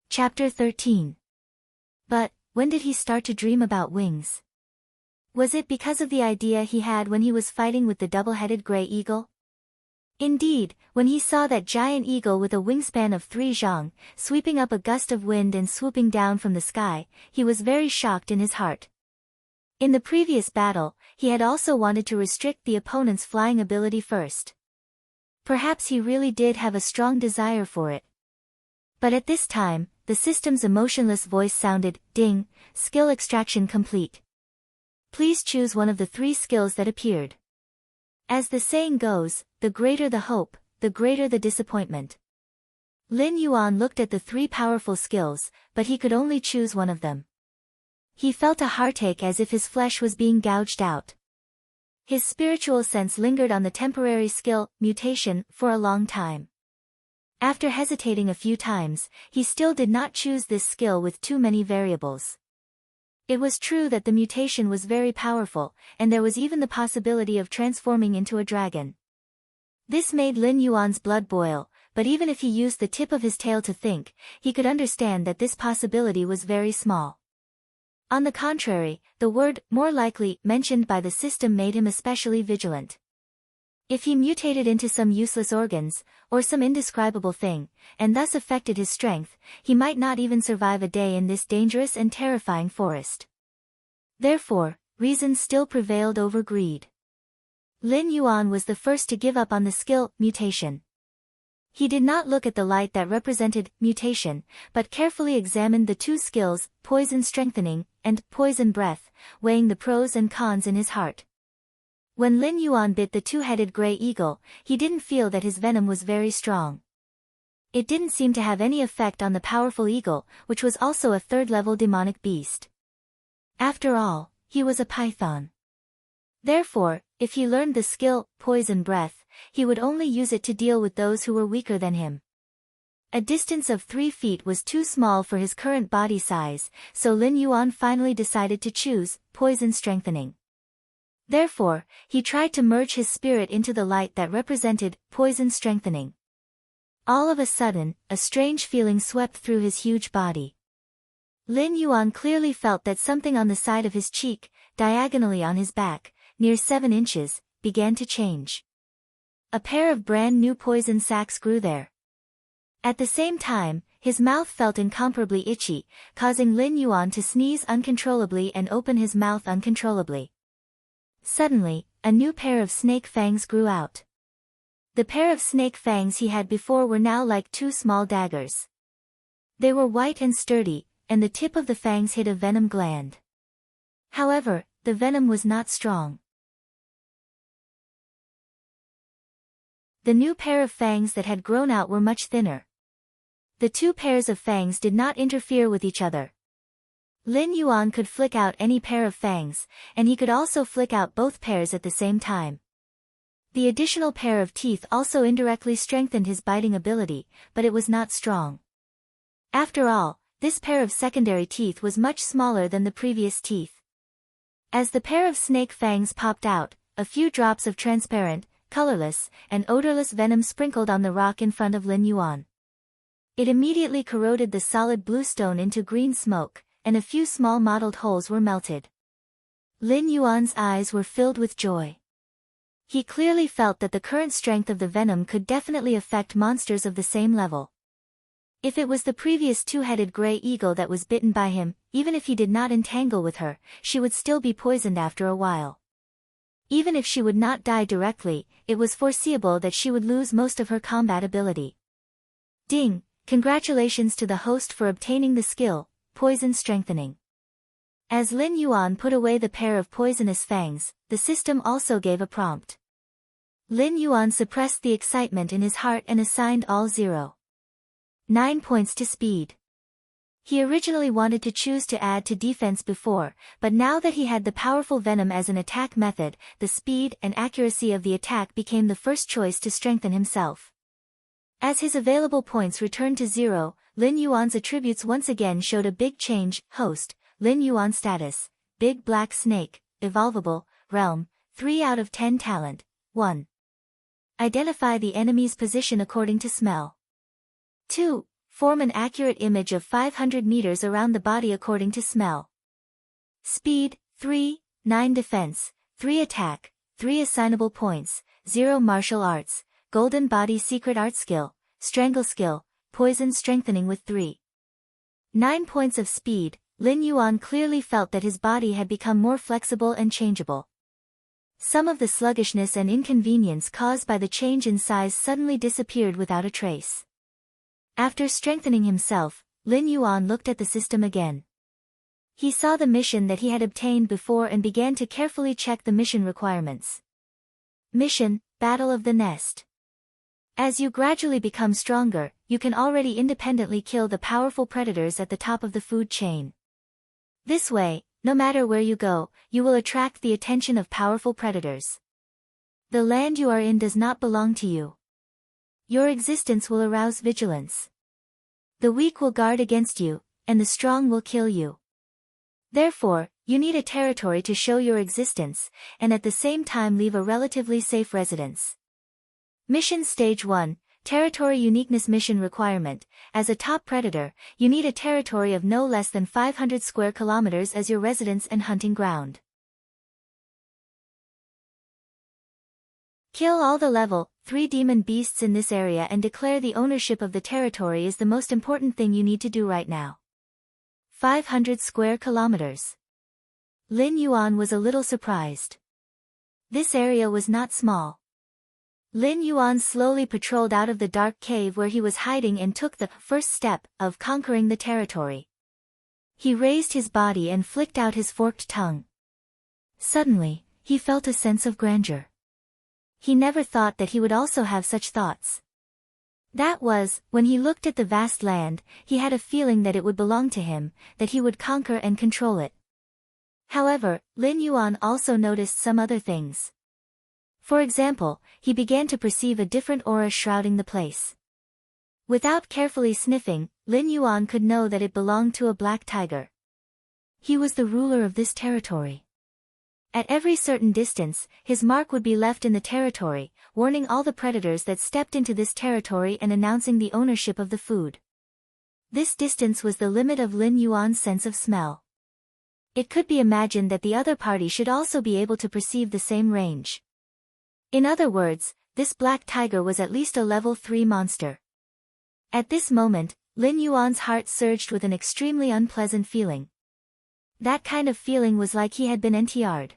Chapter 13. But, when did he start to dream about wings? Was it because of the idea he had when he was fighting with the double-headed gray eagle? Indeed, when he saw that giant eagle with a wingspan of 3 zhang, sweeping up a gust of wind and swooping down from the sky, he was very shocked in his heart. In the previous battle, he had also wanted to restrict the opponent's flying ability first. Perhaps he really did have a strong desire for it. But at this time, the system's emotionless voice sounded, ding, skill extraction complete. Please choose one of the 3 skills that appeared. As the saying goes, the greater the hope, the greater the disappointment. Lin Yuan looked at the 3 powerful skills, but he could only choose one of them. He felt a heartache as if his flesh was being gouged out. His spiritual sense lingered on the temporary skill, mutation, for a long time. After hesitating a few times, he still did not choose this skill with too many variables. It was true that the mutation was very powerful, and there was even the possibility of transforming into a dragon. This made Lin Yuan's blood boil, but even if he used the tip of his tail to think, he could understand that this possibility was very small. On the contrary, the word, more likely, mentioned by the system made him especially vigilant. If he mutated into some useless organs, or some indescribable thing, and thus affected his strength, he might not even survive a day in this dangerous and terrifying forest. Therefore, reason still prevailed over greed. Lin Yuan was the first to give up on the skill, mutation. He did not look at the light that represented mutation, but carefully examined the 2 skills, poison strengthening, and poison breath, weighing the pros and cons in his heart. When Lin Yuan bit the 2-headed gray eagle, he didn't feel that his venom was very strong. It didn't seem to have any effect on the powerful eagle, which was also a 3rd-level demonic beast. After all, he was a python. Therefore, if he learned the skill, poison breath, he would only use it to deal with those who were weaker than him. A distance of 3 feet was too small for his current body size, so Lin Yuan finally decided to choose poison strengthening. Therefore, he tried to merge his spirit into the light that represented poison strengthening. All of a sudden, a strange feeling swept through his huge body. Lin Yuan clearly felt that something on the side of his cheek, diagonally on his back, near 7 inches, began to change. A pair of brand new poison sacs grew there. At the same time, his mouth felt incomparably itchy, causing Lin Yuan to sneeze uncontrollably and open his mouth uncontrollably. Suddenly, a new pair of snake fangs grew out. The pair of snake fangs he had before were now like 2 small daggers. They were white and sturdy, and the tip of the fangs hid a venom gland. However, the venom was not strong. The new pair of fangs that had grown out were much thinner. The two pairs of fangs did not interfere with each other. Lin Yuan could flick out any pair of fangs, and he could also flick out both pairs at the same time. The additional pair of teeth also indirectly strengthened his biting ability, but it was not strong. After all, this pair of secondary teeth was much smaller than the previous teeth. As the pair of snake fangs popped out, a few drops of transparent, colorless, and odorless venom sprinkled on the rock in front of Lin Yuan. It immediately corroded the solid blue stone into green smoke, and a few small mottled holes were melted. Lin Yuan's eyes were filled with joy. He clearly felt that the current strength of the venom could definitely affect monsters of the same level. If it was the previous two-headed gray eagle that was bitten by him, even if he did not entangle with her, she would still be poisoned after a while. Even if she would not die directly, it was foreseeable that she would lose most of her combat ability. Ding! Congratulations to the host for obtaining the skill, Poison Strengthening. As Lin Yuan put away the pair of poisonous fangs, the system also gave a prompt. Lin Yuan suppressed the excitement in his heart and assigned all 9 points to speed. He originally wanted to choose to add to defense before, but now that he had the powerful venom as an attack method, the speed and accuracy of the attack became the first choice to strengthen himself. As his available points returned to 0, Lin Yuan's attributes once again showed a big change. Host, Lin Yuan status, Big Black Snake, Evolvable, Realm, 3 out of 10 Talent, 1. Identify the enemy's position according to smell. 2. Form an accurate image of 500 meters around the body according to smell. Speed, 3, 9 Defense, 3 Attack, 3 Assignable Points, 0 Martial Arts, Golden Body Secret Art Skill, Strangle Skill, Poison Strengthening with 9 points of speed. Lin Yuan clearly felt that his body had become more flexible and changeable. Some of the sluggishness and inconvenience caused by the change in size suddenly disappeared without a trace. After strengthening himself, Lin Yuan looked at the system again. He saw the mission that he had obtained before and began to carefully check the mission requirements. Mission, Battle of the Nest. As you gradually become stronger, you can already independently kill the powerful predators at the top of the food chain. This way, no matter where you go, you will attract the attention of powerful predators. The land you are in does not belong to you. Your existence will arouse vigilance. The weak will guard against you, and the strong will kill you. Therefore, you need a territory to show your existence, and at the same time leave a relatively safe residence. Mission Stage 1, Territory Uniqueness Mission Requirement. As a top predator, you need a territory of no less than 500 square kilometers as your residence and hunting ground. Kill all the level 3 demon beasts in this area and declare the ownership of the territory is the most important thing you need to do right now. 500 square kilometers. Lin Yuan was a little surprised. This area was not small. Lin Yuan slowly patrolled out of the dark cave where he was hiding and took the first step of conquering the territory. He raised his body and flicked out his forked tongue. Suddenly, he felt a sense of grandeur. He never thought that he would also have such thoughts. That was, when he looked at the vast land, he had a feeling that it would belong to him, that he would conquer and control it. However, Lin Yuan also noticed some other things. For example, he began to perceive a different aura shrouding the place. Without carefully sniffing, Lin Yuan could know that it belonged to a black tiger. He was the ruler of this territory. At every certain distance, his mark would be left in the territory, warning all the predators that stepped into this territory and announcing the ownership of the food. This distance was the limit of Lin Yuan's sense of smell. It could be imagined that the other party should also be able to perceive the same range. In other words, this black tiger was at least a level 3 monster. At this moment, Lin Yuan's heart surged with an extremely unpleasant feeling. That kind of feeling was like he had been NTR'd.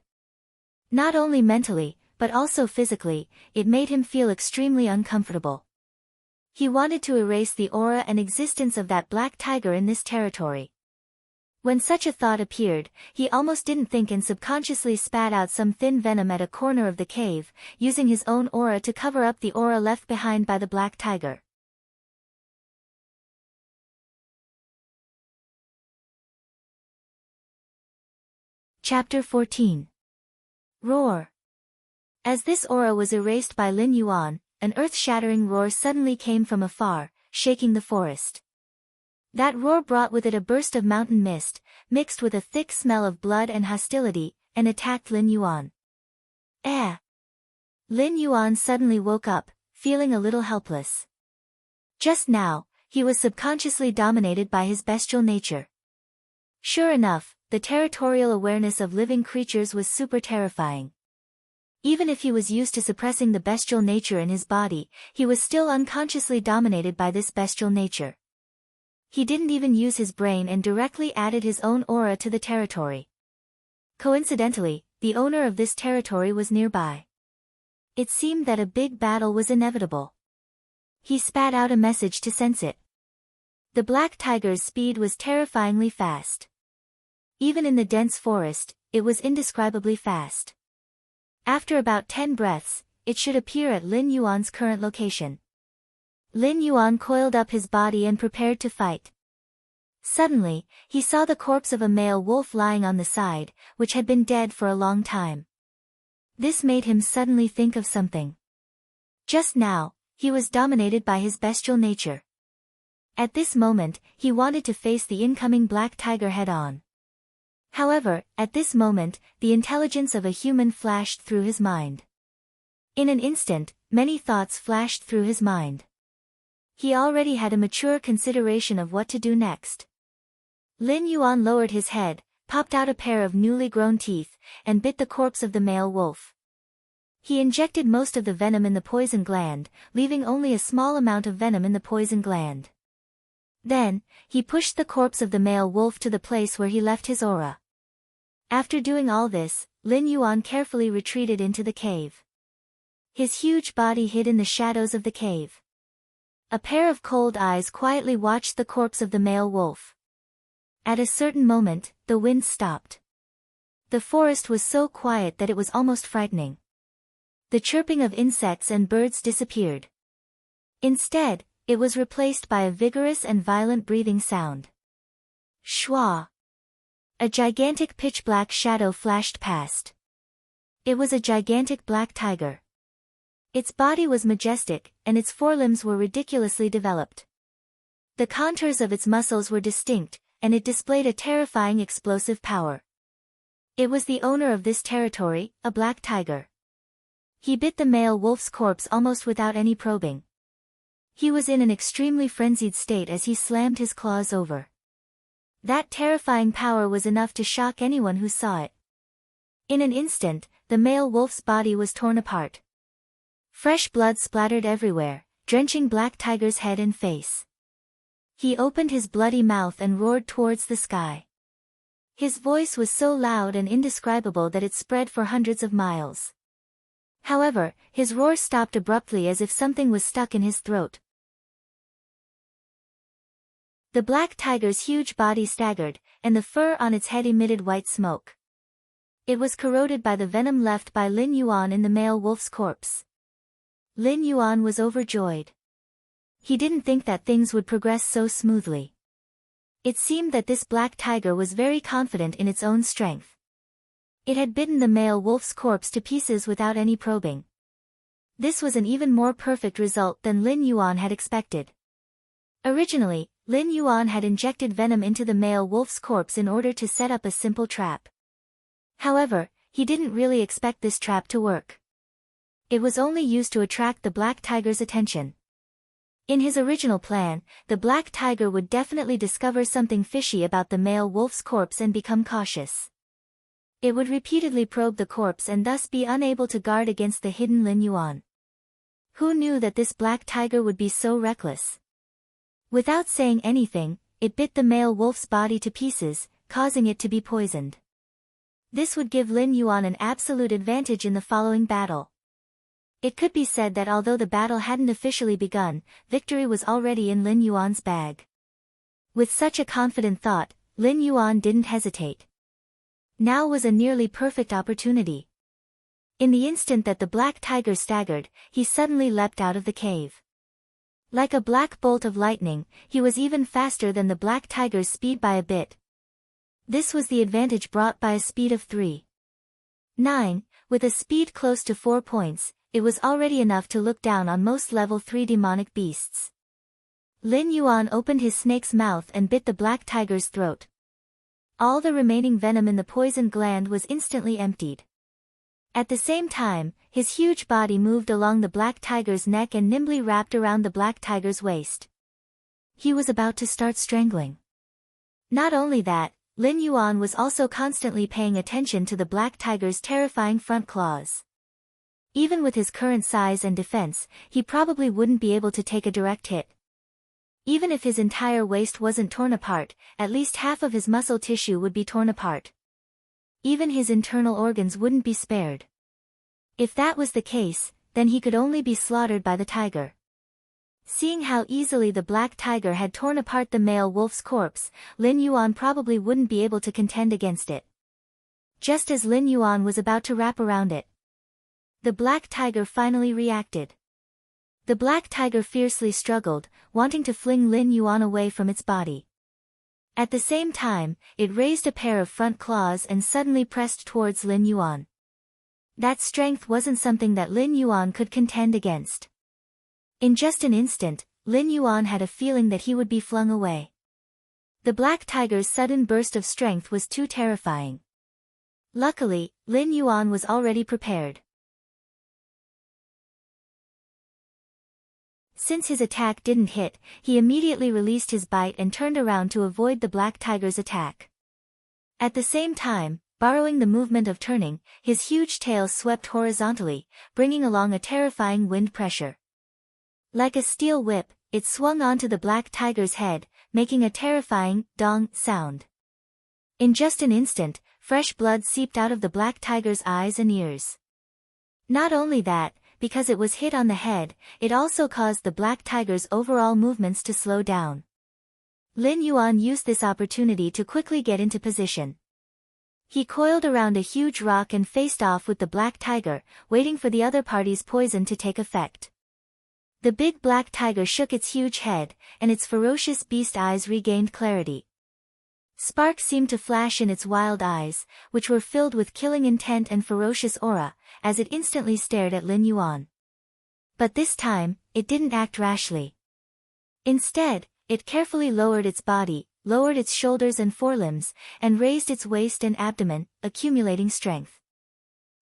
Not only mentally, but also physically, it made him feel extremely uncomfortable. He wanted to erase the aura and existence of that black tiger in this territory. When such a thought appeared, he almost didn't think and subconsciously spat out some thin venom at a corner of the cave, using his own aura to cover up the aura left behind by the black tiger. Chapter 14. Roar. As this aura was erased by Lin Yuan, an earth-shattering roar suddenly came from afar, shaking the forest. That roar brought with it a burst of mountain mist, mixed with a thick smell of blood and hostility, and attacked Lin Yuan. Lin Yuan suddenly woke up, feeling a little helpless. Just now, he was subconsciously dominated by his bestial nature. Sure enough, the territorial awareness of living creatures was super terrifying. Even if he was used to suppressing the bestial nature in his body, he was still unconsciously dominated by this bestial nature. He didn't even use his brain and directly added his own aura to the territory. Coincidentally, the owner of this territory was nearby. It seemed that a big battle was inevitable. He spat out a message to sense it. The black tiger's speed was terrifyingly fast. Even in the dense forest, it was indescribably fast. After about 10 breaths, it should appear at Lin Yuan's current location. Lin Yuan coiled up his body and prepared to fight. Suddenly, he saw the corpse of a male wolf lying on the side, which had been dead for a long time. This made him suddenly think of something. Just now, he was dominated by his bestial nature. At this moment, he wanted to face the incoming black tiger head-on. However, at this moment, the intelligence of a human flashed through his mind. In an instant, many thoughts flashed through his mind. He already had a mature consideration of what to do next. Lin Yuan lowered his head, popped out a pair of newly grown teeth, and bit the corpse of the male wolf. He injected most of the venom in the poison gland, leaving only a small amount of venom in the poison gland. Then, he pushed the corpse of the male wolf to the place where he left his aura. After doing all this, Lin Yuan carefully retreated into the cave. His huge body hid in the shadows of the cave. A pair of cold eyes quietly watched the corpse of the male wolf. At a certain moment, the wind stopped. The forest was so quiet that it was almost frightening. The chirping of insects and birds disappeared. Instead, it was replaced by a vigorous and violent breathing sound. Shwa! A gigantic pitch-black shadow flashed past. It was a gigantic black tiger. Its body was majestic, and its forelimbs were ridiculously developed. The contours of its muscles were distinct, and it displayed a terrifying explosive power. It was the owner of this territory, a black tiger. He bit the male wolf's corpse almost without any probing. He was in an extremely frenzied state as he slammed his claws over. That terrifying power was enough to shock anyone who saw it. In an instant, the male wolf's body was torn apart. Fresh blood splattered everywhere, drenching Black Tiger's head and face. He opened his bloody mouth and roared towards the sky. His voice was so loud and indescribable that it spread for hundreds of miles. However, his roar stopped abruptly as if something was stuck in his throat. The black tiger's huge body staggered, and the fur on its head emitted white smoke. It was corroded by the venom left by Lin Yuan in the male wolf's corpse. Lin Yuan was overjoyed. He didn't think that things would progress so smoothly. It seemed that this black tiger was very confident in its own strength. It had bitten the male wolf's corpse to pieces without any probing. This was an even more perfect result than Lin Yuan had expected. Originally, Lin Yuan had injected venom into the male wolf's corpse in order to set up a simple trap. However, he didn't really expect this trap to work. It was only used to attract the black tiger's attention. In his original plan, the black tiger would definitely discover something fishy about the male wolf's corpse and become cautious. It would repeatedly probe the corpse and thus be unable to guard against the hidden Lin Yuan. Who knew that this black tiger would be so reckless? Without saying anything, it bit the male wolf's body to pieces, causing it to be poisoned. This would give Lin Yuan an absolute advantage in the following battle. It could be said that although the battle hadn't officially begun, victory was already in Lin Yuan's bag. With such a confident thought, Lin Yuan didn't hesitate. Now was a nearly perfect opportunity. In the instant that the black tiger staggered, he suddenly leapt out of the cave. Like a black bolt of lightning, he was even faster than the black tiger's speed by a bit. This was the advantage brought by a speed of 3.9, with a speed close to 4 points, it was already enough to look down on most level 3 demonic beasts. Lin Yuan opened his snake's mouth and bit the black tiger's throat. All the remaining venom in the poison gland was instantly emptied. At the same time, his huge body moved along the black tiger's neck and nimbly wrapped around the black tiger's waist. He was about to start strangling. Not only that, Lin Yuan was also constantly paying attention to the black tiger's terrifying front claws. Even with his current size and defense, he probably wouldn't be able to take a direct hit. Even if his entire waist wasn't torn apart, at least half of his muscle tissue would be torn apart. Even his internal organs wouldn't be spared. If that was the case, then he could only be slaughtered by the tiger. Seeing how easily the black tiger had torn apart the male wolf's corpse, Lin Yuan probably wouldn't be able to contend against it. Just as Lin Yuan was about to wrap around it, the black tiger finally reacted. The black tiger fiercely struggled, wanting to fling Lin Yuan away from its body. At the same time, it raised a pair of front claws and suddenly pressed towards Lin Yuan. That strength wasn't something that Lin Yuan could contend against. In just an instant, Lin Yuan had a feeling that he would be flung away. The black tiger's sudden burst of strength was too terrifying. Luckily, Lin Yuan was already prepared. Since his attack didn't hit, he immediately released his bite and turned around to avoid the black tiger's attack. At the same time, borrowing the movement of turning, his huge tail swept horizontally, bringing along a terrifying wind pressure. Like a steel whip, it swung onto the black tiger's head, making a terrifying dong sound. In just an instant, fresh blood seeped out of the black tiger's eyes and ears. Not only that, because it was hit on the head, it also caused the black tiger's overall movements to slow down. Lin Yuan used this opportunity to quickly get into position. He coiled around a huge rock and faced off with the black tiger, waiting for the other party's poison to take effect. The big black tiger shook its huge head, and its ferocious beast eyes regained clarity. Sparks seemed to flash in its wild eyes, which were filled with killing intent and ferocious aura, as it instantly stared at Lin Yuan. But this time, it didn't act rashly. Instead, it carefully lowered its body, lowered its shoulders and forelimbs, and raised its waist and abdomen, accumulating strength.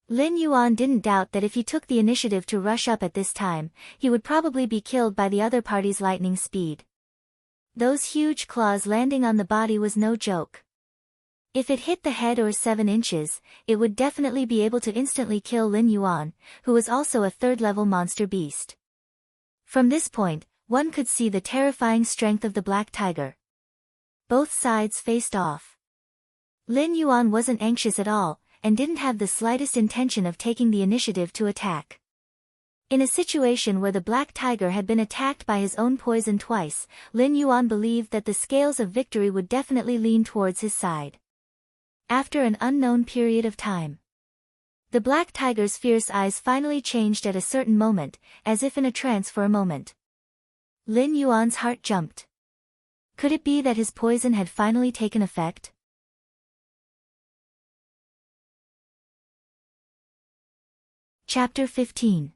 Lin Yuan didn't doubt that if he took the initiative to rush up at this time, he would probably be killed by the other party's lightning speed. Those huge claws landing on the body was no joke. If it hit the head or 7 inches, it would definitely be able to instantly kill Lin Yuan, who was also a third-level monster beast. From this point, one could see the terrifying strength of the black tiger. Both sides faced off. Lin Yuan wasn't anxious at all, and didn't have the slightest intention of taking the initiative to attack. In a situation where the black tiger had been attacked by his own poison twice, Lin Yuan believed that the scales of victory would definitely lean towards his side. After an unknown period of time, the black tiger's fierce eyes finally changed at a certain moment, as if in a trance for a moment. Lin Yuan's heart jumped. Could it be that his poison had finally taken effect? Chapter 15.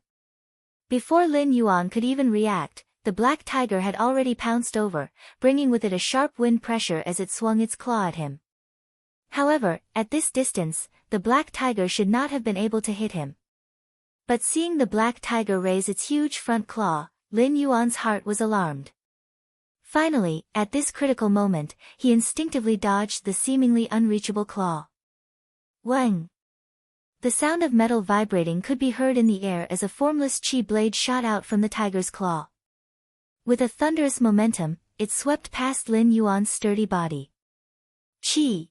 Before Lin Yuan could even react, the black tiger had already pounced over, bringing with it a sharp wind pressure as it swung its claw at him. However, at this distance, the black tiger should not have been able to hit him. But seeing the black tiger raise its huge front claw, Lin Yuan's heart was alarmed. Finally, at this critical moment, he instinctively dodged the seemingly unreachable claw. Wang! The sound of metal vibrating could be heard in the air as a formless chi blade shot out from the tiger's claw. With a thunderous momentum, it swept past Lin Yuan's sturdy body. Chi!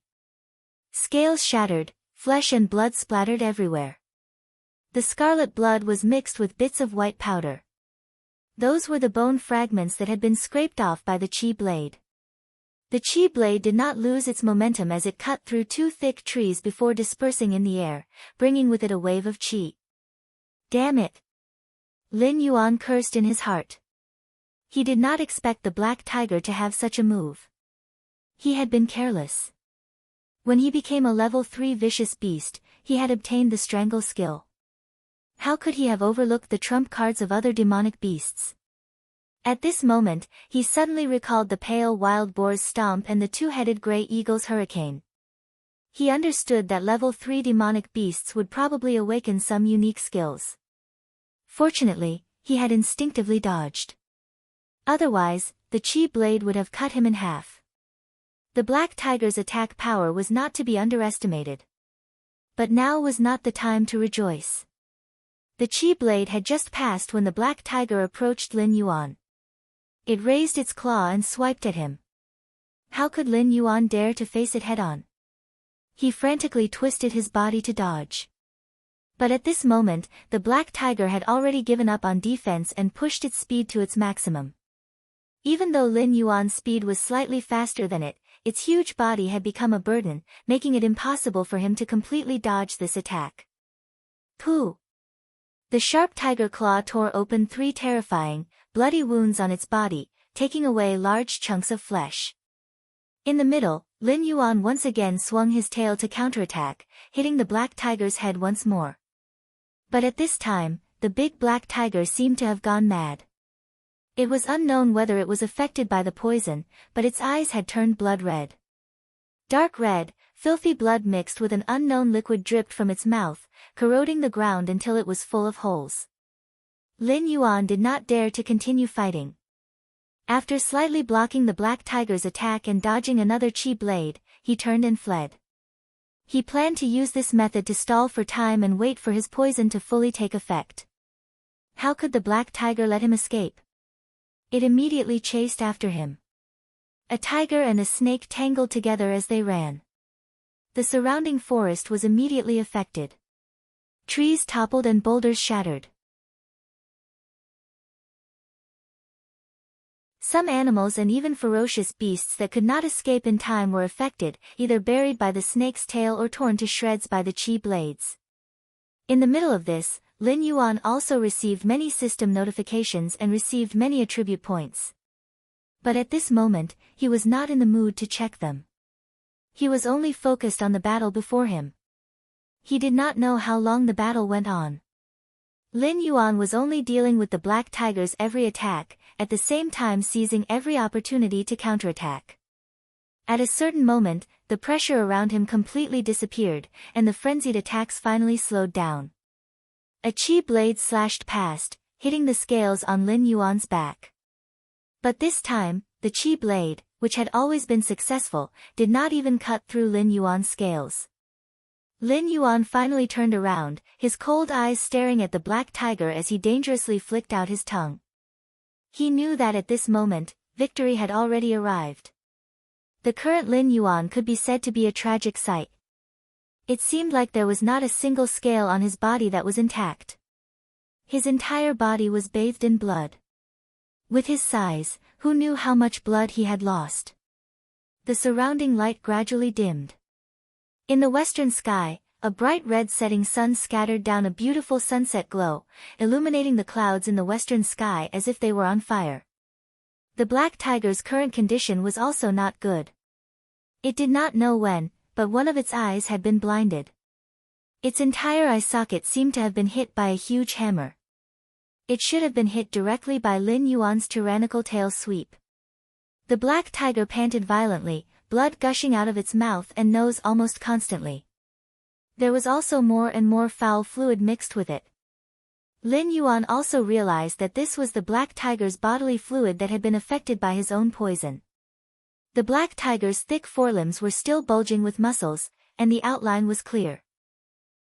Scales shattered, flesh and blood splattered everywhere. The scarlet blood was mixed with bits of white powder. Those were the bone fragments that had been scraped off by the chi blade. The chi blade did not lose its momentum as it cut through two thick trees before dispersing in the air, bringing with it a wave of chi. Damn it! Lin Yuan cursed in his heart. He did not expect the black tiger to have such a move. He had been careless. When he became a level 3 vicious beast, he had obtained the strangle skill. How could he have overlooked the trump cards of other demonic beasts? At this moment, he suddenly recalled the pale wild boar's stomp and the two-headed gray eagle's hurricane. He understood that level 3 demonic beasts would probably awaken some unique skills. Fortunately, he had instinctively dodged. Otherwise, the chi blade would have cut him in half. The black tiger's attack power was not to be underestimated. But now was not the time to rejoice. The chi blade had just passed when the black tiger approached Lin Yuan. It raised its claw and swiped at him. How could Lin Yuan dare to face it head-on? He frantically twisted his body to dodge. But at this moment, the black tiger had already given up on defense and pushed its speed to its maximum. Even though Lin Yuan's speed was slightly faster than it, its huge body had become a burden, making it impossible for him to completely dodge this attack. Pooh! The sharp tiger claw tore open 3 terrifying, bloody wounds on its body, taking away large chunks of flesh. In the middle, Lin Yuan once again swung his tail to counterattack, hitting the black tiger's head once more. But at this time, the big black tiger seemed to have gone mad. It was unknown whether it was affected by the poison, but its eyes had turned blood red. Dark red, filthy blood mixed with an unknown liquid dripped from its mouth, corroding the ground until it was full of holes. Lin Yuan did not dare to continue fighting. After slightly blocking the black tiger's attack and dodging another chi blade, he turned and fled. He planned to use this method to stall for time and wait for his poison to fully take effect. How could the black tiger let him escape? It immediately chased after him. A tiger and a snake tangled together as they ran. The surrounding forest was immediately affected. Trees toppled and boulders shattered. Some animals and even ferocious beasts that could not escape in time were affected, either buried by the snake's tail or torn to shreds by the chi blades. In the middle of this, Lin Yuan also received many system notifications and received many attribute points. But at this moment, he was not in the mood to check them. He was only focused on the battle before him. He did not know how long the battle went on. Lin Yuan was only dealing with the black tiger's every attack, at the same time seizing every opportunity to counterattack. At a certain moment, the pressure around him completely disappeared, and the frenzied attacks finally slowed down. A chi blade slashed past, hitting the scales on Lin Yuan's back. But this time, the chi blade, which had always been successful, did not even cut through Lin Yuan's scales. Lin Yuan finally turned around, his cold eyes staring at the black tiger as he dangerously flicked out his tongue. He knew that at this moment, victory had already arrived. The current Lin Yuan could be said to be a tragic sight. It seemed like there was not a single scale on his body that was intact. His entire body was bathed in blood. With his size, who knew how much blood he had lost? The surrounding light gradually dimmed. In the western sky, a bright red setting sun scattered down a beautiful sunset glow, illuminating the clouds in the western sky as if they were on fire. The black tiger's current condition was also not good. It did not know when, but one of its eyes had been blinded. Its entire eye socket seemed to have been hit by a huge hammer. It should have been hit directly by Lin Yuan's tyrannical tail sweep. The black tiger panted violently, blood gushing out of its mouth and nose almost constantly. There was also more and more foul fluid mixed with it. Lin Yuan also realized that this was the black tiger's bodily fluid that had been affected by his own poison. The black tiger's thick forelimbs were still bulging with muscles, and the outline was clear.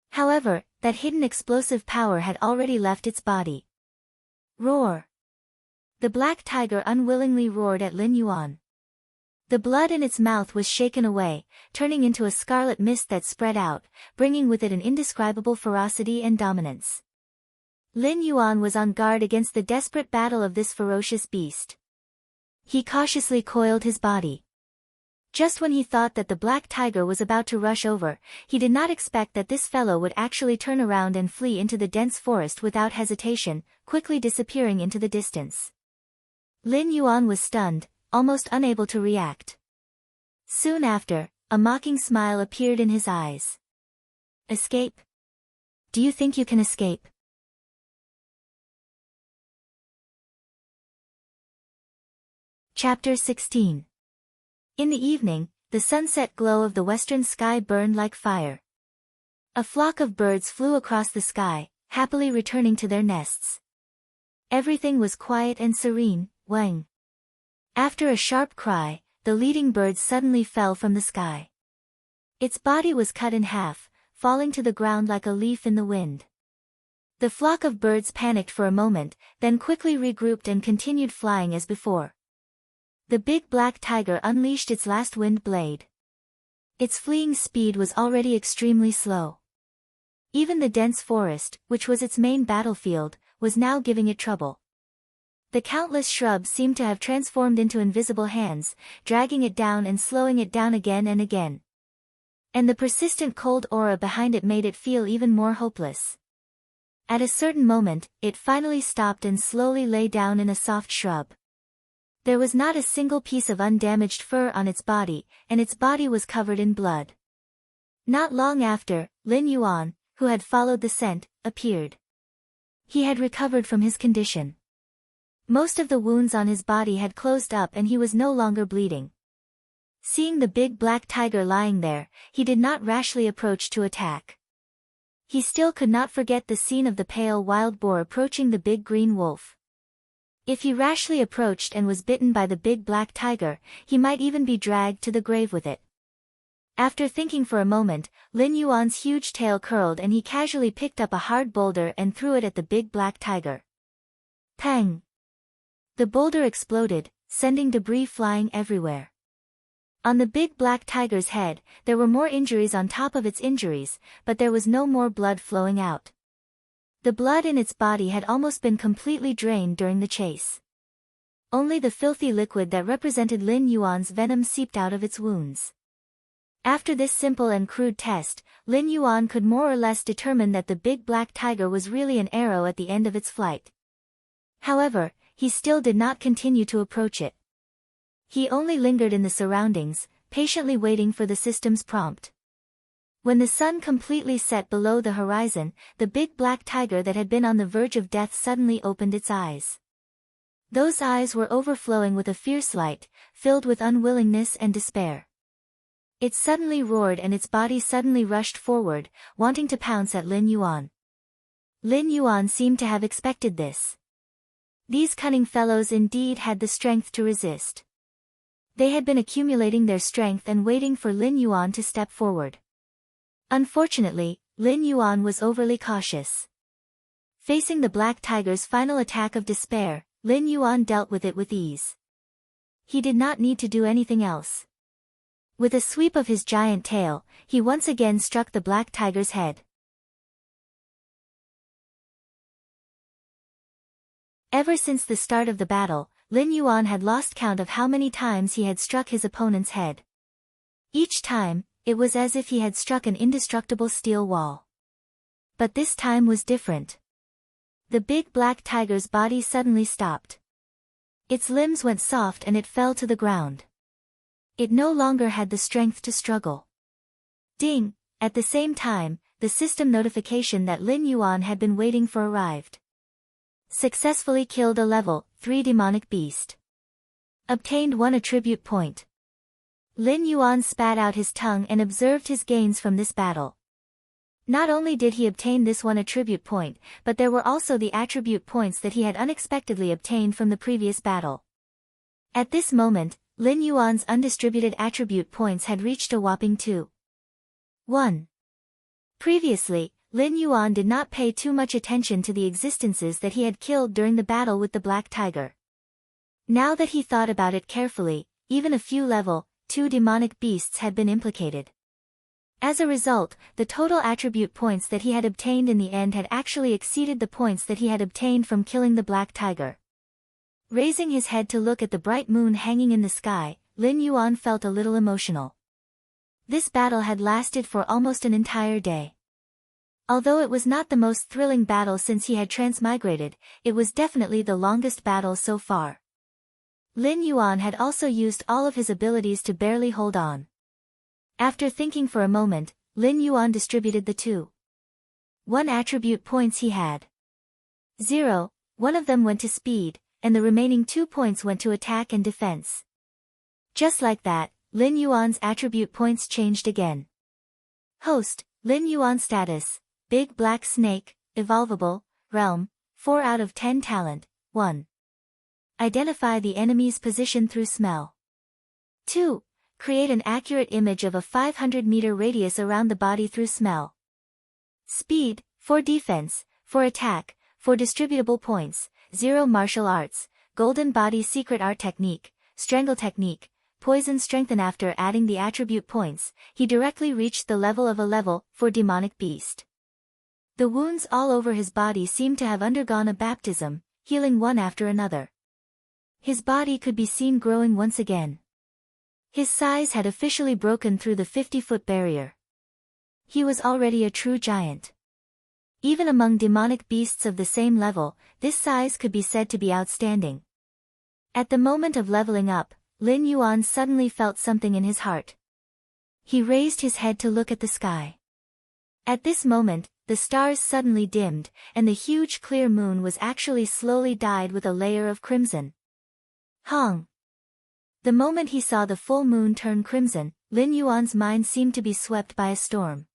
However, that hidden explosive power had already left its body. Roar! The black tiger unwillingly roared at Lin Yuan. The blood in its mouth was shaken away, turning into a scarlet mist that spread out, bringing with it an indescribable ferocity and dominance. Lin Yuan was on guard against the desperate battle of this ferocious beast. He cautiously coiled his body. Just when he thought that the black tiger was about to rush over, he did not expect that this fellow would actually turn around and flee into the dense forest without hesitation, quickly disappearing into the distance. Lin Yuan was stunned, almost unable to react. Soon after, a mocking smile appeared in his eyes. Escape? Do you think you can escape? Chapter 16. In the evening, the sunset glow of the western sky burned like fire. A flock of birds flew across the sky, happily returning to their nests. Everything was quiet and serene. Wang. After a sharp cry, the leading bird suddenly fell from the sky. Its body was cut in half, falling to the ground like a leaf in the wind. The flock of birds panicked for a moment, then quickly regrouped and continued flying as before. The big black tiger unleashed its last wind blade. Its fleeing speed was already extremely slow. Even the dense forest, which was its main battlefield, was now giving it trouble. The countless shrubs seemed to have transformed into invisible hands, dragging it down and slowing it down again and again. And the persistent cold aura behind it made it feel even more hopeless. At a certain moment, it finally stopped and slowly lay down in a soft shrub. There was not a single piece of undamaged fur on its body, and its body was covered in blood. Not long after, Lin Yuan, who had followed the scent, appeared. He had recovered from his condition. Most of the wounds on his body had closed up and he was no longer bleeding. Seeing the big black tiger lying there, he did not rashly approach to attack. He still could not forget the scene of the pale wild boar approaching the big green wolf. If he rashly approached and was bitten by the big black tiger, he might even be dragged to the grave with it. After thinking for a moment, Lin Yuan's huge tail curled and he casually picked up a hard boulder and threw it at the big black tiger. Pang! The boulder exploded, sending debris flying everywhere. On the big black tiger's head, there were more injuries on top of its injuries, but there was no more blood flowing out. The blood in its body had almost been completely drained during the chase. Only the filthy liquid that represented Lin Yuan's venom seeped out of its wounds. After this simple and crude test, Lin Yuan could more or less determine that the big black tiger was really an arrow at the end of its flight. However, he still did not continue to approach it. He only lingered in the surroundings, patiently waiting for the system's prompt. When the sun completely set below the horizon, the big black tiger that had been on the verge of death suddenly opened its eyes. Those eyes were overflowing with a fierce light, filled with unwillingness and despair. It suddenly roared and its body suddenly rushed forward, wanting to pounce at Lin Yuan. Lin Yuan seemed to have expected this. These cunning fellows indeed had the strength to resist. They had been accumulating their strength and waiting for Lin Yuan to step forward. Unfortunately, Lin Yuan was overly cautious. Facing the black tiger's final attack of despair, Lin Yuan dealt with it with ease. He did not need to do anything else. With a sweep of his giant tail, he once again struck the black tiger's head. Ever since the start of the battle, Lin Yuan had lost count of how many times he had struck his opponent's head. Each time, it was as if he had struck an indestructible steel wall. But this time was different. The big black tiger's body suddenly stopped. Its limbs went soft and it fell to the ground. It no longer had the strength to struggle. Ding! At the same time, the system notification that Lin Yuan had been waiting for arrived. Successfully killed a level 3 demonic beast. Obtained 1 attribute point. Lin Yuan spat out his tongue and observed his gains from this battle. Not only did he obtain this 1 attribute point, but there were also the attribute points that he had unexpectedly obtained from the previous battle. At this moment, Lin Yuan's undistributed attribute points had reached a whopping 2. 1. Previously, Lin Yuan did not pay too much attention to the existences that he had killed during the battle with the black tiger. Now that he thought about it carefully, even a few level 2 demonic beasts had been implicated. As a result, the total attribute points that he had obtained in the end had actually exceeded the points that he had obtained from killing the black tiger. Raising his head to look at the bright moon hanging in the sky, Lin Yuan felt a little emotional. This battle had lasted for almost an entire day. Although it was not the most thrilling battle since he had transmigrated, it was definitely the longest battle so far. Lin Yuan had also used all of his abilities to barely hold on. After thinking for a moment, Lin Yuan distributed the 1 attribute points he had. 0, one of them went to speed, and the remaining 2 points went to attack and defense. Just like that, Lin Yuan's attribute points changed again. Host, Lin Yuan status, Big Black Snake, Evolvable, Realm, 4 out of 10 Talent, 1. Identify the enemy's position through smell. 2. Create an accurate image of a 500-meter radius around the body through smell. Speed, for defense, for attack, for distributable points, 0 Martial Arts, Golden Body Secret Art Technique, Strangle Technique, Poison Strengthen. After adding the attribute points, he directly reached the level of a level, for Demonic Beast. The wounds all over his body seemed to have undergone a baptism, healing one after another. His body could be seen growing once again. His size had officially broken through the 50-foot barrier. He was already a true giant. Even among demonic beasts of the same level, this size could be said to be outstanding. At the moment of leveling up, Lin Yuan suddenly felt something in his heart. He raised his head to look at the sky. At this moment, the stars suddenly dimmed, and the huge clear moon was actually slowly dyed with a layer of crimson. Hong! The moment he saw the full moon turn crimson, Lin Yuan's mind seemed to be swept by a storm.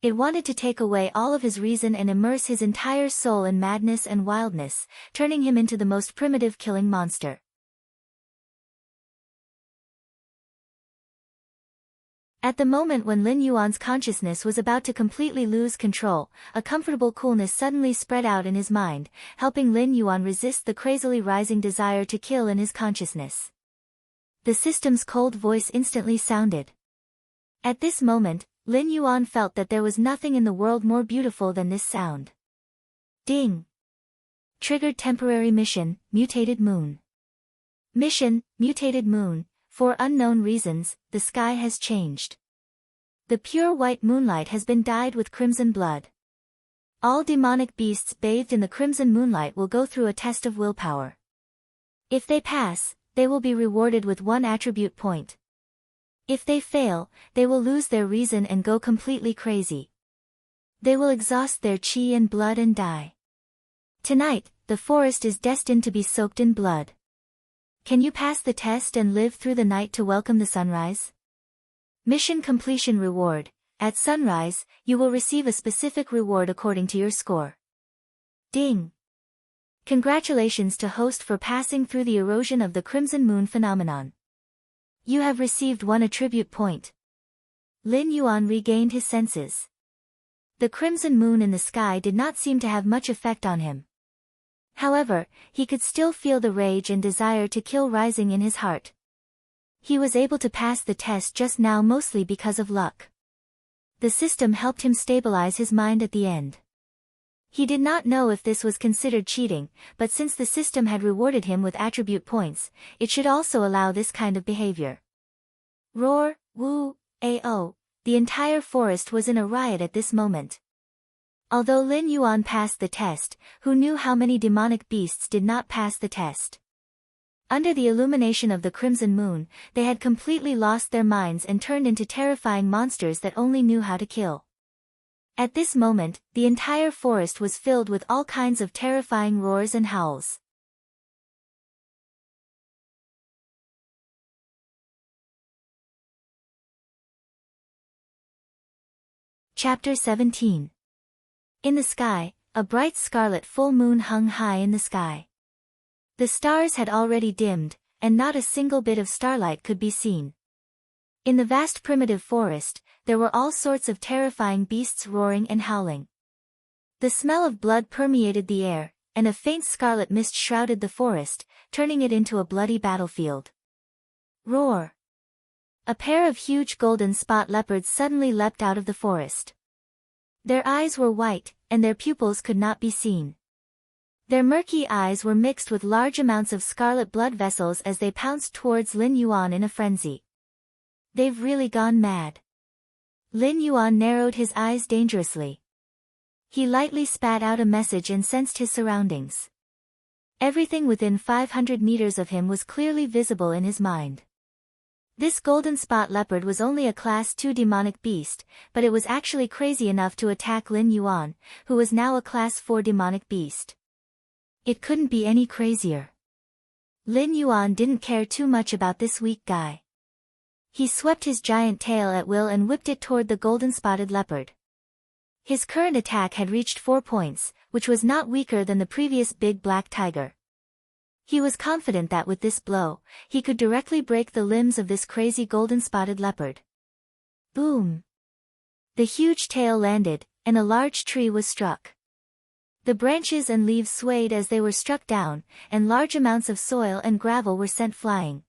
It wanted to take away all of his reason and immerse his entire soul in madness and wildness, turning him into the most primitive killing monster. At the moment when Lin Yuan's consciousness was about to completely lose control, a comfortable coolness suddenly spread out in his mind, helping Lin Yuan resist the crazily rising desire to kill in his consciousness. The system's cold voice instantly sounded. At this moment, Lin Yuan felt that there was nothing in the world more beautiful than this sound. Ding! Triggered temporary mission, Mutated Moon. Mission, Mutated Moon. For unknown reasons, the sky has changed. The pure white moonlight has been dyed with crimson blood. All demonic beasts bathed in the crimson moonlight will go through a test of willpower. If they pass, they will be rewarded with 1 attribute point. If they fail, they will lose their reason and go completely crazy. They will exhaust their chi and blood and die. Tonight, the forest is destined to be soaked in blood. Can you pass the test and live through the night to welcome the sunrise? Mission completion reward. At sunrise, you will receive a specific reward according to your score. Ding! Congratulations to host for passing through the erosion of the Crimson Moon phenomenon. You have received 1 attribute point. Lin Yuan regained his senses. The crimson moon in the sky did not seem to have much effect on him. However, he could still feel the rage and desire to kill rising in his heart. He was able to pass the test just now mostly because of luck. The system helped him stabilize his mind at the end. He did not know if this was considered cheating, but since the system had rewarded him with attribute points, it should also allow this kind of behavior. Roar, woo, ao. The entire forest was in a riot at this moment. Although Lin Yuan passed the test, who knew how many demonic beasts did not pass the test? Under the illumination of the crimson moon, they had completely lost their minds and turned into terrifying monsters that only knew how to kill. At this moment, the entire forest was filled with all kinds of terrifying roars and howls. Chapter 17. In the sky, a bright scarlet full moon hung high in the sky. The stars had already dimmed, and not a single bit of starlight could be seen. In the vast primitive forest, there were all sorts of terrifying beasts roaring and howling. The smell of blood permeated the air, and a faint scarlet mist shrouded the forest, turning it into a bloody battlefield. Roar! A pair of huge golden spot leopards suddenly leapt out of the forest. Their eyes were white, and their pupils could not be seen. Their murky eyes were mixed with large amounts of scarlet blood vessels as they pounced towards Lin Yuan in a frenzy. They've really gone mad. Lin Yuan narrowed his eyes dangerously. He lightly spat out a message and sensed his surroundings. Everything within 500 meters of him was clearly visible in his mind. This golden spot leopard was only a class 2 demonic beast, but it was actually crazy enough to attack Lin Yuan, who was now a class 4 demonic beast. It couldn't be any crazier. Lin Yuan didn't care too much about this weak guy. He swept his giant tail at will and whipped it toward the golden spotted leopard. His current attack had reached 4 points, which was not weaker than the previous big black tiger. He was confident that with this blow, he could directly break the limbs of this crazy golden spotted leopard. Boom! The huge tail landed, and a large tree was struck. The branches and leaves swayed as they were struck down, and large amounts of soil and gravel were sent flying.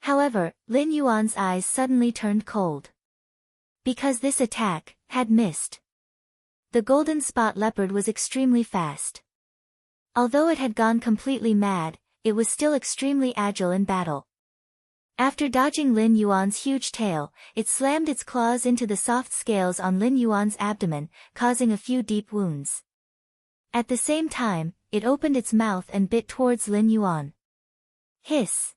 However, Lin Yuan's eyes suddenly turned cold. Because this attack had missed. The golden spot leopard was extremely fast. Although it had gone completely mad, it was still extremely agile in battle. After dodging Lin Yuan's huge tail, it slammed its claws into the soft scales on Lin Yuan's abdomen, causing a few deep wounds. At the same time, it opened its mouth and bit towards Lin Yuan. Hiss!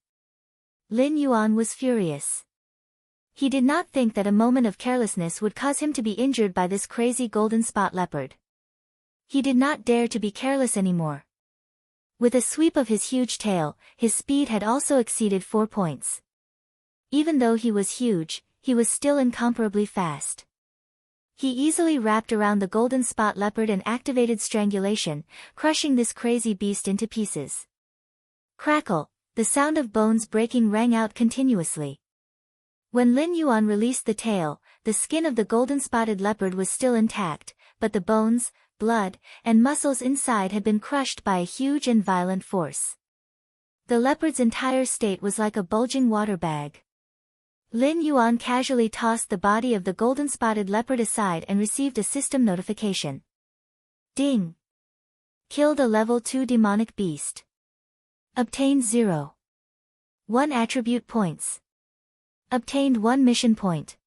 Lin Yuan was furious. He did not think that a moment of carelessness would cause him to be injured by this crazy golden spot leopard. He did not dare to be careless anymore. With a sweep of his huge tail, his speed had also exceeded 4 points. Even though he was huge, he was still incomparably fast. He easily wrapped around the golden spot leopard and activated strangulation, crushing this crazy beast into pieces. Crackle! The sound of bones breaking rang out continuously. When Lin Yuan released the tail, the skin of the golden spotted leopard was still intact, but the bones, blood, and muscles inside had been crushed by a huge and violent force. The leopard's entire state was like a bulging water bag. Lin Yuan casually tossed the body of the golden spotted leopard aside and received a system notification. Ding! Killed a level 2 demonic beast. Obtained 1 attribute points. Obtained 1 mission point.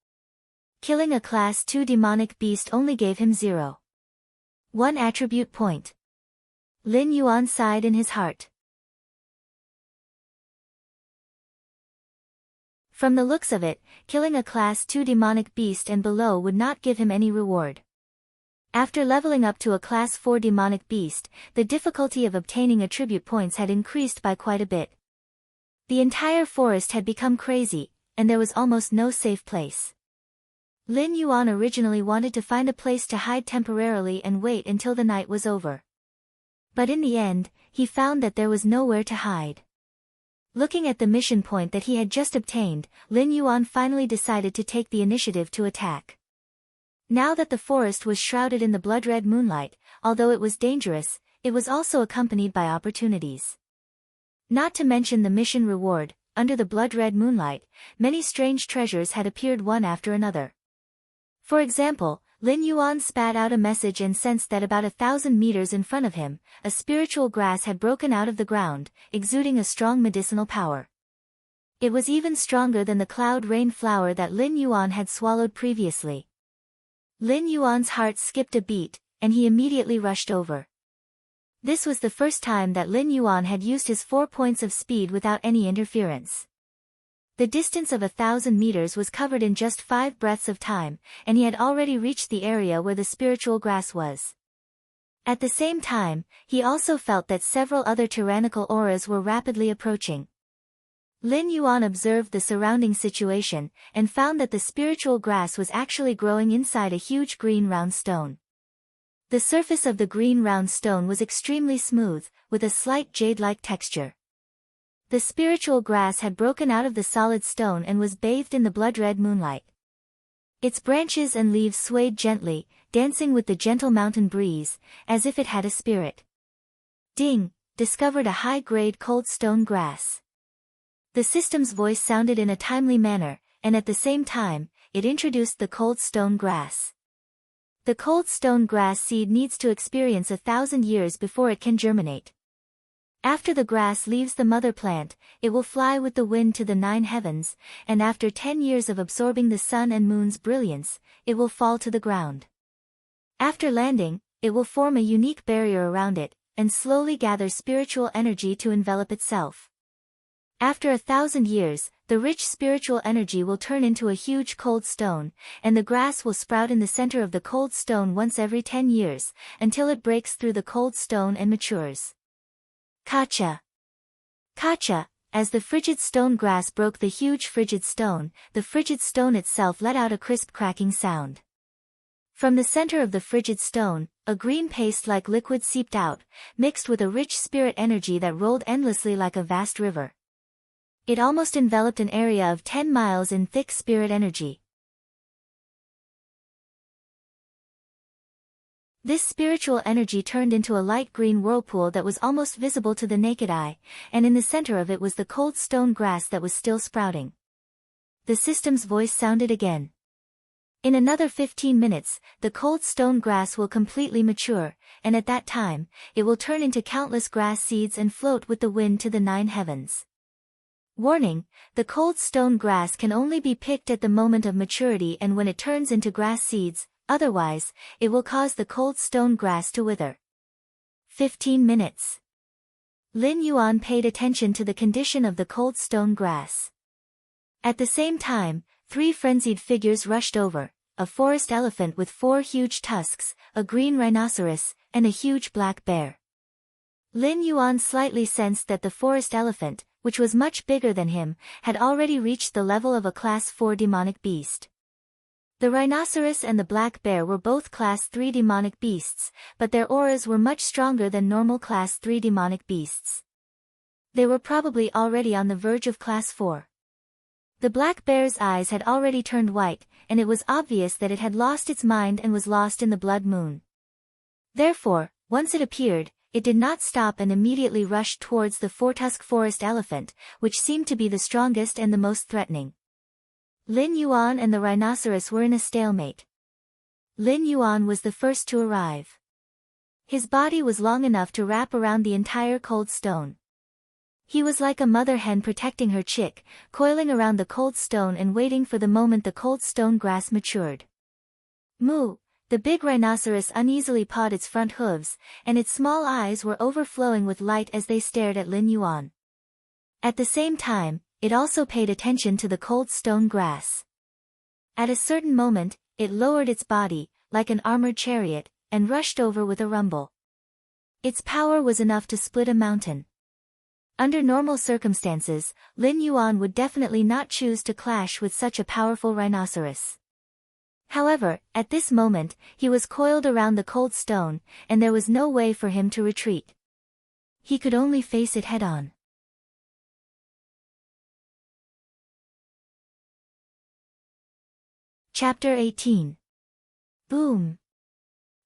Killing a class 2 demonic beast only gave him 1 attribute point. Lin Yuan sighed in his heart. From the looks of it, killing a class 2 demonic beast and below would not give him any reward. After leveling up to a class 4 demonic beast, the difficulty of obtaining attribute points had increased by quite a bit. The entire forest had become crazy, and there was almost no safe place. Lin Yuan originally wanted to find a place to hide temporarily and wait until the night was over. But in the end, he found that there was nowhere to hide. Looking at the mission point that he had just obtained, Lin Yuan finally decided to take the initiative to attack. Now that the forest was shrouded in the blood-red moonlight, although it was dangerous, it was also accompanied by opportunities. Not to mention the mission reward, under the blood-red moonlight, many strange treasures had appeared one after another. For example, Lin Yuan spat out a message and sensed that about 1,000 meters in front of him, a spiritual grass had broken out of the ground, exuding a strong medicinal power. It was even stronger than the cloud rain flower that Lin Yuan had swallowed previously. Lin Yuan's heart skipped a beat, and he immediately rushed over. This was the first time that Lin Yuan had used his 4 points of speed without any interference. The distance of 1,000 meters was covered in just 5 breaths of time, and he had already reached the area where the spiritual grass was. At the same time, he also felt that several other tyrannical auras were rapidly approaching. Lin Yuan observed the surrounding situation, and found that the spiritual grass was actually growing inside a huge green round stone. The surface of the green round stone was extremely smooth, with a slight jade-like texture. The spiritual grass had broken out of the solid stone and was bathed in the blood-red moonlight. Its branches and leaves swayed gently, dancing with the gentle mountain breeze, as if it had a spirit. Ding! Discovered a high-grade cold stone grass. The system's voice sounded in a timely manner, and at the same time, it introduced the cold stone grass. The cold stone grass seed needs to experience 1,000 years before it can germinate. After the grass leaves the mother plant, it will fly with the wind to the 9 heavens, and after 10 years of absorbing the sun and moon's brilliance, it will fall to the ground. After landing, it will form a unique barrier around it, and slowly gather spiritual energy to envelop itself. After 1,000 years, the rich spiritual energy will turn into a huge cold stone, and the grass will sprout in the center of the cold stone once every 10 years, until it breaks through the cold stone and matures. Kacha. Kacha. As the frigid stone grass broke the huge frigid stone, the frigid stone itself let out a crisp cracking sound. From the center of the frigid stone, a green paste-like liquid seeped out, mixed with a rich spirit energy that rolled endlessly like a vast river. It almost enveloped an area of 10 miles in thick spirit energy. This spiritual energy turned into a light green whirlpool that was almost visible to the naked eye, and in the center of it was the cold stone grass that was still sprouting. The system's voice sounded again. In another 15 minutes, the cold stone grass will completely mature, and at that time, it will turn into countless grass seeds and float with the wind to the 9 heavens. Warning: the cold stone grass can only be picked at the moment of maturity and when it turns into grass seeds, otherwise, it will cause the cold stone grass to wither. 15 minutes. Lin Yuan paid attention to the condition of the cold stone grass. At the same time, 3 frenzied figures rushed over: a forest elephant with 4 huge tusks, a green rhinoceros, and a huge black bear. Lin Yuan slightly sensed that the forest elephant, which was much bigger than him, had already reached the level of a Class 4 demonic beast. The rhinoceros and the black bear were both Class 3 demonic beasts, but their auras were much stronger than normal Class 3 demonic beasts. They were probably already on the verge of Class 4. The black bear's eyes had already turned white, and it was obvious that it had lost its mind and was lost in the blood moon. Therefore, once it appeared, it did not stop and immediately rushed towards the 4-tusked forest elephant, which seemed to be the strongest and the most threatening. Lin Yuan and the rhinoceros were in a stalemate. Lin Yuan was the first to arrive. His body was long enough to wrap around the entire cold stone. He was like a mother hen protecting her chick, coiling around the cold stone and waiting for the moment the cold stone grass matured. Moo! The big rhinoceros uneasily pawed its front hooves, and its small eyes were overflowing with light as they stared at Lin Yuan. At the same time, it also paid attention to the cold stone grass. At a certain moment, it lowered its body, like an armored chariot, and rushed over with a rumble. Its power was enough to split a mountain. Under normal circumstances, Lin Yuan would definitely not choose to clash with such a powerful rhinoceros. However, at this moment, he was coiled around the cold stone, and there was no way for him to retreat. He could only face it head-on. Chapter 18. Boom!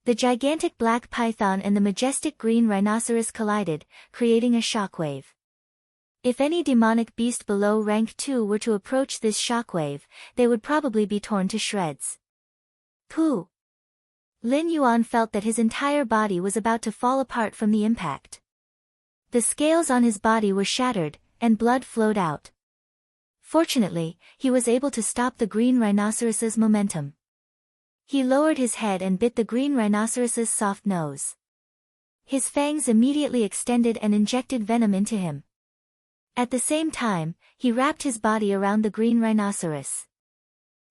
The gigantic black python and the majestic green rhinoceros collided, creating a shockwave. If any demonic beast below rank 2 were to approach this shockwave, they would probably be torn to shreds. Pooh! Lin Yuan felt that his entire body was about to fall apart from the impact. The scales on his body were shattered, and blood flowed out. Fortunately, he was able to stop the green rhinoceros's momentum. He lowered his head and bit the green rhinoceros's soft nose. His fangs immediately extended and injected venom into him. At the same time, he wrapped his body around the green rhinoceros.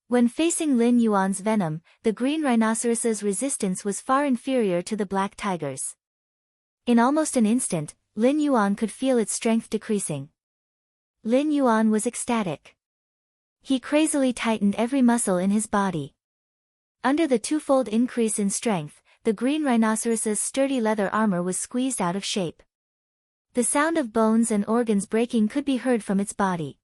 When facing Lin Yuan's venom, the green rhinoceros's resistance was far inferior to the black tiger's. In almost an instant, Lin Yuan could feel its strength decreasing. Lin Yuan was ecstatic. He crazily tightened every muscle in his body. Under the twofold increase in strength, the green rhinoceros's sturdy leather armor was squeezed out of shape. The sound of bones and organs breaking could be heard from its body.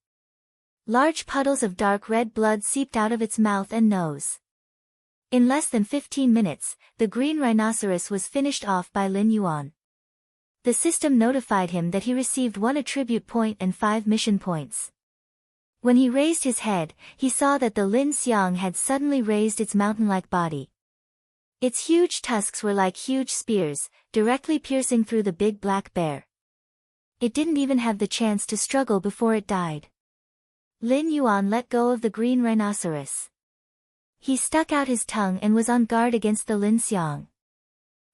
Large puddles of dark red blood seeped out of its mouth and nose. In less than 15 minutes, the green rhinoceros was finished off by Lin Yuan. The system notified him that he received 1 attribute point and 5 mission points. When he raised his head, he saw that the Lin Xiang had suddenly raised its mountain-like body. Its huge tusks were like huge spears, directly piercing through the big black bear. It didn't even have the chance to struggle before it died. Lin Yuan let go of the green rhinoceros. He stuck out his tongue and was on guard against the Lin Xiang.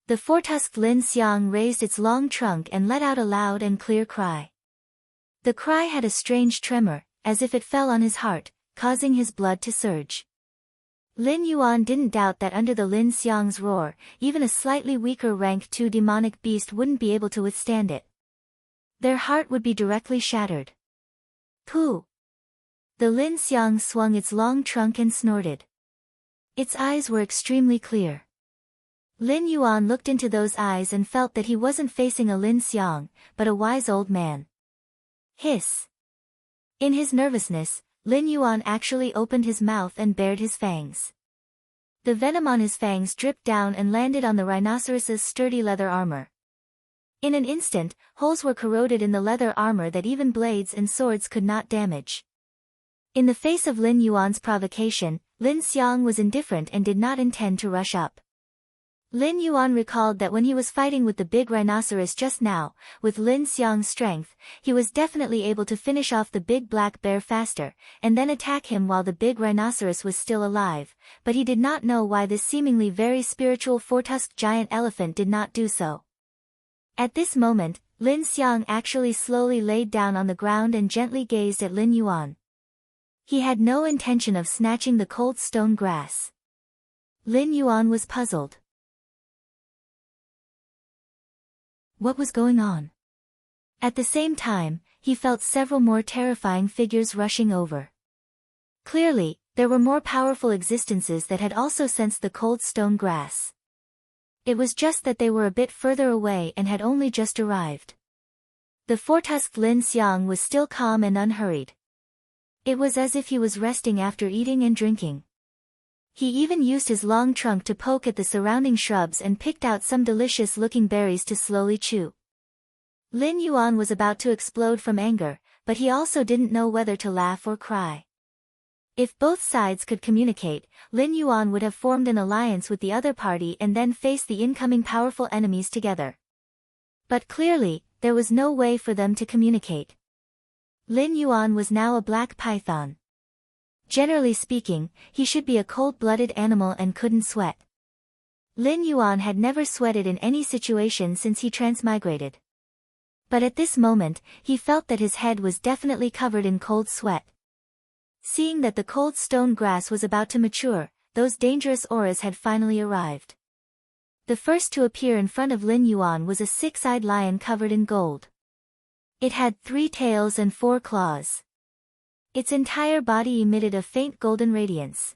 The four-tusked Lin Xiang raised its long trunk and let out a loud and clear cry. The cry had a strange tremor, as if it fell on his heart, causing his blood to surge. Lin Yuan didn't doubt that under the Lin Xiang's roar, even a slightly weaker rank 2 demonic beast wouldn't be able to withstand it. Their heart would be directly shattered. Pooh! The Lin Xiang swung its long trunk and snorted. Its eyes were extremely clear. Lin Yuan looked into those eyes and felt that he wasn't facing a Lin Xiang, but a wise old man. Hiss! In his nervousness, Lin Yuan actually opened his mouth and bared his fangs. The venom on his fangs dripped down and landed on the rhinoceros's sturdy leather armor. In an instant, holes were corroded in the leather armor that even blades and swords could not damage. In the face of Lin Yuan's provocation, Lin Xiang was indifferent and did not intend to rush up. Lin Yuan recalled that when he was fighting with the big rhinoceros just now, with Lin Xiang's strength, he was definitely able to finish off the big black bear faster, and then attack him while the big rhinoceros was still alive, but he did not know why this seemingly very spiritual four-tusked giant elephant did not do so. At this moment, Lin Xiang actually slowly laid down on the ground and gently gazed at Lin Yuan. He had no intention of snatching the cold stone grass. Lin Yuan was puzzled. What was going on? At the same time, he felt several more terrifying figures rushing over. Clearly, there were more powerful existences that had also sensed the cold stone grass. It was just that they were a bit further away and had only just arrived. The four-tusked Lin Xiang was still calm and unhurried. It was as if he was resting after eating and drinking. He even used his long trunk to poke at the surrounding shrubs and picked out some delicious-looking berries to slowly chew. Lin Yuan was about to explode from anger, but he also didn't know whether to laugh or cry. If both sides could communicate, Lin Yuan would have formed an alliance with the other party and then faced the incoming powerful enemies together. But clearly, there was no way for them to communicate. Lin Yuan was now a black python. Generally speaking, he should be a cold-blooded animal and couldn't sweat. Lin Yuan had never sweated in any situation since he transmigrated. But at this moment, he felt that his head was definitely covered in cold sweat. Seeing that the cold stone grass was about to mature, those dangerous auras had finally arrived. The first to appear in front of Lin Yuan was a six-eyed lion covered in gold. It had 3 tails and 4 claws. Its entire body emitted a faint golden radiance.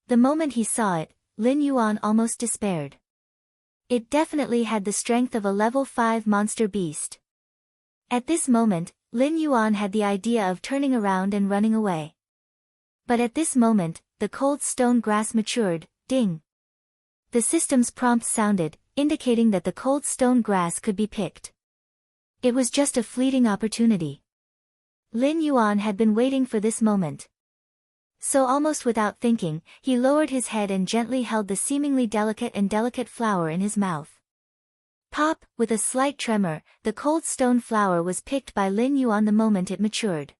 The moment he saw it, Lin Yuan almost despaired. It definitely had the strength of a level 5 monster beast. At this moment, Lin Yuan had the idea of turning around and running away. But at this moment, the cold stone grass matured, ding. The system's prompt sounded, indicating that the cold stone grass could be picked. It was just a fleeting opportunity. Lin Yuan had been waiting for this moment. So almost without thinking, he lowered his head and gently held the seemingly delicate flower in his mouth. Pop, with a slight tremor, the cold stone flower was picked by Lin Yuan the moment it matured.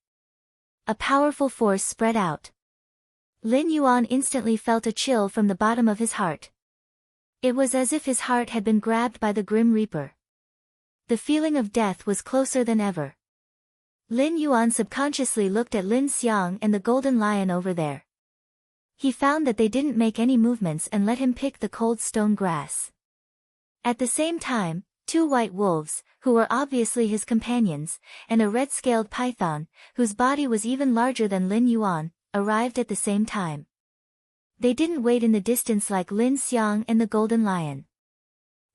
A powerful force spread out. Lin Yuan instantly felt a chill from the bottom of his heart. It was as if his heart had been grabbed by the Grim Reaper. The feeling of death was closer than ever. Lin Yuan subconsciously looked at Lin Xiang and the golden lion over there. He found that they didn't make any movements and let him pick the cold stone grass. At the same time, 2 white wolves, who were obviously his companions, and a red-scaled python, whose body was even larger than Lin Yuan, arrived at the same time. They didn't wait in the distance like Lin Xiang and the golden lion.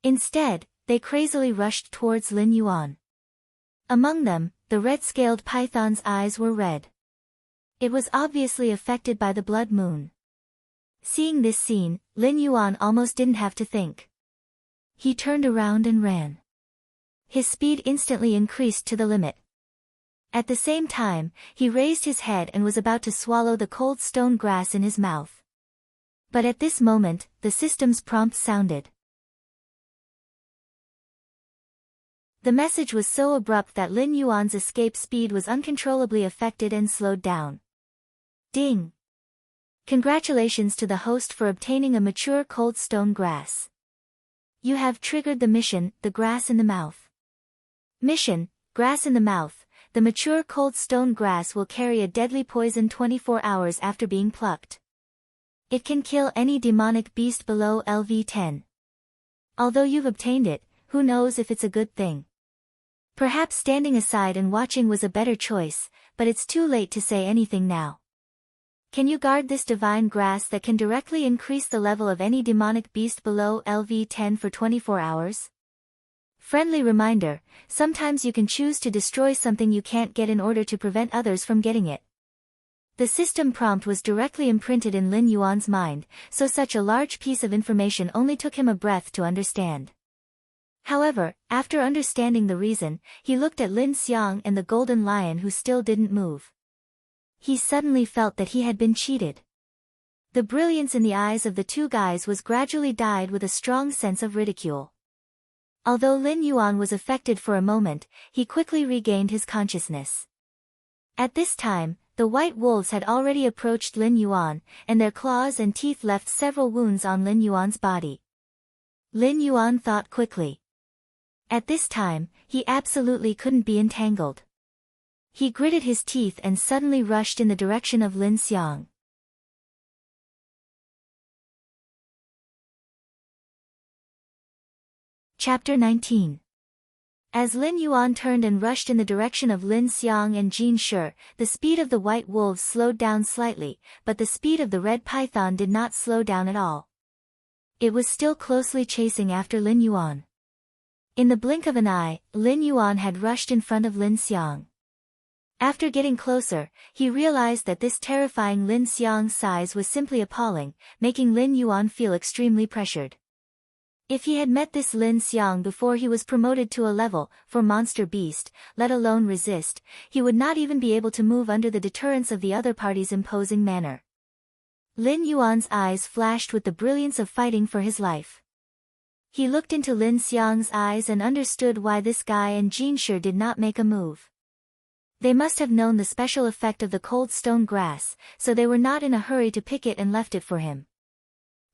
Instead, they crazily rushed towards Lin Yuan. Among them, the red-scaled python's eyes were red. It was obviously affected by the blood moon. Seeing this scene, Lin Yuan almost didn't have to think. He turned around and ran. His speed instantly increased to the limit. At the same time, he raised his head and was about to swallow the cold stone grass in his mouth. But at this moment, the system's prompt sounded. The message was so abrupt that Lin Yuan's escape speed was uncontrollably affected and slowed down. Ding! Congratulations to the host for obtaining a mature cold stone grass. You have triggered the mission, the grass in the mouth. Mission, grass in the mouth. The mature cold stone grass will carry a deadly poison 24 hours after being plucked. It can kill any demonic beast below LV10. Although you've obtained it, who knows if it's a good thing. Perhaps standing aside and watching was a better choice, but it's too late to say anything now. Can you guard this divine grass that can directly increase the level of any demonic beast below LV10 for 24 hours? Friendly reminder, sometimes you can choose to destroy something you can't get in order to prevent others from getting it. The system prompt was directly imprinted in Lin Yuan's mind, so such a large piece of information only took him a breath to understand. However, after understanding the reason, he looked at Lin Xiang and the golden lion who still didn't move. He suddenly felt that he had been cheated. The brilliance in the eyes of the two guys was gradually dyed with a strong sense of ridicule. Although Lin Yuan was affected for a moment, he quickly regained his consciousness. At this time, the white wolves had already approached Lin Yuan, and their claws and teeth left several wounds on Lin Yuan's body. Lin Yuan thought quickly. At this time, he absolutely couldn't be entangled. He gritted his teeth and suddenly rushed in the direction of Lin Xiang. Chapter 19. As Lin Yuan turned and rushed in the direction of Lin Xiang and Jin Shi, the speed of the white wolves slowed down slightly, but the speed of the red python did not slow down at all. It was still closely chasing after Lin Yuan. In the blink of an eye, Lin Yuan had rushed in front of Lin Xiang. After getting closer, he realized that this terrifying Lin Xiang's size was simply appalling, making Lin Yuan feel extremely pressured. If he had met this Lin Xiang before he was promoted to a level 4 monster beast, let alone resist, he would not even be able to move under the deterrence of the other party's imposing manner. Lin Yuan's eyes flashed with the brilliance of fighting for his life. He looked into Lin Xiang's eyes and understood why this guy and Jin Shi did not make a move. They must have known the special effect of the cold stone grass, so they were not in a hurry to pick it and left it for him.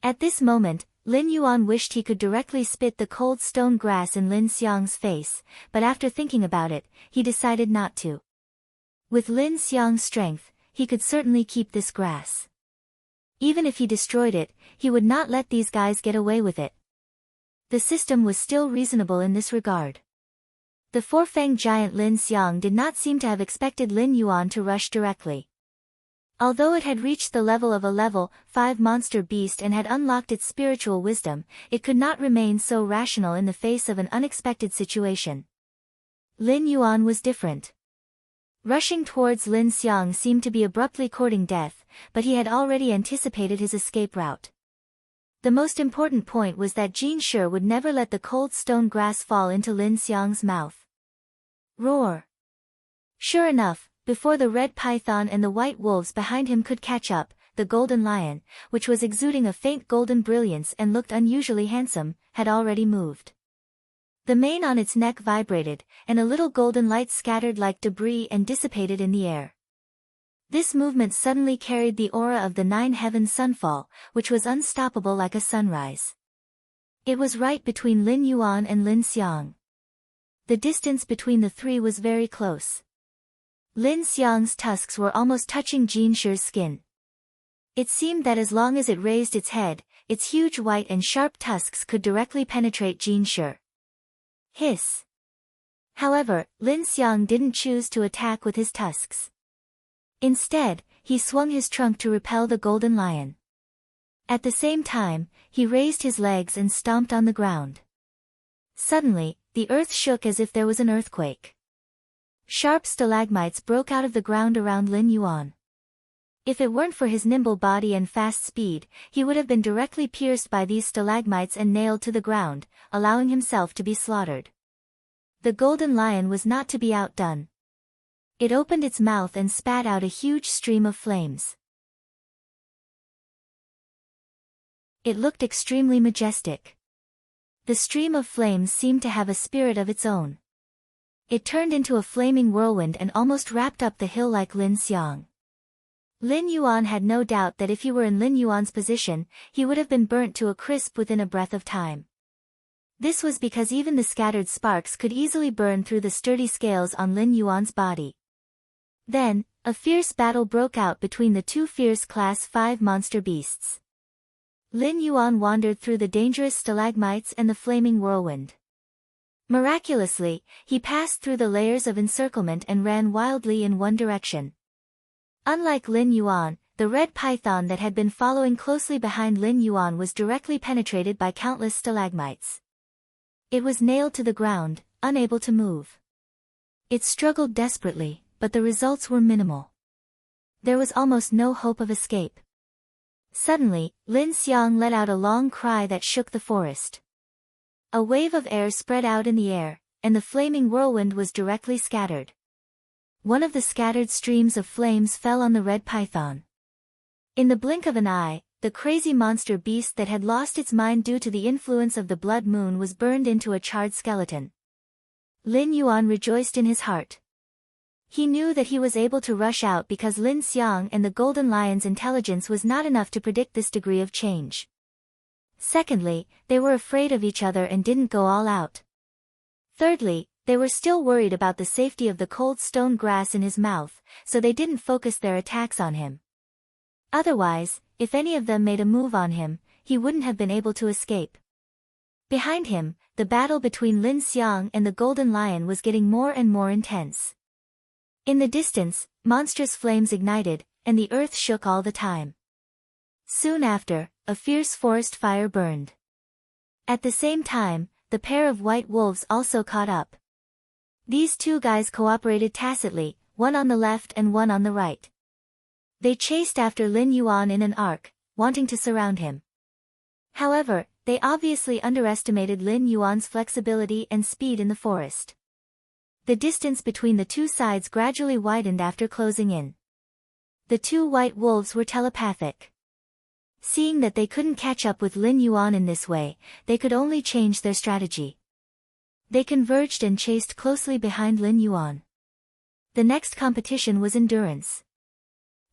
At this moment, Lin Yuan wished he could directly spit the cold stone grass in Lin Xiang's face, but after thinking about it, he decided not to. With Lin Xiang's strength, he could certainly keep this grass. Even if he destroyed it, he would not let these guys get away with it. The system was still reasonable in this regard. The four-fanged giant Lin Xiang did not seem to have expected Lin Yuan to rush directly. Although it had reached the level of a level 5 monster beast and had unlocked its spiritual wisdom, it could not remain so rational in the face of an unexpected situation. Lin Yuan was different. Rushing towards Lin Xiang seemed to be abruptly courting death, but he had already anticipated his escape route. The most important point was that Jin Shi would never let the cold stone grass fall into Lin Xiang's mouth. Roar! Sure enough, before the red python and the white wolves behind him could catch up, the golden lion, which was exuding a faint golden brilliance and looked unusually handsome, had already moved. The mane on its neck vibrated, and a little golden light scattered like debris and dissipated in the air. This movement suddenly carried the aura of the 9 heavens sunfall, which was unstoppable like a sunrise. It was right between Lin Yuan and Lin Xiang. The distance between the three was very close. Lin Xiang's tusks were almost touching Jin Shi's skin. It seemed that as long as it raised its head, its huge white and sharp tusks could directly penetrate Jin Shi. Hiss! However, Lin Xiang didn't choose to attack with his tusks. Instead, he swung his trunk to repel the golden lion. At the same time, he raised his legs and stomped on the ground. Suddenly, the earth shook as if there was an earthquake. Sharp stalagmites broke out of the ground around Lin Yuan. If it weren't for his nimble body and fast speed, he would have been directly pierced by these stalagmites and nailed to the ground, allowing himself to be slaughtered. The golden lion was not to be outdone. It opened its mouth and spat out a huge stream of flames. It looked extremely majestic. The stream of flames seemed to have a spirit of its own. It turned into a flaming whirlwind and almost wrapped up the hill like Lin Xiang. Lin Yuan had no doubt that if he were in Lin Yuan's position, he would have been burnt to a crisp within a breath of time. This was because even the scattered sparks could easily burn through the sturdy scales on Lin Yuan's body. Then, a fierce battle broke out between the two fierce Class 5 monster beasts. Lin Yuan wandered through the dangerous stalagmites and the flaming whirlwind. Miraculously, he passed through the layers of encirclement and ran wildly in one direction. Unlike Lin Yuan, the red python that had been following closely behind Lin Yuan was directly penetrated by countless stalagmites. It was nailed to the ground, unable to move. It struggled desperately, but the results were minimal. There was almost no hope of escape. Suddenly, Lin Xiang let out a long cry that shook the forest. A wave of air spread out in the air, and the flaming whirlwind was directly scattered. One of the scattered streams of flames fell on the red python. In the blink of an eye, the crazy monster beast that had lost its mind due to the influence of the blood moon was burned into a charred skeleton. Lin Yuan rejoiced in his heart. He knew that he was able to rush out because Lin Xiang and the Golden Lion's intelligence was not enough to predict this degree of change. Secondly, they were afraid of each other and didn't go all out. Thirdly, they were still worried about the safety of the cold stone grass in his mouth, so they didn't focus their attacks on him. Otherwise, if any of them made a move on him, he wouldn't have been able to escape. Behind him, the battle between Lin Xiang and the Golden Lion was getting more and more intense. In the distance, monstrous flames ignited, and the earth shook all the time. Soon after, a fierce forest fire burned. At the same time, the pair of white wolves also caught up. These two guys cooperated tacitly, one on the left and one on the right. They chased after Lin Yuan in an arc, wanting to surround him. However, they obviously underestimated Lin Yuan's flexibility and speed in the forest. The distance between the two sides gradually widened after closing in. The two white wolves were telepathic. Seeing that they couldn't catch up with Lin Yuan in this way, they could only change their strategy. They converged and chased closely behind Lin Yuan. The next competition was endurance.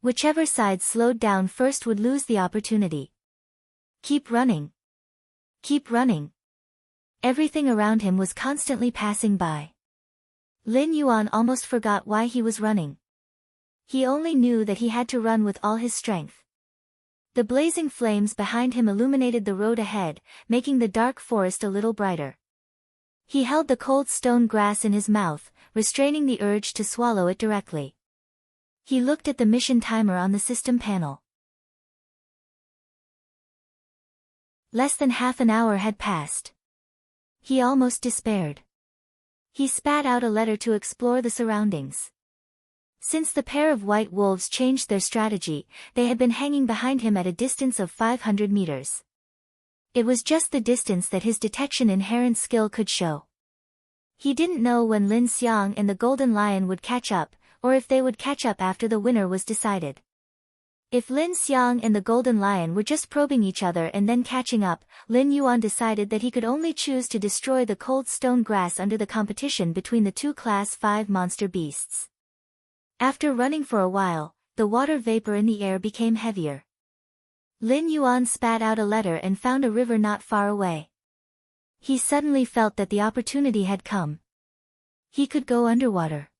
Whichever side slowed down first would lose the opportunity. Keep running. Keep running. Everything around him was constantly passing by. Lin Yuan almost forgot why he was running. He only knew that he had to run with all his strength. The blazing flames behind him illuminated the road ahead, making the dark forest a little brighter. He held the cold stone grass in his mouth, restraining the urge to swallow it directly. He looked at the mission timer on the system panel. Less than half an hour had passed. He almost despaired. He spat out a letter to explore the surroundings. Since the pair of white wolves changed their strategy, they had been hanging behind him at a distance of 500 meters. It was just the distance that his detection inherent skill could show. He didn't know when Lin Xiang and the Golden Lion would catch up, or if they would catch up after the winner was decided. If Lin Xiang and the Golden Lion were just probing each other and then catching up, Lin Yuan decided that he could only choose to destroy the cold stone grass under the competition between the two Class 5 monster beasts. After running for a while, the water vapor in the air became heavier. Lin Yuan spat out a letter and found a river not far away. He suddenly felt that the opportunity had come. He could go underwater.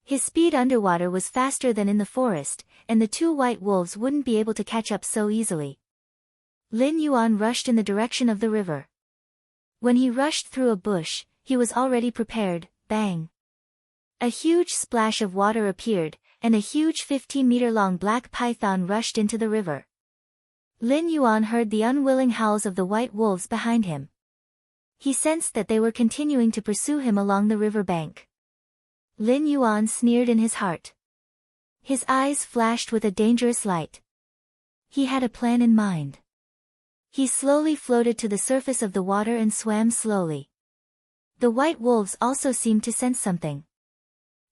His speed underwater was faster than in the forest, and the two white wolves wouldn't be able to catch up so easily. Lin Yuan rushed in the direction of the river. When he rushed through a bush, he was already prepared. Bang! A huge splash of water appeared, and a huge 15-meter-long black python rushed into the river. Lin Yuan heard the unwilling howls of the white wolves behind him. He sensed that they were continuing to pursue him along the river bank. Lin Yuan sneered in his heart. His eyes flashed with a dangerous light. He had a plan in mind. He slowly floated to the surface of the water and swam slowly. The white wolves also seemed to sense something.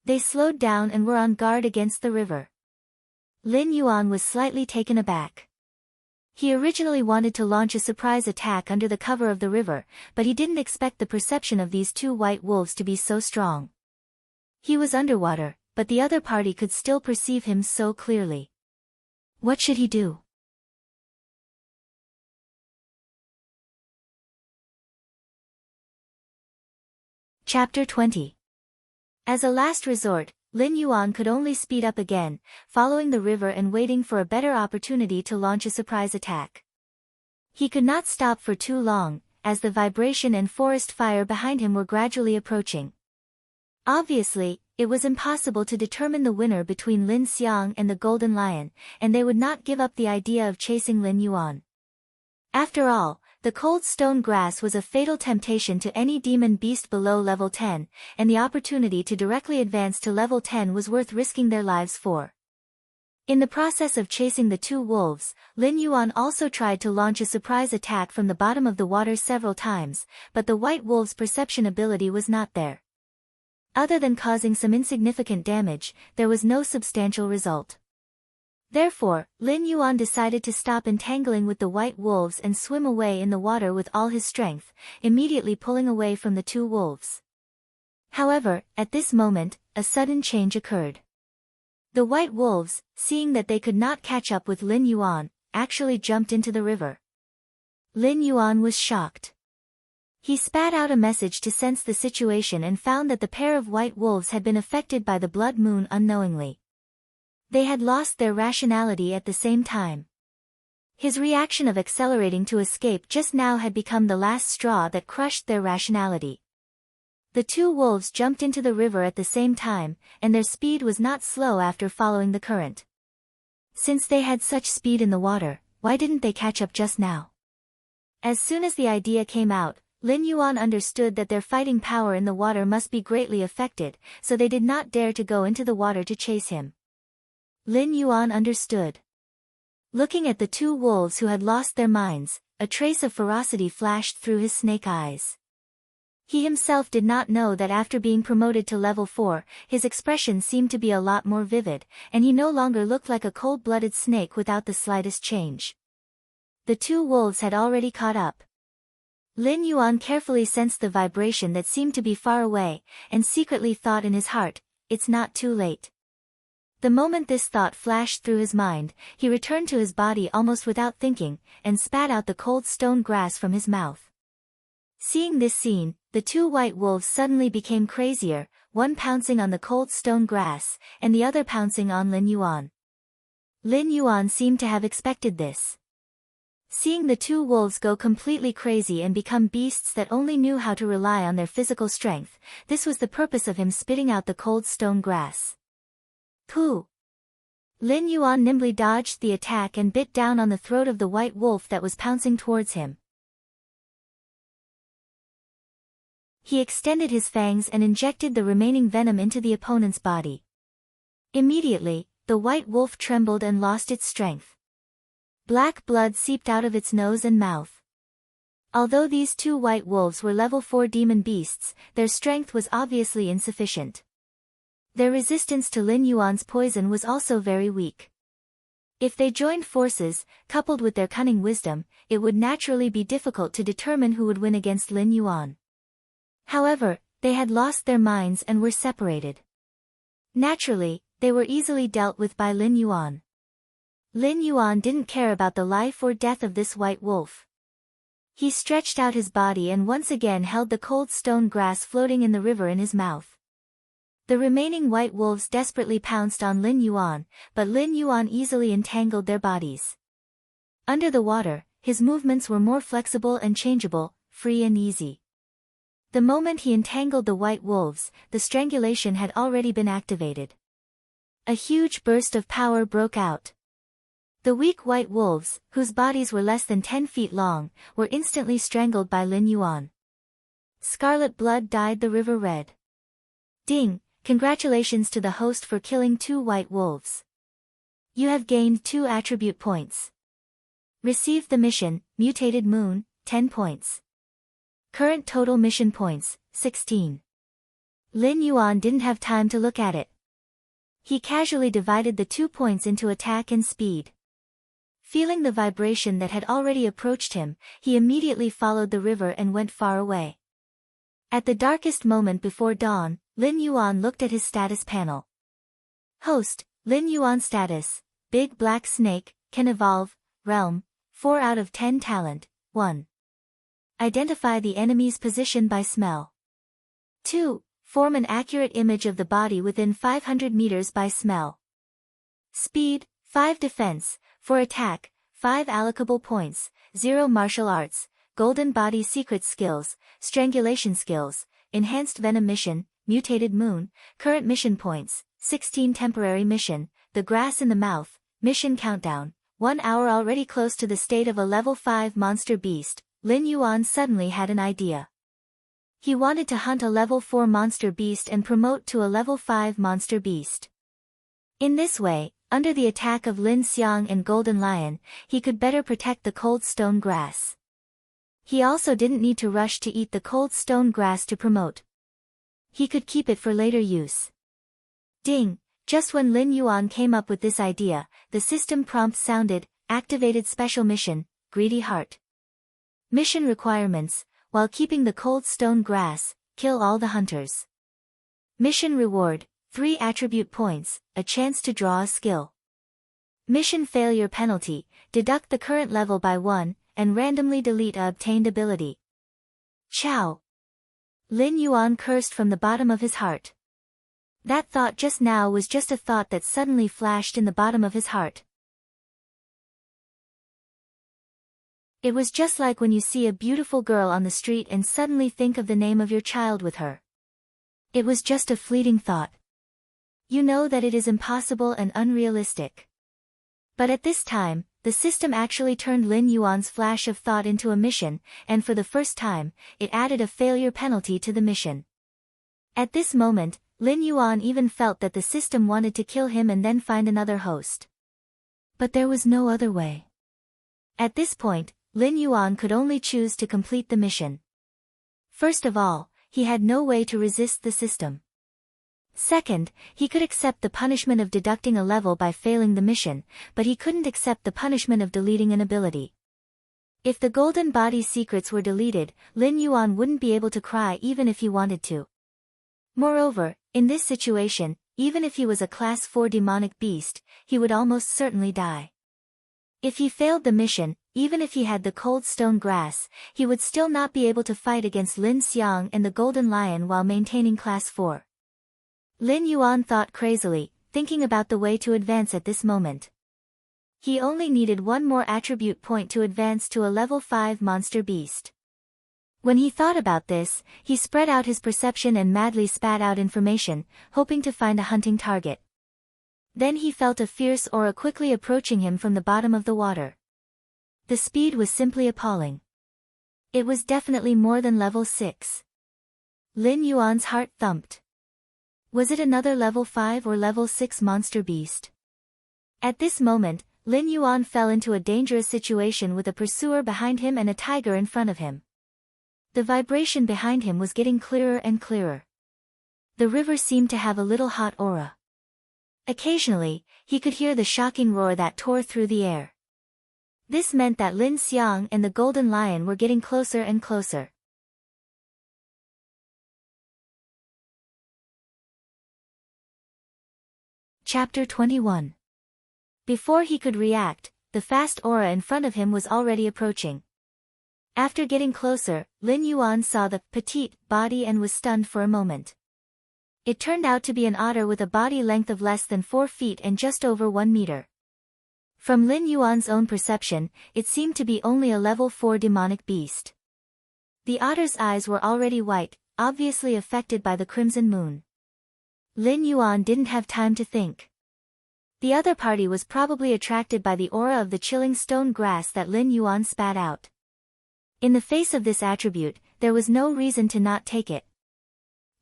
They slowed down and were on guard against the river. Lin Yuan was slightly taken aback. He originally wanted to launch a surprise attack under the cover of the river, but he didn't expect the perception of these two white wolves to be so strong. He was underwater, but the other party could still perceive him so clearly. What should he do? Chapter 20. As a last resort, Lin Yuan could only speed up again, following the river and waiting for a better opportunity to launch a surprise attack. He could not stop for too long, as the vibration and forest fire behind him were gradually approaching. Obviously, it was impossible to determine the winner between Lin Xiang and the Golden Lion, and they would not give up the idea of chasing Lin Yuan. After all, the cold stone grass was a fatal temptation to any demon beast below level 10, and the opportunity to directly advance to level 10 was worth risking their lives for. In the process of chasing the two wolves, Lin Yuan also tried to launch a surprise attack from the bottom of the water several times, but the white wolves' perception ability was not there. Other than causing some insignificant damage, there was no substantial result. Therefore, Lin Yuan decided to stop entangling with the white wolves and swim away in the water with all his strength, immediately pulling away from the two wolves. However, at this moment, a sudden change occurred. The white wolves, seeing that they could not catch up with Lin Yuan, actually jumped into the river. Lin Yuan was shocked. He spat out a message to sense the situation and found that the pair of white wolves had been affected by the blood moon unknowingly. They had lost their rationality at the same time. His reaction of accelerating to escape just now had become the last straw that crushed their rationality. The two wolves jumped into the river at the same time, and their speed was not slow after following the current. Since they had such speed in the water, why didn't they catch up just now? As soon as the idea came out, Lin Yuan understood that their fighting power in the water must be greatly affected, so they did not dare to go into the water to chase him. Lin Yuan understood. Looking at the two wolves who had lost their minds, a trace of ferocity flashed through his snake eyes. He himself did not know that after being promoted to level 4, his expression seemed to be a lot more vivid, and he no longer looked like a cold-blooded snake without the slightest change. The two wolves had already caught up. Lin Yuan carefully sensed the vibration that seemed to be far away, and secretly thought in his heart, "It's not too late." The moment this thought flashed through his mind, he returned to his body almost without thinking, and spat out the cold stone grass from his mouth. Seeing this scene, the two white wolves suddenly became crazier, one pouncing on the cold stone grass, and the other pouncing on Lin Yuan. Lin Yuan seemed to have expected this. Seeing the two wolves go completely crazy and become beasts that only knew how to rely on their physical strength, this was the purpose of him spitting out the cold stone grass. Pooh! Lin Yuan nimbly dodged the attack and bit down on the throat of the white wolf that was pouncing towards him. He extended his fangs and injected the remaining venom into the opponent's body. Immediately, the white wolf trembled and lost its strength. Black blood seeped out of its nose and mouth. Although these two white wolves were level 4 demon beasts, their strength was obviously insufficient. Their resistance to Lin Yuan's poison was also very weak. If they joined forces, coupled with their cunning wisdom, it would naturally be difficult to determine who would win against Lin Yuan. However, they had lost their minds and were separated. Naturally, they were easily dealt with by Lin Yuan. Lin Yuan didn't care about the life or death of this white wolf. He stretched out his body and once again held the cold stone grass floating in the river in his mouth. The remaining white wolves desperately pounced on Lin Yuan, but Lin Yuan easily entangled their bodies. Under the water, his movements were more flexible and changeable, free and easy. The moment he entangled the white wolves, the strangulation had already been activated. A huge burst of power broke out. The weak white wolves, whose bodies were less than 10 feet long, were instantly strangled by Lin Yuan. Scarlet blood dyed the river red. Ding! Congratulations to the host for killing 2 white wolves. You have gained 2 attribute points. Received the mission, Mutated Moon, 10 points. Current total mission points, 16. Lin Yuan didn't have time to look at it. He casually divided the 2 points into attack and speed. Feeling the vibration that had already approached him, he immediately followed the river and went far away. At the darkest moment before dawn, Lin Yuan looked at his status panel. Host, Lin Yuan status, Big Black Snake, can evolve, realm, 4 out of 10 talent, 1. Identify the enemy's position by smell. 2. Form an accurate image of the body within 500 meters by smell. Speed, 5 defense, for attack, 5 allocable points, 0 martial arts, golden body secret skills, strangulation skills, enhanced venom mission, mutated moon, current mission points, 16 temporary mission, the grass in the mouth, mission countdown, 1 hour already close to the state of a level 5 monster beast. Lin Yuan suddenly had an idea. He wanted to hunt a level 4 monster beast and promote to a level 5 monster beast. In this way, under the attack of Lin Xiang and Golden Lion, he could better protect the cold stone grass. He also didn't need to rush to eat the cold stone grass to promote. He could keep it for later use. Ding! Just when Lin Yuan came up with this idea, the system prompt sounded, activated special mission, Greedy Heart. Mission requirements, while keeping the cold stone grass, kill all the hunters. Mission reward, 3 attribute points, a chance to draw a skill. Mission failure penalty, deduct the current level by 1, and randomly delete a obtained ability. Chow! Lin Yuan cursed from the bottom of his heart. That thought just now was just a thought that suddenly flashed in the bottom of his heart. It was just like when you see a beautiful girl on the street and suddenly think of the name of your child with her. It was just a fleeting thought. You know that it is impossible and unrealistic. But at this time, the system actually turned Lin Yuan's flash of thought into a mission, and for the first time, it added a failure penalty to the mission. At this moment, Lin Yuan even felt that the system wanted to kill him and then find another host. But there was no other way. At this point, Lin Yuan could only choose to complete the mission. First of all, he had no way to resist the system. Second, he could accept the punishment of deducting a level by failing the mission, but he couldn't accept the punishment of deleting an ability. If the golden body secrets were deleted, Lin Yuan wouldn't be able to cry even if he wanted to. Moreover, in this situation, even if he was a class 4 demonic beast, he would almost certainly die. If he failed the mission, even if he had the cold stone grass, he would still not be able to fight against Lin Xiang and the Golden Lion while maintaining class 4. Lin Yuan thought crazily, thinking about the way to advance at this moment. He only needed 1 more attribute point to advance to a level 5 monster beast. When he thought about this, he spread out his perception and madly spat out information, hoping to find a hunting target. Then he felt a fierce aura quickly approaching him from the bottom of the water. The speed was simply appalling. It was definitely more than level 6. Lin Yuan's heart thumped. Was it another level 5 or level 6 monster beast? At this moment, Lin Yuan fell into a dangerous situation with a pursuer behind him and a tiger in front of him. The vibration behind him was getting clearer and clearer. The river seemed to have a little hot aura. Occasionally, he could hear the shocking roar that tore through the air. This meant that Lin Xiang and the Golden Lion were getting closer and closer. Chapter 21. Before he could react, the fast aura in front of him was already approaching. After getting closer, Lin Yuan saw the petite body and was stunned for a moment. It turned out to be an otter with a body length of less than 4 feet and just over 1 meter. From Lin Yuan's own perception, it seemed to be only a level 4 demonic beast. The otter's eyes were already white, obviously affected by the crimson moon. Lin Yuan didn't have time to think. The other party was probably attracted by the aura of the chilling stone grass that Lin Yuan spat out. In the face of this attribute, there was no reason to not take it.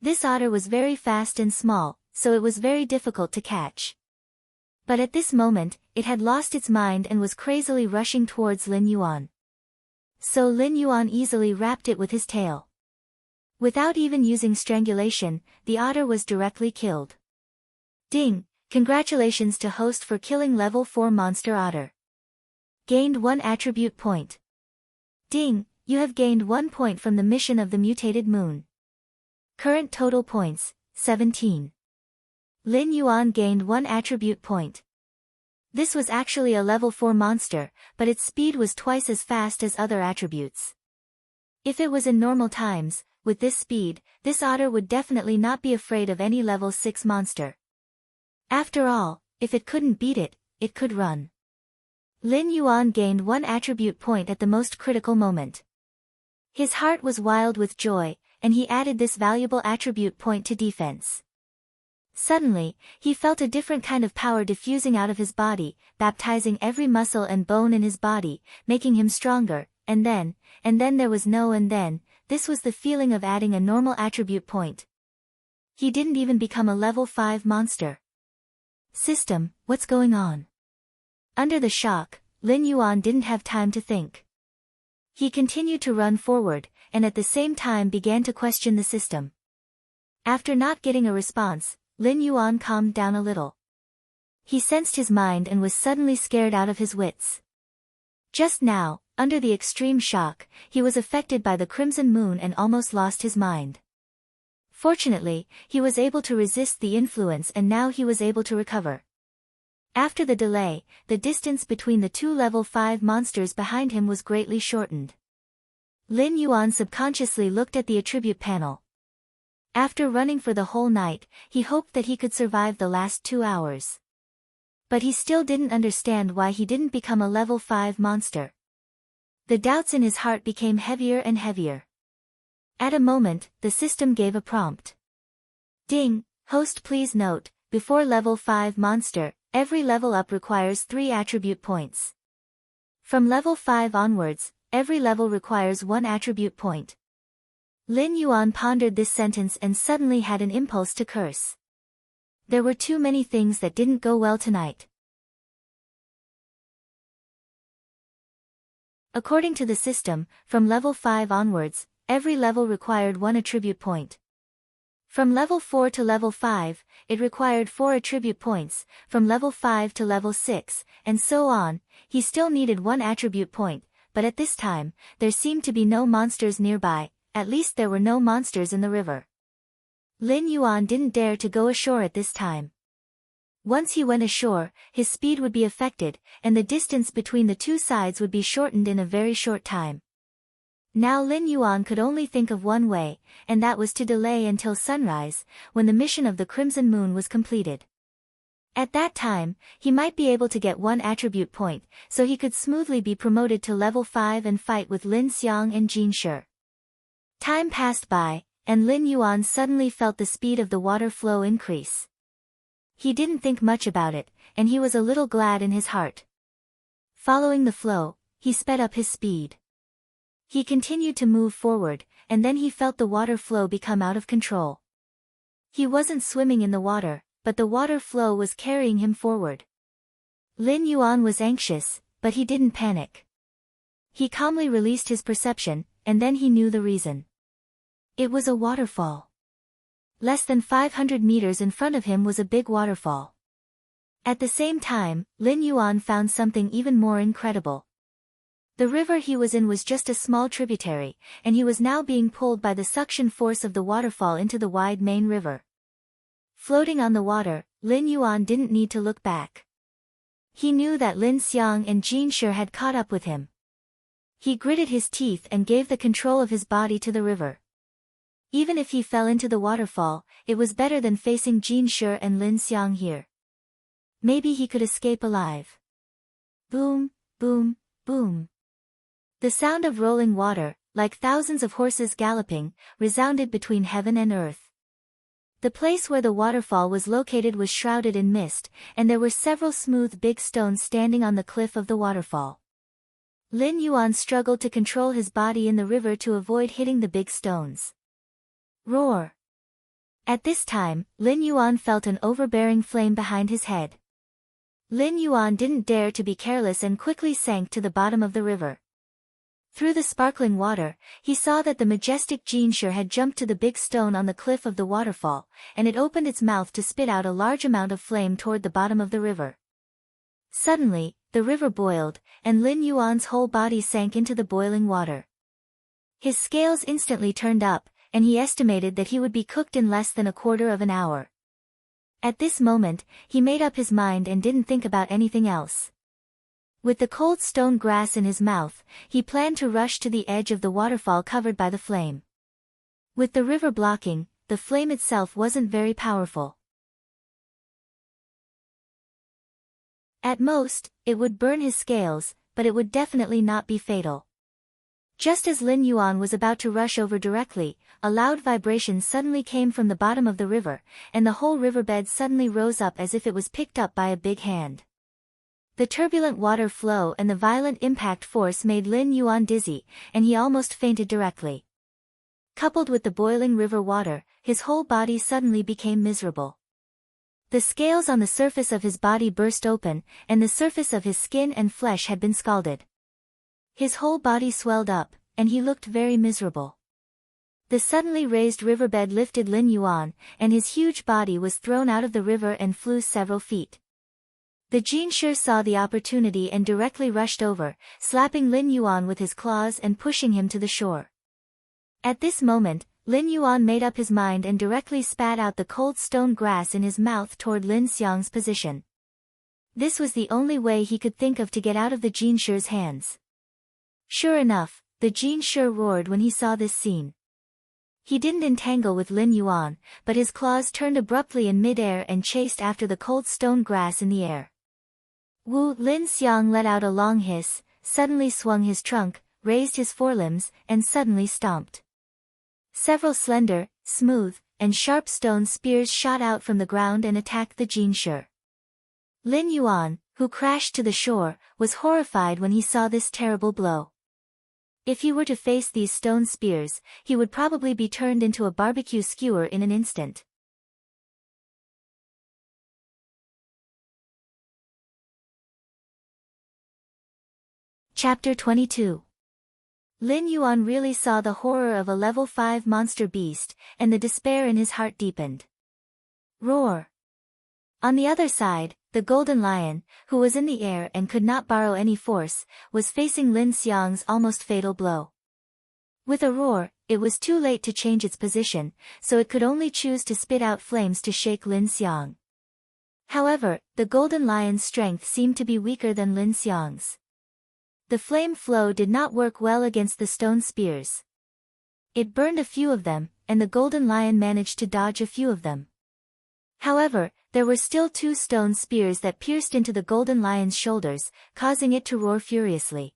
This otter was very fast and small, so it was very difficult to catch. But at this moment, it had lost its mind and was crazily rushing towards Lin Yuan. So Lin Yuan easily wrapped it with his tail. Without even using strangulation, the otter was directly killed. Ding! Congratulations to host for killing level 4 monster otter. Gained 1 attribute point. Ding, you have gained 1 point from the mission of the mutated moon. Current total points, 17. Lin Yuan gained 1 attribute point. This was actually a level 4 monster, but its speed was twice as fast as other attributes. If it was in normal times, with this speed, this otter would definitely not be afraid of any level 6 monster. After all, if it couldn't beat it, it could run. Lin Yuan gained 1 attribute point at the most critical moment. His heart was wild with joy, and he added this valuable attribute point to defense. Suddenly, he felt a different kind of power diffusing out of his body, baptizing every muscle and bone in his body, making him stronger, and then there was no and then, this was the feeling of adding a normal attribute point. He didn't even become a level 5 monster. System, what's going on? Under the shock, Lin Yuan didn't have time to think. He continued to run forward, and at the same time began to question the system. After not getting a response, Lin Yuan calmed down a little. He sensed his mind and was suddenly scared out of his wits. Just now, under the extreme shock, he was affected by the crimson moon and almost lost his mind. Fortunately, he was able to resist the influence and now he was able to recover. After the delay, the distance between the 2 level 5 monsters behind him was greatly shortened. Lin Yuan subconsciously looked at the attribute panel. After running for the whole night, he hoped that he could survive the last 2 hours. But he still didn't understand why he didn't become a level 5 monster. The doubts in his heart became heavier and heavier. At a moment, the system gave a prompt. Ding, host please note, before level 5 monster, every level up requires 3 attribute points. From level 5 onwards, every level requires 1 attribute point. Lin Yuan pondered this sentence and suddenly had an impulse to curse. There were too many things that didn't go well tonight. According to the system, from level 5 onwards, every level required 1 attribute point. From level 4 to level 5, it required 4 attribute points, from level 5 to level 6, and so on. He still needed 1 attribute point, but at this time, there seemed to be no monsters nearby, at least there were no monsters in the river. Lin Yuan didn't dare to go ashore at this time. Once he went ashore, his speed would be affected, and the distance between the 2 sides would be shortened in a very short time. Now Lin Yuan could only think of one way, and that was to delay until sunrise, when the mission of the Crimson Moon was completed. At that time, he might be able to get 1 attribute point, so he could smoothly be promoted to level 5 and fight with Lin Xiang and Jin Shi. Time passed by, and Lin Yuan suddenly felt the speed of the water flow increase. He didn't think much about it, and he was a little glad in his heart. Following the flow, he sped up his speed. He continued to move forward, and then he felt the water flow become out of control. He wasn't swimming in the water, but the water flow was carrying him forward. Lin Yuan was anxious, but he didn't panic. He calmly released his perception, and then he knew the reason. It was a waterfall. Less than 500 meters in front of him was a big waterfall. At the same time, Lin Yuan found something even more incredible. The river he was in was just a small tributary, and he was now being pulled by the suction force of the waterfall into the wide main river. Floating on the water, Lin Yuan didn't need to look back. He knew that Lin Xiang and Jin Shi had caught up with him. He gritted his teeth and gave the control of his body to the river. Even if he fell into the waterfall, it was better than facing Jin Shi and Lin Xiang here. Maybe he could escape alive. Boom, boom, boom. The sound of rolling water, like thousands of horses galloping, resounded between heaven and earth. The place where the waterfall was located was shrouded in mist, and there were several smooth big stones standing on the cliff of the waterfall. Lin Yuan struggled to control his body in the river to avoid hitting the big stones. Roar! At this time, Lin Yuan felt an overbearing flame behind his head. Lin Yuan didn't dare to be careless and quickly sank to the bottom of the river. Through the sparkling water, he saw that the majestic Jin Shi had jumped to the big stone on the cliff of the waterfall, and it opened its mouth to spit out a large amount of flame toward the bottom of the river. Suddenly, the river boiled, and Lin Yuan's whole body sank into the boiling water. His scales instantly turned up, and he estimated that he would be cooked in less than a quarter of an hour. At this moment, he made up his mind and didn't think about anything else. With the cold stone grass in his mouth, he planned to rush to the edge of the waterfall covered by the flame. With the river blocking, the flame itself wasn't very powerful. At most, it would burn his scales, but it would definitely not be fatal. Just as Lin Yuan was about to rush over directly, a loud vibration suddenly came from the bottom of the river, and the whole riverbed suddenly rose up as if it was picked up by a big hand. The turbulent water flow and the violent impact force made Lin Yuan dizzy, and he almost fainted directly. Coupled with the boiling river water, his whole body suddenly became miserable. The scales on the surface of his body burst open, and the surface of his skin and flesh had been scalded. His whole body swelled up, and he looked very miserable. The suddenly raised riverbed lifted Lin Yuan, and his huge body was thrown out of the river and flew several feet. The Jinshi saw the opportunity and directly rushed over, slapping Lin Yuan with his claws and pushing him to the shore. At this moment, Lin Yuan made up his mind and directly spat out the cold stone grass in his mouth toward Lin Xiang's position. This was the only way he could think of to get out of the Jinshi's hands. Sure enough, the Jinshi roared when he saw this scene. He didn't entangle with Lin Yuan, but his claws turned abruptly in mid-air and chased after the cold stone grass in the air. Lin Xiang let out a long hiss, suddenly swung his trunk, raised his forelimbs, and suddenly stomped. Several slender, smooth, and sharp stone spears shot out from the ground and attacked the Jinshi. Lin Yuan, who crashed to the shore, was horrified when he saw this terrible blow. If he were to face these stone spears, he would probably be turned into a barbecue skewer in an instant. Chapter 22. Lin Yuan really saw the horror of a level 5 monster beast, and the despair in his heart deepened. Roar! On the other side, the golden lion, who was in the air and could not borrow any force, was facing Lin Xiang's almost fatal blow. With a roar, it was too late to change its position, so it could only choose to spit out flames to shake Lin Xiang. However, the golden lion's strength seemed to be weaker than Lin Xiang's. The flame flow did not work well against the stone spears. It burned a few of them, and the golden lion managed to dodge a few of them. However, there were still 2 stone spears that pierced into the golden lion's shoulders, causing it to roar furiously.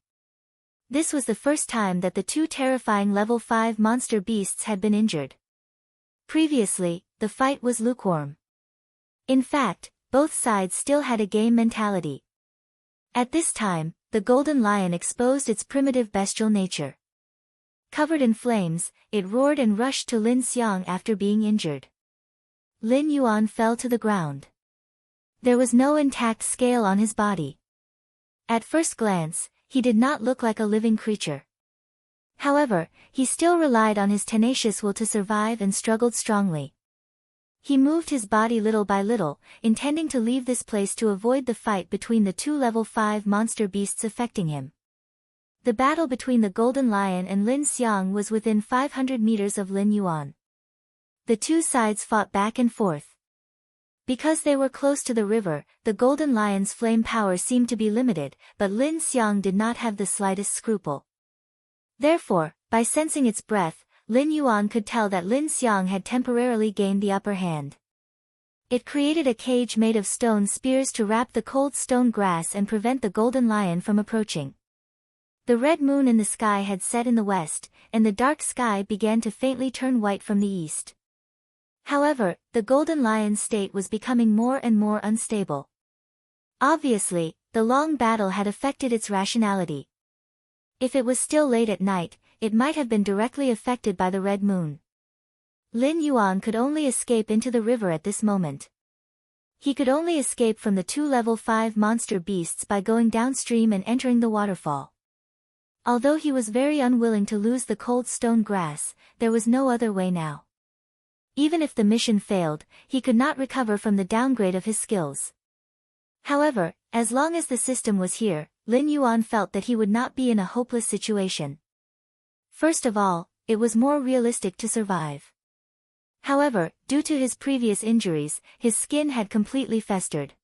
This was the first time that the 2 terrifying level 5 monster beasts had been injured. Previously, the fight was lukewarm. In fact, both sides still had a game mentality. At this time, the golden lion exposed its primitive bestial nature. Covered in flames, it roared and rushed to Lin Xiang after being injured. Lin Yuan fell to the ground. There was no intact scale on his body. At first glance, he did not look like a living creature. However, he still relied on his tenacious will to survive and struggled strongly. He moved his body little by little, intending to leave this place to avoid the fight between the 2 level 5 monster beasts affecting him. The battle between the golden lion and Lin Xiang was within 500 meters of Lin Yuan. The 2 sides fought back and forth. Because they were close to the river, the golden lion's flame power seemed to be limited, but Lin Xiang did not have the slightest scruple. Therefore, by sensing its breath, Lin Yuan could tell that Lin Xiang had temporarily gained the upper hand. It created a cage made of stone spears to wrap the cold stone grass and prevent the golden lion from approaching. The red moon in the sky had set in the west, and the dark sky began to faintly turn white from the east. However, the golden lion's state was becoming more and more unstable. Obviously, the long battle had affected its rationality. If it was still late at night, it might have been directly affected by the red moon. Lin Yuan could only escape into the river at this moment. He could only escape from the 2 level 5 monster beasts by going downstream and entering the waterfall. Although he was very unwilling to lose the cold stone grass, there was no other way now. Even if the mission failed, he could not recover from the downgrade of his skills. However, as long as the system was here, Lin Yuan felt that he would not be in a hopeless situation. First of all, it was more realistic to survive. However, due to his previous injuries, his skin had completely festered.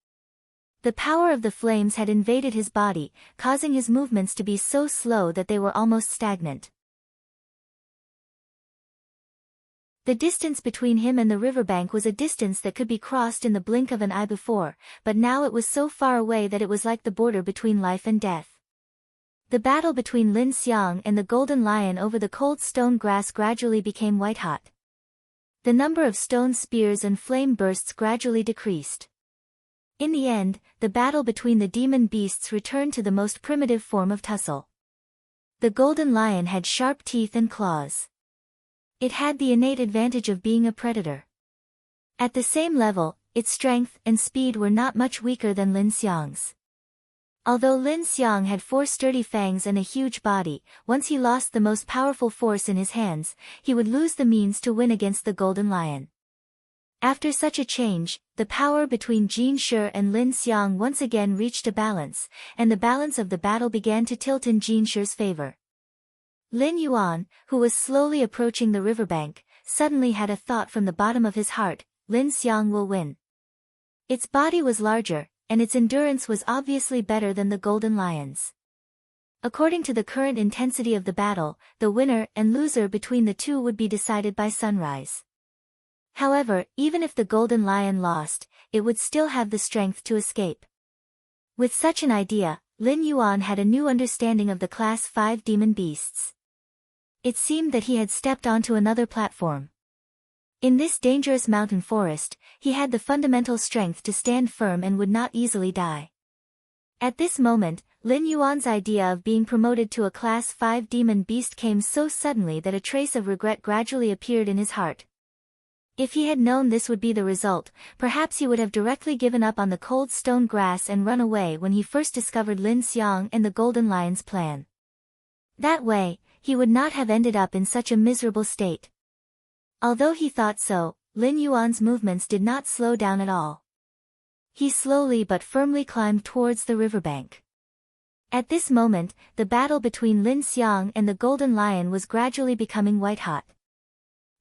The power of the flames had invaded his body, causing his movements to be so slow that they were almost stagnant. The distance between him and the riverbank was a distance that could be crossed in the blink of an eye before, but now it was so far away that it was like the border between life and death. The battle between Lin Xiang and the Golden Lion over the cold stone grass gradually became white-hot. The number of stone spears and flame bursts gradually decreased. In the end, the battle between the demon beasts returned to the most primitive form of tussle. The Golden Lion had sharp teeth and claws. It had the innate advantage of being a predator. At the same level, its strength and speed were not much weaker than Lin Xiang's. Although Lin Xiang had 4 sturdy fangs and a huge body, once he lost the most powerful force in his hands, he would lose the means to win against the Golden Lion. After such a change, the power between Jin Shi and Lin Xiang once again reached a balance, and the balance of the battle began to tilt in Jin Shi's favor. Lin Yuan, who was slowly approaching the riverbank, suddenly had a thought from the bottom of his heart: Lin Xiang will win. Its body was larger, and its endurance was obviously better than the Golden Lion's. According to the current intensity of the battle, the winner and loser between the two would be decided by sunrise. However, even if the Golden Lion lost, it would still have the strength to escape. With such an idea, Lin Yuan had a new understanding of the Class 5 demon beasts. It seemed that he had stepped onto another platform. In this dangerous mountain forest, he had the fundamental strength to stand firm and would not easily die. At this moment, Lin Yuan's idea of being promoted to a Class 5 demon beast came so suddenly that a trace of regret gradually appeared in his heart. If he had known this would be the result, perhaps he would have directly given up on the cold stone grass and run away when he first discovered Lin Xiang and the Golden Lion's plan. That way, he would not have ended up in such a miserable state. Although he thought so, Lin Yuan's movements did not slow down at all. He slowly but firmly climbed towards the riverbank. At this moment, the battle between Lin Xiang and the Golden Lion was gradually becoming white-hot.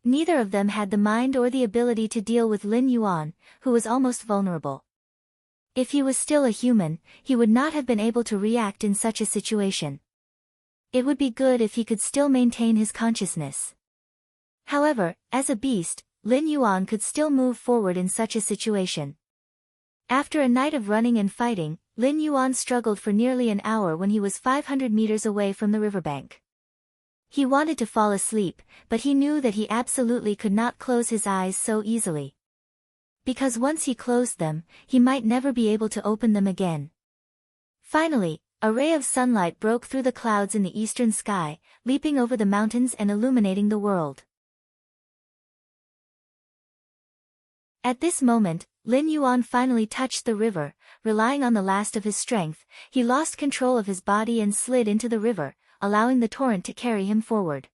Neither of them had the mind or the ability to deal with Lin Yuan, who was almost vulnerable. If he was still a human, he would not have been able to react in such a situation. It would be good if he could still maintain his consciousness. However, as a beast, Lin Yuan could still move forward in such a situation. After a night of running and fighting, Lin Yuan struggled for nearly an hour when he was 500 meters away from the riverbank. He wanted to fall asleep, but he knew that he absolutely could not close his eyes so easily. Because once he closed them, he might never be able to open them again. Finally, a ray of sunlight broke through the clouds in the eastern sky, leaping over the mountains and illuminating the world. At this moment, Lin Yuan finally touched the river. Relying on the last of his strength, he lost control of his body and slid into the river, allowing the torrent to carry him forward.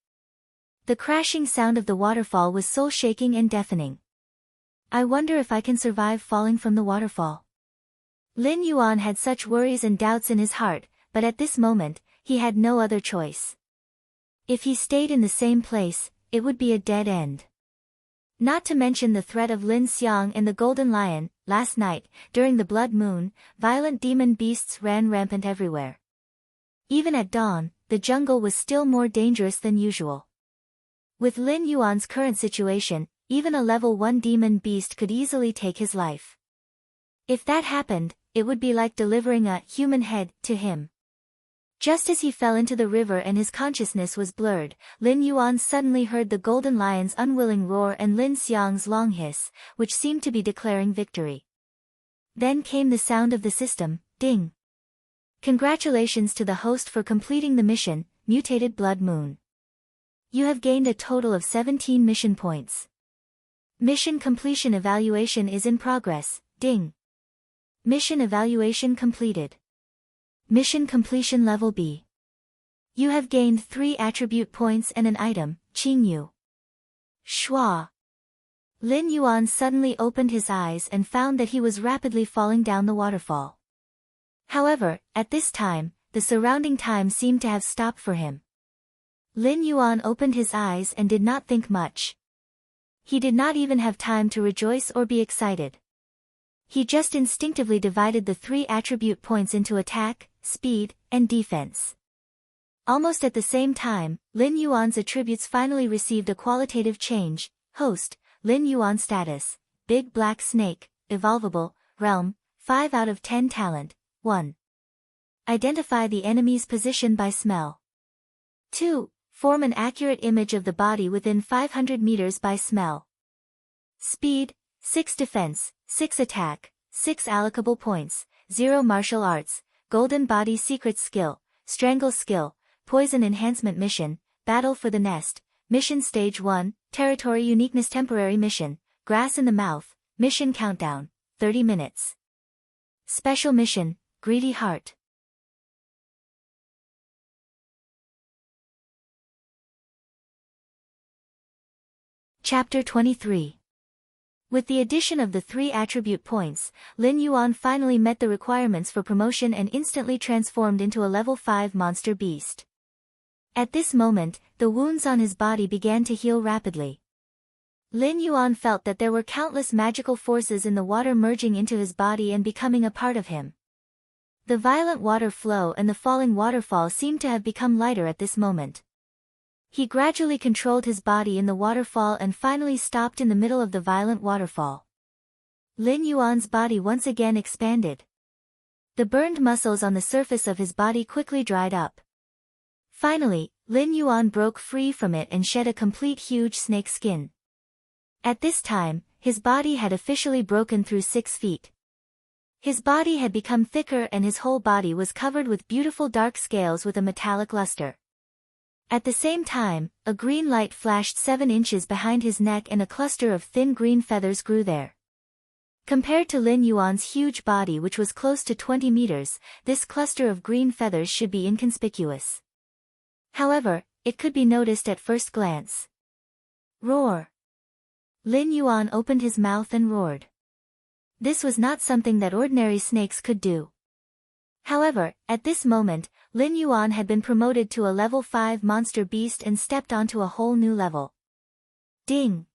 The crashing sound of the waterfall was soul-shaking and deafening. I wonder if I can survive falling from the waterfall. Lin Yuan had such worries and doubts in his heart, but at this moment, he had no other choice. If he stayed in the same place, it would be a dead end. Not to mention the threat of Lin Xiang and the Golden Lion. Last night, during the blood moon, violent demon beasts ran rampant everywhere. Even at dawn, the jungle was still more dangerous than usual. With Lin Yuan's current situation, even a level 1 demon beast could easily take his life. If that happened, it would be like delivering a human head to him. Just as he fell into the river and his consciousness was blurred, Lin Yuan suddenly heard the Golden Lion's unwilling roar and Lin Xiang's long hiss, which seemed to be declaring victory. Then came the sound of the system, ding. Congratulations to the host for completing the mission, Mutated Blood Moon. You have gained a total of 17 mission points. Mission completion evaluation is in progress, ding. Mission evaluation completed. Mission completion level B. You have gained 3 attribute points and an item, Qingyu. Schwa. Lin Yuan suddenly opened his eyes and found that he was rapidly falling down the waterfall. However, at this time, the surrounding time seemed to have stopped for him. Lin Yuan opened his eyes and did not think much. He did not even have time to rejoice or be excited. He just instinctively divided the 3 attribute points into attack, speed, and defense. Almost at the same time, Lin Yuan's attributes finally received a qualitative change. Host, Lin Yuan status, Big Black Snake, Evolvable, Realm, 5 out of 10 talent, 1. Identify the enemy's position by smell. 2. Form an accurate image of the body within 500 meters by smell. Speed, 6 defense, 6 attack, 6 allocable points, 0 martial arts, golden body secret skill, strangle skill, poison enhancement mission, battle for the nest, mission stage 1, territory uniqueness temporary mission, grass in the mouth, mission countdown, 30 minutes. Special mission, greedy heart. Chapter 23. With the addition of the 3 attribute points, Lin Yuan finally met the requirements for promotion and instantly transformed into a level 5 monster beast. At this moment, the wounds on his body began to heal rapidly. Lin Yuan felt that there were countless magical forces in the water merging into his body and becoming a part of him. The violent water flow and the falling waterfall seemed to have become lighter at this moment. He gradually controlled his body in the waterfall and finally stopped in the middle of the violent waterfall. Lin Yuan's body once again expanded. The burned muscles on the surface of his body quickly dried up. Finally, Lin Yuan broke free from it and shed a complete huge snake skin. At this time, his body had officially broken through 6 feet. His body had become thicker and his whole body was covered with beautiful dark scales with a metallic luster. At the same time, a green light flashed 7 inches behind his neck and a cluster of thin green feathers grew there. Compared to Lin Yuan's huge body which was close to 20 meters, this cluster of green feathers should be inconspicuous. However, it could be noticed at first glance. Roar! Lin Yuan opened his mouth and roared. This was not something that ordinary snakes could do. However, at this moment, Lin Yuan had been promoted to a level 5 monster beast and stepped onto a whole new level. Ding!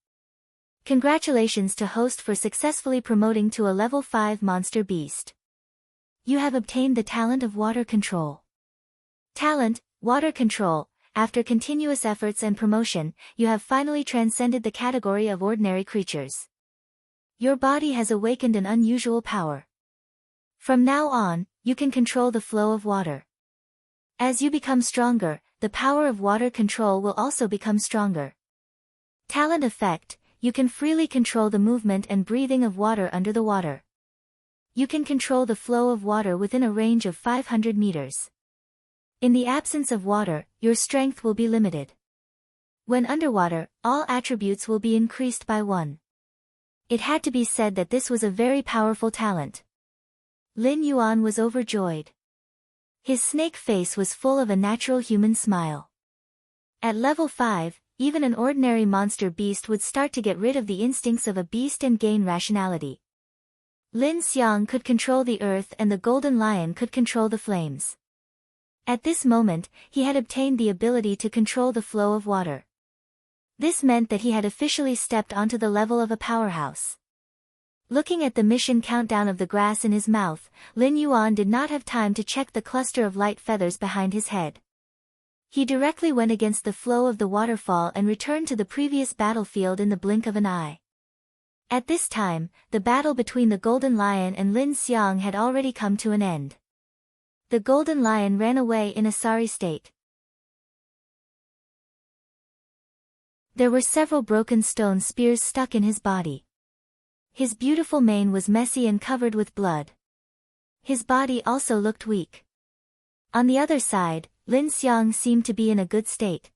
Congratulations to host for successfully promoting to a level 5 monster beast. You have obtained the talent of water control. Talent, water control. After continuous efforts and promotion, you have finally transcended the category of ordinary creatures. Your body has awakened an unusual power. From now on, you can control the flow of water. As you become stronger, the power of water control will also become stronger. Talent effect, you can freely control the movement and breathing of water under the water. You can control the flow of water within a range of 500 meters. In the absence of water, your strength will be limited. When underwater, all attributes will be increased by 1. It had to be said that this was a very powerful talent. Lin Yuan was overjoyed. His snake face was full of a natural human smile. At level 5, even an ordinary monster beast would start to get rid of the instincts of a beast and gain rationality. Lin Xiang could control the earth and the golden lion could control the flames. At this moment, he had obtained the ability to control the flow of water. This meant that he had officially stepped onto the level of a powerhouse. Looking at the mission countdown of the grass in his mouth, Lin Yuan did not have time to check the cluster of light feathers behind his head. He directly went against the flow of the waterfall and returned to the previous battlefield in the blink of an eye. At this time, the battle between the Golden Lion and Lin Xiang had already come to an end. The Golden Lion ran away in a sorry state. There were several broken stone spears stuck in his body. His beautiful mane was messy and covered with blood. His body also looked weak. On the other side, Lin Xiang seemed to be in a good state.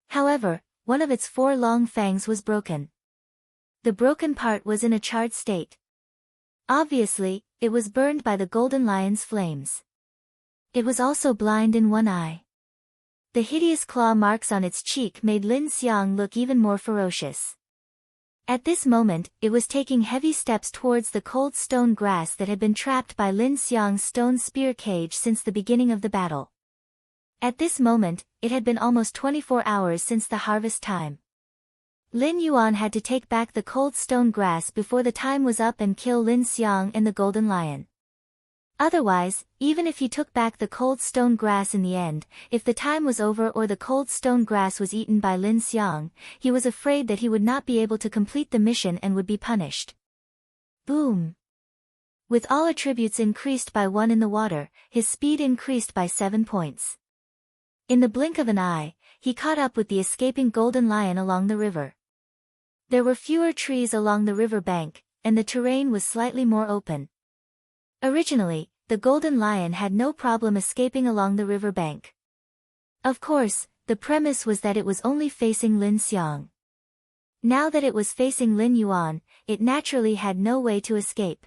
However, one of its 4 long fangs was broken. The broken part was in a charred state. Obviously, it was burned by the Golden Lion's flames. It was also blind in one eye. The hideous claw marks on its cheek made Lin Xiang look even more ferocious. At this moment, it was taking heavy steps towards the cold stone grass that had been trapped by Lin Xiang's stone spear cage since the beginning of the battle. At this moment, it had been almost 24 hours since the harvest time. Lin Yuan had to take back the cold stone grass before the time was up and kill Lin Xiang and the golden lion. Otherwise, even if he took back the cold stone grass in the end, if the time was over or the cold stone grass was eaten by Lin Xiang, he was afraid that he would not be able to complete the mission and would be punished. Boom! With all attributes increased by 1 in the water, his speed increased by 7 points. In the blink of an eye, he caught up with the escaping golden lion along the river. There were fewer trees along the river bank, and the terrain was slightly more open. Originally, the golden lion had no problem escaping along the river bank. Of course, the premise was that it was only facing Lin Xiang. Now that it was facing Lin Yuan, it naturally had no way to escape.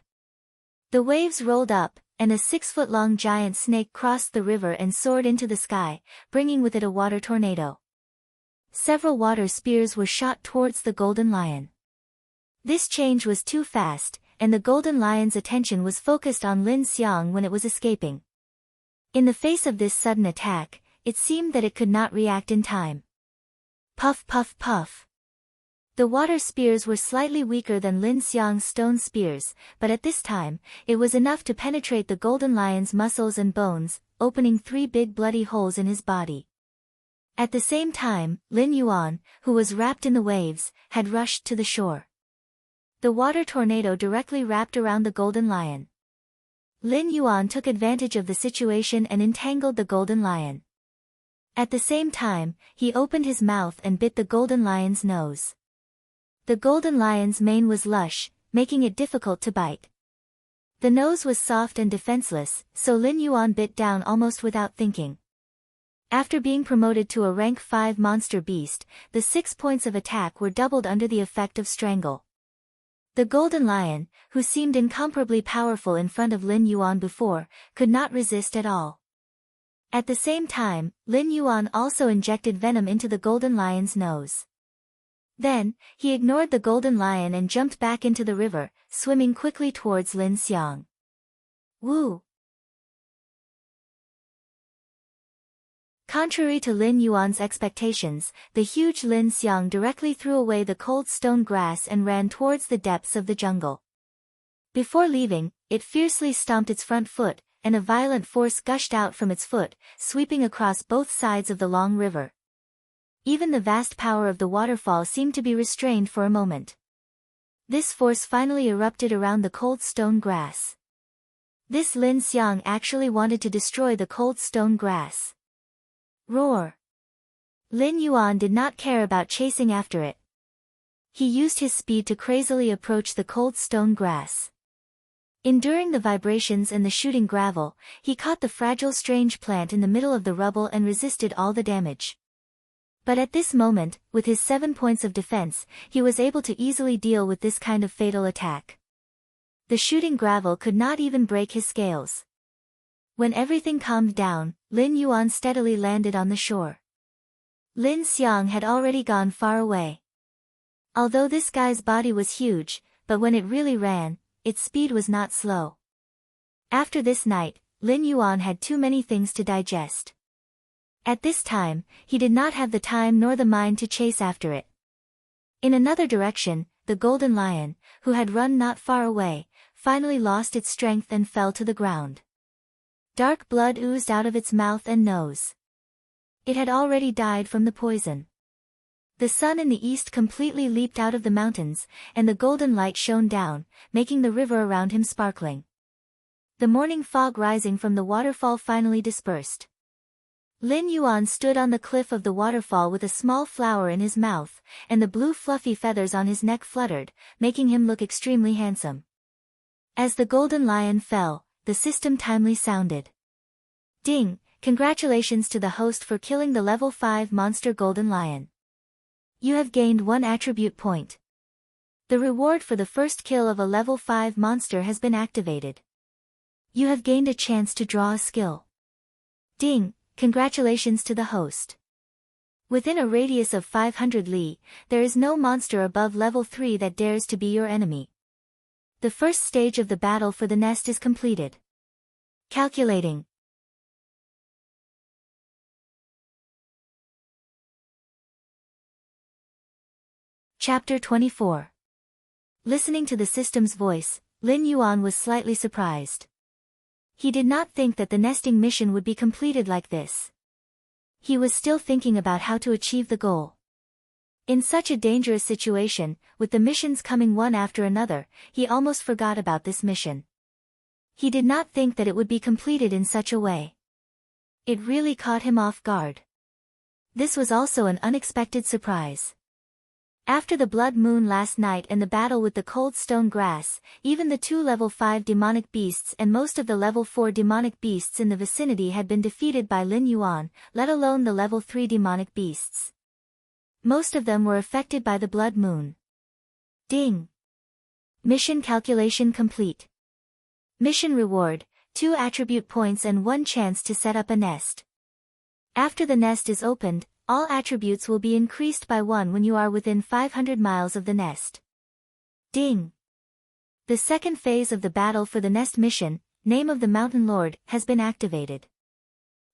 The waves rolled up, and a 6-foot-long giant snake crossed the river and soared into the sky, bringing with it a water tornado. Several water spears were shot towards the golden lion. This change was too fast, and the golden lion's attention was focused on Lin Xiang when it was escaping. In the face of this sudden attack, it seemed that it could not react in time. Puff puff puff. The water spears were slightly weaker than Lin Xiang's stone spears, but at this time, it was enough to penetrate the golden lion's muscles and bones, opening 3 big bloody holes in his body. At the same time, Lin Yuan, who was wrapped in the waves, had rushed to the shore. The water tornado directly wrapped around the golden lion. Lin Yuan took advantage of the situation and entangled the golden lion. At the same time, he opened his mouth and bit the golden lion's nose. The golden lion's mane was lush, making it difficult to bite. The nose was soft and defenseless, so Lin Yuan bit down almost without thinking. After being promoted to a rank 5 monster beast, the 6 points of attack were doubled under the effect of strangle. The golden lion, who seemed incomparably powerful in front of Lin Yuan before, could not resist at all. At the same time, Lin Yuan also injected venom into the golden lion's nose. Then, he ignored the golden lion and jumped back into the river, swimming quickly towards Lin Xiang. Woo! Contrary to Lin Yuan's expectations, the huge Lin Xiang directly threw away the cold stone grass and ran towards the depths of the jungle. Before leaving, it fiercely stomped its front foot, and a violent force gushed out from its foot, sweeping across both sides of the long river. Even the vast power of the waterfall seemed to be restrained for a moment. This force finally erupted around the cold stone grass. This Lin Xiang actually wanted to destroy the cold stone grass. Roar! Lin Yuan did not care about chasing after it. He used his speed to crazily approach the cold stone grass. Enduring the vibrations and the shooting gravel, he caught the fragile strange plant in the middle of the rubble and resisted all the damage. But at this moment, with his 7 points of defense, he was able to easily deal with this kind of fatal attack. The shooting gravel could not even break his scales. When everything calmed down, Lin Yuan steadily landed on the shore. Lin Xiang had already gone far away. Although this guy's body was huge, but when it really ran, its speed was not slow. After this night, Lin Yuan had too many things to digest. At this time, he did not have the time nor the mind to chase after it. In another direction, the golden lion, who had run not far away, finally lost its strength and fell to the ground. Dark blood oozed out of its mouth and nose. It had already died from the poison. The sun in the east completely leaped out of the mountains, and the golden light shone down, making the river around him sparkling. The morning fog rising from the waterfall finally dispersed. Lin Yuan stood on the cliff of the waterfall with a small flower in his mouth, and the blue fluffy feathers on his neck fluttered, making him look extremely handsome. As the golden lion fell, the system timely sounded. Ding! Congratulations to the host for killing the level 5 monster golden lion. You have gained 1 attribute point. The reward for the first kill of a level 5 monster has been activated. You have gained a chance to draw a skill. Ding! Congratulations to the host. Within a radius of 500 li, there is no monster above level 3 that dares to be your enemy. The first stage of the battle for the nest is completed. Calculating. Chapter 24. Listening to the system's voice, Lin Yuan was slightly surprised. He did not think that the nesting mission would be completed like this. He was still thinking about how to achieve the goal. In such a dangerous situation, with the missions coming one after another, he almost forgot about this mission. He did not think that it would be completed in such a way. It really caught him off guard. This was also an unexpected surprise. After the blood moon last night and the battle with the cold stone grass, even the 2 level 5 demonic beasts and most of the level 4 demonic beasts in the vicinity had been defeated by Lin Yuan, let alone the level 3 demonic beasts. Most of them were affected by the blood moon. Ding! Mission calculation complete. Mission reward, 2 attribute points and 1 chance to set up a nest. After the nest is opened, all attributes will be increased by 1 when you are within 500 miles of the nest. Ding! The second phase of the battle for the nest mission, Name of the Mountain Lord, has been activated.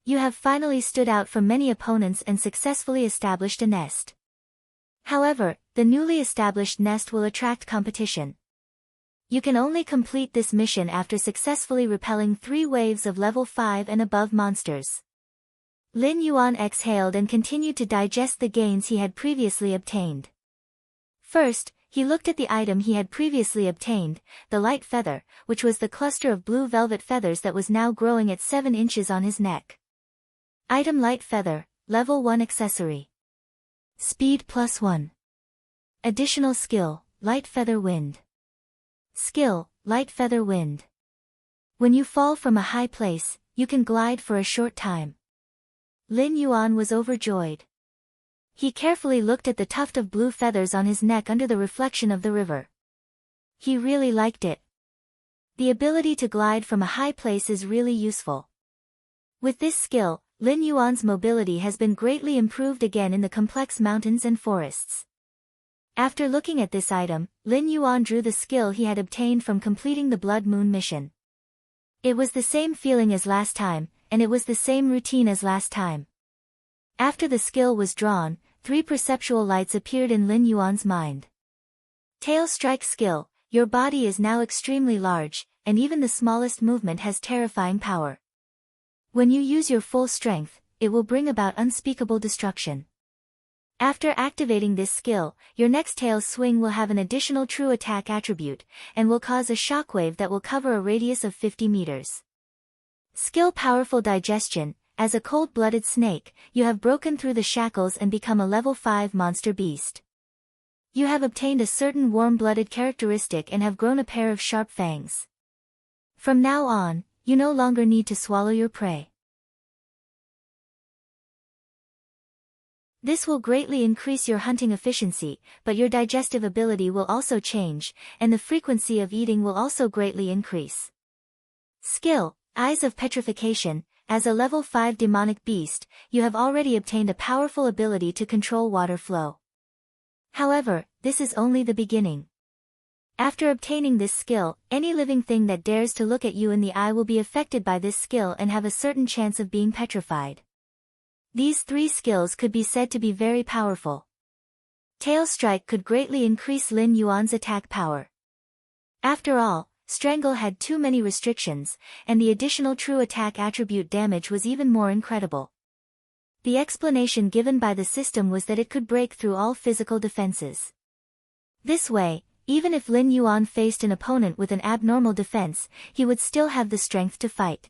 You have finally stood out from many opponents and successfully established a nest. However, the newly established nest will attract competition. You can only complete this mission after successfully repelling 3 waves of level 5 and above monsters. Lin Yuan exhaled and continued to digest the gains he had previously obtained. First, he looked at the item he had previously obtained, the light feather, which was the cluster of blue velvet feathers that was now growing at 7 inches on his neck. Item light feather, level 1 accessory. Speed +1. Additional skill, light feather wind. Skill, light feather wind. When you fall from a high place, you can glide for a short time. Lin Yuan was overjoyed. He carefully looked at the tuft of blue feathers on his neck under the reflection of the river. He really liked it. The ability to glide from a high place is really useful. With this skill, Lin Yuan's mobility has been greatly improved again in the complex mountains and forests. After looking at this item, Lin Yuan drew the skill he had obtained from completing the Blood Moon mission. It was the same feeling as last time, and it was the same routine as last time. After the skill was drawn, 3 perceptual lights appeared in Lin Yuan's mind. Tail strike skill, your body is now extremely large, and even the smallest movement has terrifying power. When you use your full strength, it will bring about unspeakable destruction. After activating this skill, your next tail swing will have an additional true attack attribute, and will cause a shockwave that will cover a radius of 50 meters. Skill powerful digestion, as a cold-blooded snake, you have broken through the shackles and become a level 5 monster beast. You have obtained a certain warm-blooded characteristic and have grown a pair of sharp fangs. From now on, you no longer need to swallow your prey. This will greatly increase your hunting efficiency, but your digestive ability will also change, and the frequency of eating will also greatly increase. Skill, Eyes of Petrification, as a level 5 demonic beast, you have already obtained a powerful ability to control water flow. However, this is only the beginning. After obtaining this skill, any living thing that dares to look at you in the eye will be affected by this skill and have a certain chance of being petrified. These 3 skills could be said to be very powerful. Tail Strike could greatly increase Lin Yuan's attack power. After all, Strangle had too many restrictions, and the additional true attack attribute damage was even more incredible. The explanation given by the system was that it could break through all physical defenses. This way, even if Lin Yuan faced an opponent with an abnormal defense, he would still have the strength to fight.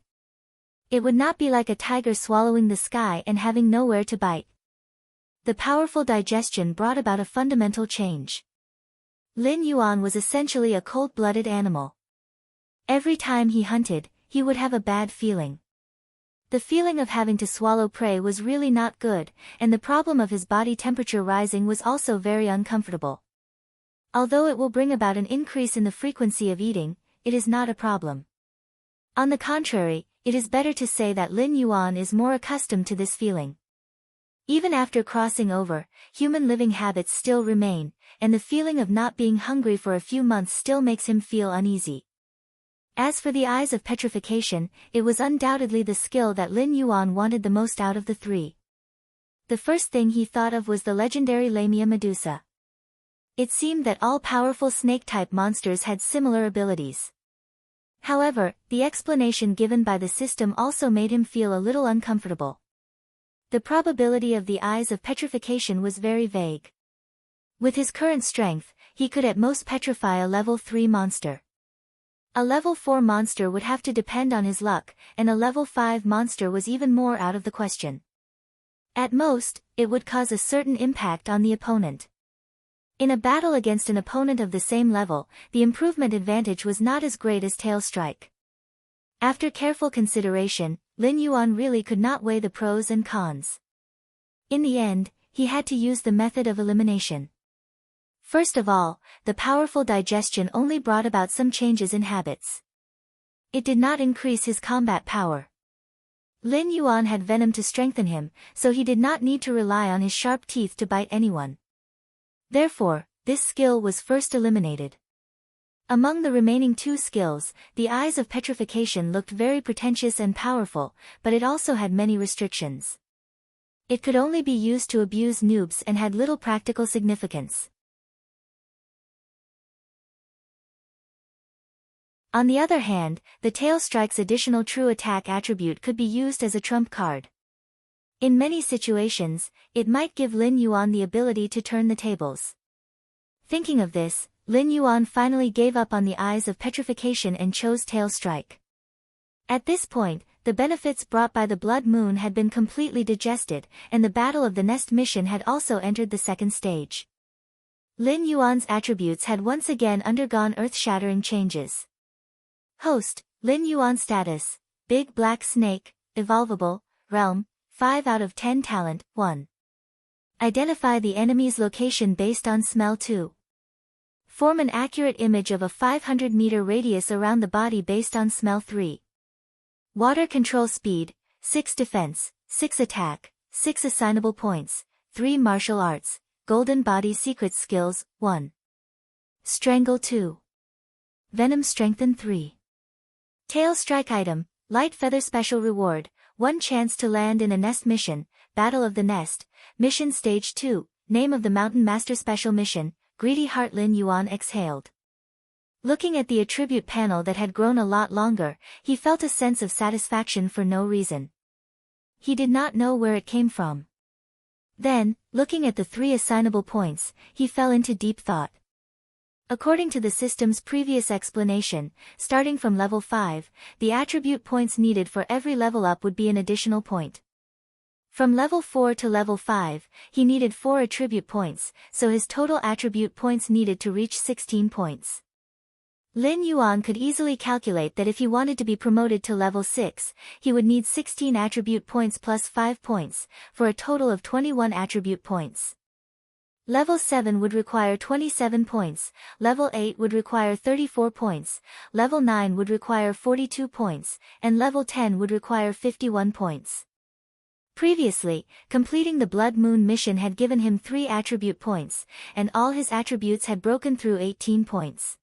It would not be like a tiger swallowing the sky and having nowhere to bite. The powerful digestion brought about a fundamental change. Lin Yuan was essentially a cold-blooded animal. Every time he hunted, he would have a bad feeling. The feeling of having to swallow prey was really not good, and the problem of his body temperature rising was also very uncomfortable. Although it will bring about an increase in the frequency of eating, it is not a problem. On the contrary, it is better to say that Lin Yuan is more accustomed to this feeling. Even after crossing over, human living habits still remain, and the feeling of not being hungry for a few months still makes him feel uneasy. As for the eyes of petrification, it was undoubtedly the skill that Lin Yuan wanted the most out of the three. The first thing he thought of was the legendary Lamia Medusa. It seemed that all powerful snake-type monsters had similar abilities. However, the explanation given by the system also made him feel a little uncomfortable. The probability of the eyes of petrification was very vague. With his current strength, he could at most petrify a level 3 monster. A level 4 monster would have to depend on his luck, and a level 5 monster was even more out of the question. At most, it would cause a certain impact on the opponent. In a battle against an opponent of the same level, the improvement advantage was not as great as Tail Strike. After careful consideration, Lin Yuan really could not weigh the pros and cons. In the end, he had to use the method of elimination. First of all, the powerful digestion only brought about some changes in habits. It did not increase his combat power. Lin Yuan had venom to strengthen him, so he did not need to rely on his sharp teeth to bite anyone. Therefore, this skill was first eliminated. Among the remaining 2 skills, the eyes of petrification looked very pretentious and powerful, but it also had many restrictions. It could only be used to abuse noobs and had little practical significance. On the other hand, the Tail Strike's additional true attack attribute could be used as a trump card. In many situations, it might give Lin Yuan the ability to turn the tables. Thinking of this, Lin Yuan finally gave up on the eyes of petrification and chose Tail Strike. At this point, the benefits brought by the Blood Moon had been completely digested, and the Battle of the Nest mission had also entered the second stage. Lin Yuan's attributes had once again undergone earth-shattering changes. Host, Lin Yuan status, Big Black Snake, Evolvable, Realm, 5 out of 10 Talent, 1. Identify the enemy's location based on smell 2. Form an accurate image of a 500-meter radius around the body based on smell 3. Water control speed, 6 defense, 6 attack, 6 assignable points, 3 martial arts, golden body secret skills, 1. Strangle 2. Venom strengthen 3. Tail Strike item, Light Feather special reward, 1 chance to land in a nest mission, Battle of the Nest, Mission Stage 2, Name of the Mountain Master Special Mission, Greedy Heart. Lin Yuan exhaled. Looking at the attribute panel that had grown a lot longer, he felt a sense of satisfaction for no reason. He did not know where it came from. Then, looking at the 3 assignable points, he fell into deep thought. According to the system's previous explanation, starting from level 5, the attribute points needed for every level up would be an additional point. From level 4 to level 5, he needed 4 attribute points, so his total attribute points needed to reach 16 points. Lin Yuan could easily calculate that if he wanted to be promoted to level 6, he would need 16 attribute points plus 5 points, for a total of 21 attribute points. Level 7 would require 27 points, level 8 would require 34 points, level 9 would require 42 points, and level 10 would require 51 points. Previously, completing the Blood Moon mission had given him 3 attribute points, and all his attributes had broken through 18 points.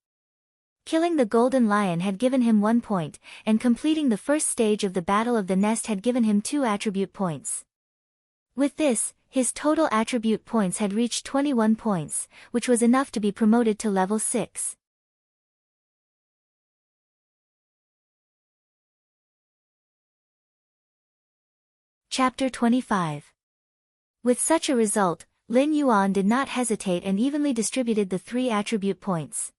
Killing the Golden Lion had given him 1 point, and completing the first stage of the Battle of the Nest had given him 2 attribute points. With this, his total attribute points had reached 21 points, which was enough to be promoted to level 6. Chapter 25. With such a result, Lin Yuan did not hesitate and evenly distributed the 3 attribute points.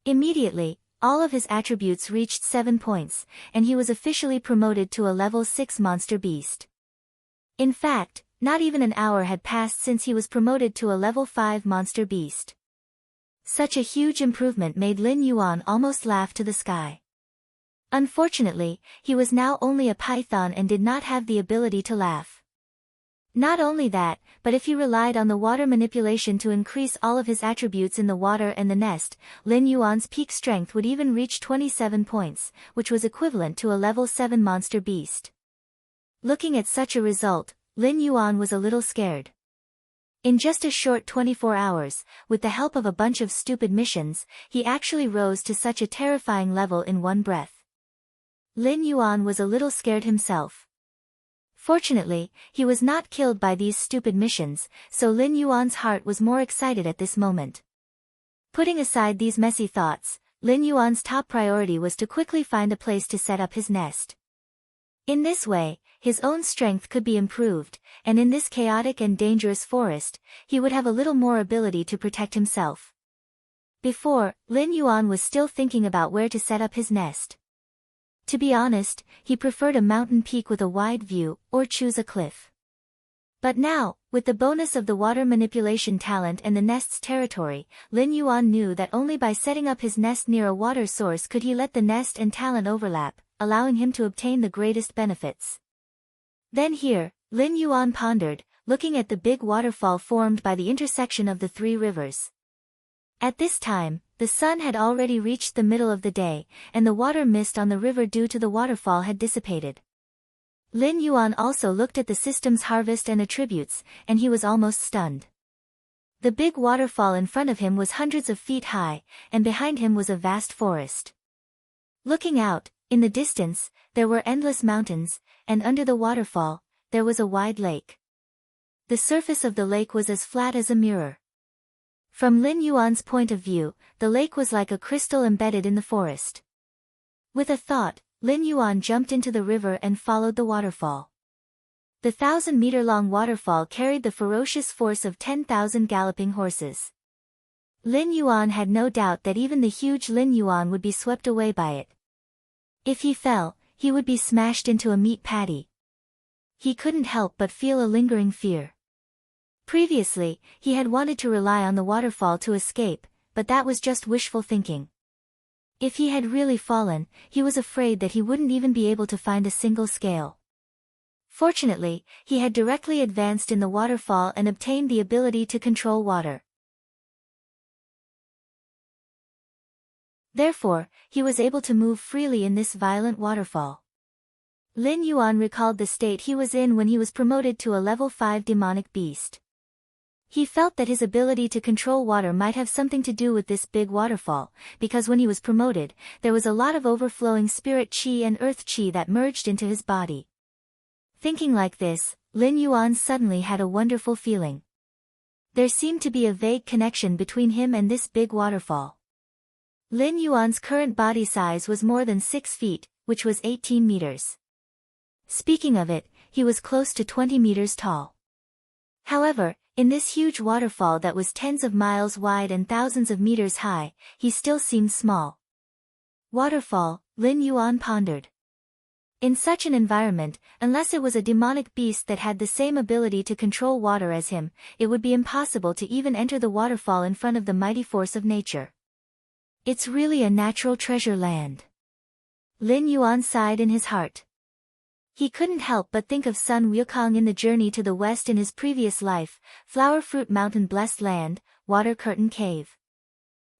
Immediately, all of his attributes reached 7 points, and he was officially promoted to a level 6 monster beast. In fact, not even an hour had passed since he was promoted to a level 5 monster beast. Such a huge improvement made Lin Yuan almost laugh to the sky. Unfortunately, he was now only a python and did not have the ability to laugh. Not only that, but if he relied on the water manipulation to increase all of his attributes in the water and the nest, Lin Yuan's peak strength would even reach 27 points, which was equivalent to a level 7 monster beast. Looking at such a result, Lin Yuan was a little scared. In just a short 24 hours, with the help of a bunch of stupid missions, he actually rose to such a terrifying level in one breath. Lin Yuan was a little scared himself. Fortunately, he was not killed by these stupid missions, so Lin Yuan's heart was more excited at this moment. Putting aside these messy thoughts, Lin Yuan's top priority was to quickly find a place to set up his nest. In this way, his own strength could be improved, and in this chaotic and dangerous forest, he would have a little more ability to protect himself. Before, Lin Yuan was still thinking about where to set up his nest. To be honest, he preferred a mountain peak with a wide view, or choose a cliff. But now, with the bonus of the water manipulation talent and the nest's territory, Lin Yuan knew that only by setting up his nest near a water source could he let the nest and talent overlap, allowing him to obtain the greatest benefits. Then here, Lin Yuan pondered, looking at the big waterfall formed by the intersection of the three rivers. At this time, the sun had already reached the middle of the day, and the water mist on the river due to the waterfall had dissipated. Lin Yuan also looked at the system's harvest and attributes, and he was almost stunned. The big waterfall in front of him was hundreds of feet high, and behind him was a vast forest. Looking out, in the distance, there were endless mountains, and under the waterfall, there was a wide lake. The surface of the lake was as flat as a mirror. From Lin Yuan's point of view, the lake was like a crystal embedded in the forest. With a thought, Lin Yuan jumped into the river and followed the waterfall. The 1,000-meter-long waterfall carried the ferocious force of 10,000 galloping horses. Lin Yuan had no doubt that even the huge Lin Yuan would be swept away by it. If he fell, he would be smashed into a meat patty. He couldn't help but feel a lingering fear. Previously, he had wanted to rely on the waterfall to escape, but that was just wishful thinking. If he had really fallen, he was afraid that he wouldn't even be able to find a single scale. Fortunately, he had directly advanced in the waterfall and obtained the ability to control water. Therefore, he was able to move freely in this violent waterfall. Lin Yuan recalled the state he was in when he was promoted to a level 5 demonic beast. He felt that his ability to control water might have something to do with this big waterfall, because when he was promoted, there was a lot of overflowing spirit chi and earth chi that merged into his body. Thinking like this, Lin Yuan suddenly had a wonderful feeling. There seemed to be a vague connection between him and this big waterfall. Lin Yuan's current body size was more than 6 feet, which was 18 meters. Speaking of it, he was close to 20 meters tall. However, in this huge waterfall that was tens of miles wide and thousands of meters high, he still seemed small. Waterfall, Lin Yuan pondered. In such an environment, unless it was a demonic beast that had the same ability to control water as him, it would be impossible to even enter the waterfall in front of the mighty force of nature. It's really a natural treasure land. Lin Yuan sighed in his heart. He couldn't help but think of Sun Wukong in the journey to the west in his previous life, Flower Fruit Mountain Blessed Land, Water Curtain Cave.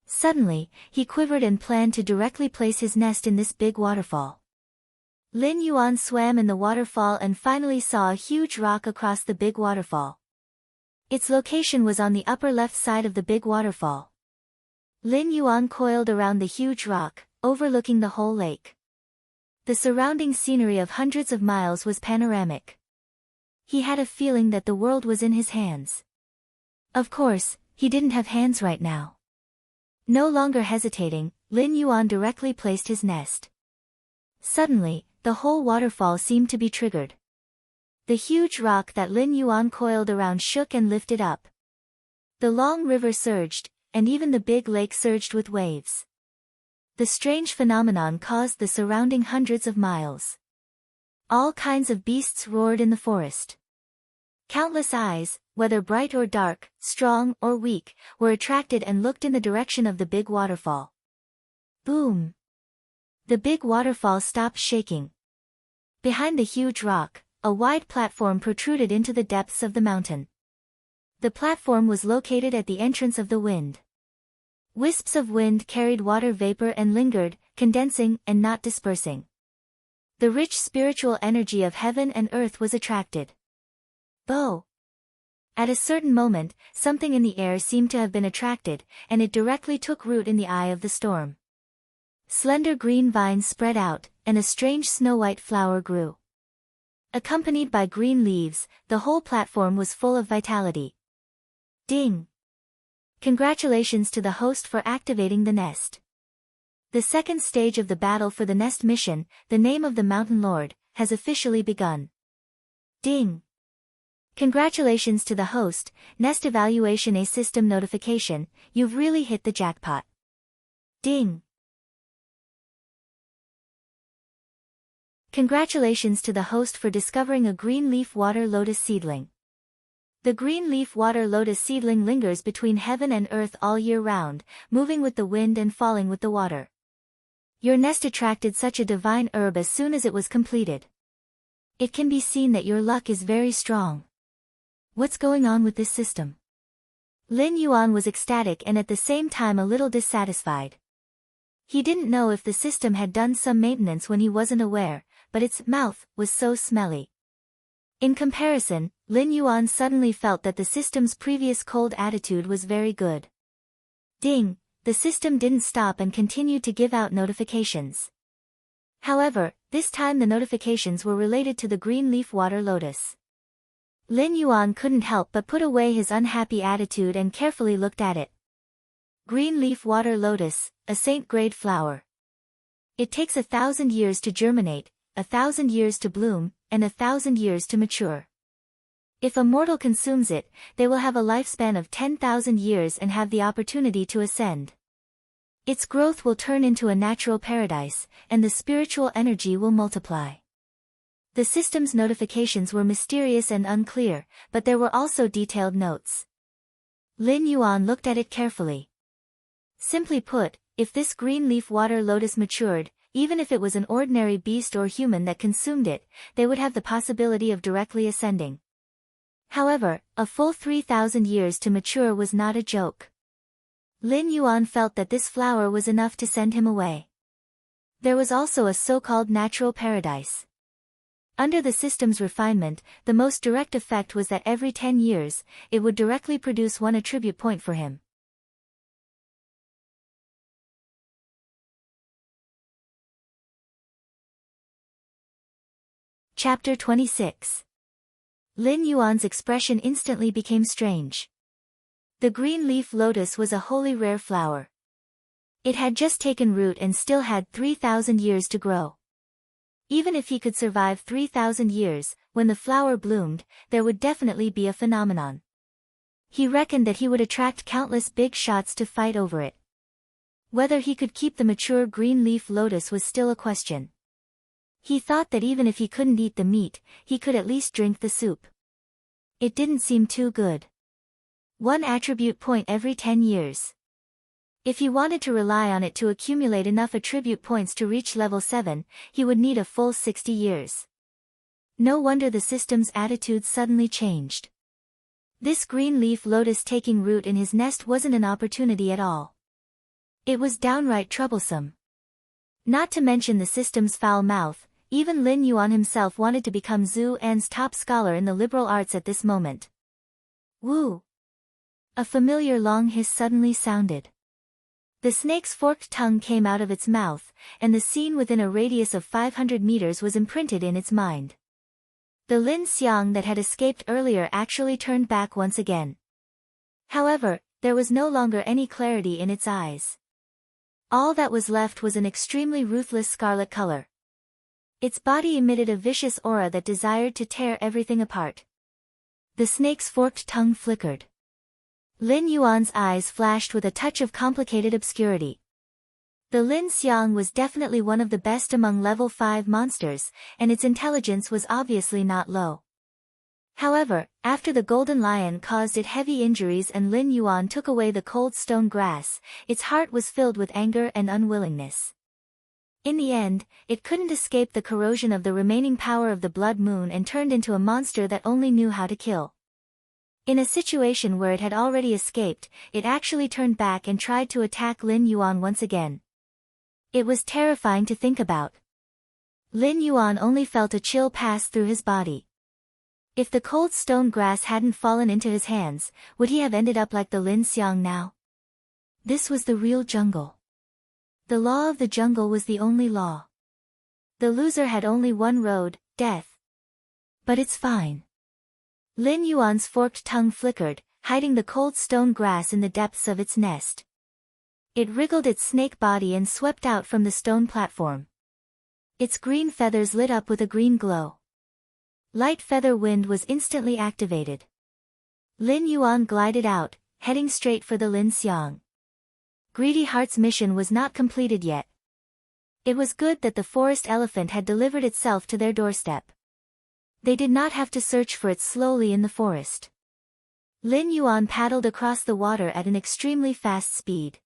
Suddenly, he quivered and planned to directly place his nest in this big waterfall. Lin Yuan swam in the waterfall and finally saw a huge rock across the big waterfall. Its location was on the upper left side of the big waterfall. Lin Yuan coiled around the huge rock, overlooking the whole lake. The surrounding scenery of hundreds of miles was panoramic. He had a feeling that the world was in his hands. Of course, he didn't have hands right now. No longer hesitating, Lin Yuan directly placed his nest. Suddenly, the whole waterfall seemed to be triggered. The huge rock that Lin Yuan coiled around shook and lifted up. The long river surged, and even the big lake surged with waves. The strange phenomenon caused the surrounding hundreds of miles. All kinds of beasts roared in the forest. Countless eyes, whether bright or dark, strong or weak, were attracted and looked in the direction of the big waterfall. Boom! The big waterfall stopped shaking. Behind the huge rock, a wide platform protruded into the depths of the mountain. The platform was located at the entrance of the wind. Wisps of wind carried water vapor and lingered, condensing and not dispersing. The rich spiritual energy of heaven and earth was attracted. Bow. At a certain moment, something in the air seemed to have been attracted, and it directly took root in the eye of the storm. Slender green vines spread out, and a strange snow-white flower grew. Accompanied by green leaves, the whole platform was full of vitality. Ding! Congratulations to the host for activating the nest. The second stage of the battle for the nest mission, the name of the Mountain Lord, has officially begun. Ding! Congratulations to the host, Nest Evaluation A System Notification, you've really hit the jackpot. Ding! Congratulations to the host for discovering a green leaf water lotus seedling. The green leaf water lotus seedling lingers between heaven and earth all year round, moving with the wind and falling with the water. Your nest attracted such a divine herb as soon as it was completed. It can be seen that your luck is very strong. What's going on with this system? Lin Yuan was ecstatic and at the same time a little dissatisfied. He didn't know if the system had done some maintenance when he wasn't aware, but its mouth was so smelly. In comparison, Lin Yuan suddenly felt that the system's previous cold attitude was very good. Ding! The system didn't stop and continued to give out notifications. However, this time the notifications were related to the green leaf water lotus. Lin Yuan couldn't help but put away his unhappy attitude and carefully looked at it. Green leaf water lotus, a saint-grade flower. It takes 1,000 years to germinate, 1,000 years to bloom, and 1,000 years to mature. If a mortal consumes it, they will have a lifespan of 10,000 years and have the opportunity to ascend. Its growth will turn into a natural paradise, and the spiritual energy will multiply. The system's notifications were mysterious and unclear, but there were also detailed notes. Lin Yuan looked at it carefully. Simply put, if this green leaf water lotus matured, even if it was an ordinary beast or human that consumed it, they would have the possibility of directly ascending. However, a full 3,000 years to mature was not a joke. Lin Yuan felt that this flower was enough to send him away. There was also a so-called natural paradise. Under the system's refinement, the most direct effect was that every 10 years, it would directly produce one attribute point for him. Chapter 26. Lin Yuan's expression instantly became strange. The green leaf lotus was a wholly rare flower. It had just taken root and still had 3,000 years to grow. Even if he could survive 3,000 years, when the flower bloomed, there would definitely be a phenomenon. He reckoned that he would attract countless big shots to fight over it. Whether he could keep the mature green leaf lotus was still a question. He thought that even if he couldn't eat the meat, he could at least drink the soup. It didn't seem too good. One attribute point every 10 years. If he wanted to rely on it to accumulate enough attribute points to reach level 7, he would need a full 60 years. No wonder the system's attitude suddenly changed. This green leaf lotus taking root in his nest wasn't an opportunity at all. It was downright troublesome. Not to mention the system's foul mouth, even Lin Yuan himself wanted to become Zhu An's top scholar in the liberal arts at this moment. Woo! A familiar long hiss suddenly sounded. The snake's forked tongue came out of its mouth, and the scene within a radius of 500 meters was imprinted in its mind. The Lin Xiang that had escaped earlier actually turned back once again. However, there was no longer any clarity in its eyes. All that was left was an extremely ruthless scarlet color. Its body emitted a vicious aura that desired to tear everything apart. The snake's forked tongue flickered. Lin Yuan's eyes flashed with a touch of complicated obscurity. The Lin Xiang was definitely one of the best among level 5 monsters, and its intelligence was obviously not low. However, after the golden lion caused it heavy injuries and Lin Yuan took away the cold stone grass, its heart was filled with anger and unwillingness. In the end, it couldn't escape the corrosion of the remaining power of the blood moon and turned into a monster that only knew how to kill. In a situation where it had already escaped, it actually turned back and tried to attack Lin Yuan once again. It was terrifying to think about. Lin Yuan only felt a chill pass through his body. If the cold stone grass hadn't fallen into his hands, would he have ended up like the Lin Xiang now? This was the real jungle. The law of the jungle was the only law. The loser had only one road, death. But it's fine. Lin Yuan's forked tongue flickered, hiding the cold stone grass in the depths of its nest. It wriggled its snake body and swept out from the stone platform. Its green feathers lit up with a green glow. Light feather wind was instantly activated. Lin Yuan glided out, heading straight for the Lin Xiang. Greedy Heart's mission was not completed yet. It was good that the forest elephant had delivered itself to their doorstep. They did not have to search for it slowly in the forest. Lin Yuan paddled across the water at an extremely fast speed.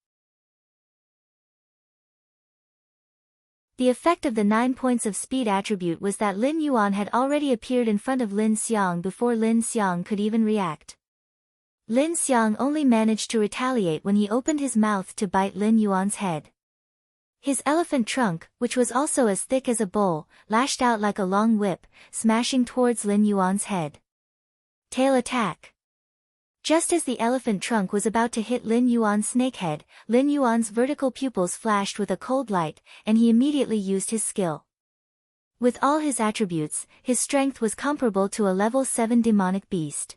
The effect of the 9 points of speed attribute was that Lin Yuan had already appeared in front of Lin Xiang before Lin Xiang could even react. Lin Xiang only managed to retaliate when he opened his mouth to bite Lin Yuan's head. His elephant trunk, which was also as thick as a bowl, lashed out like a long whip, smashing towards Lin Yuan's head. Tail attack. Just as the elephant trunk was about to hit Lin Yuan's snakehead, Lin Yuan's vertical pupils flashed with a cold light, and he immediately used his skill. With all his attributes, his strength was comparable to a level 7 demonic beast.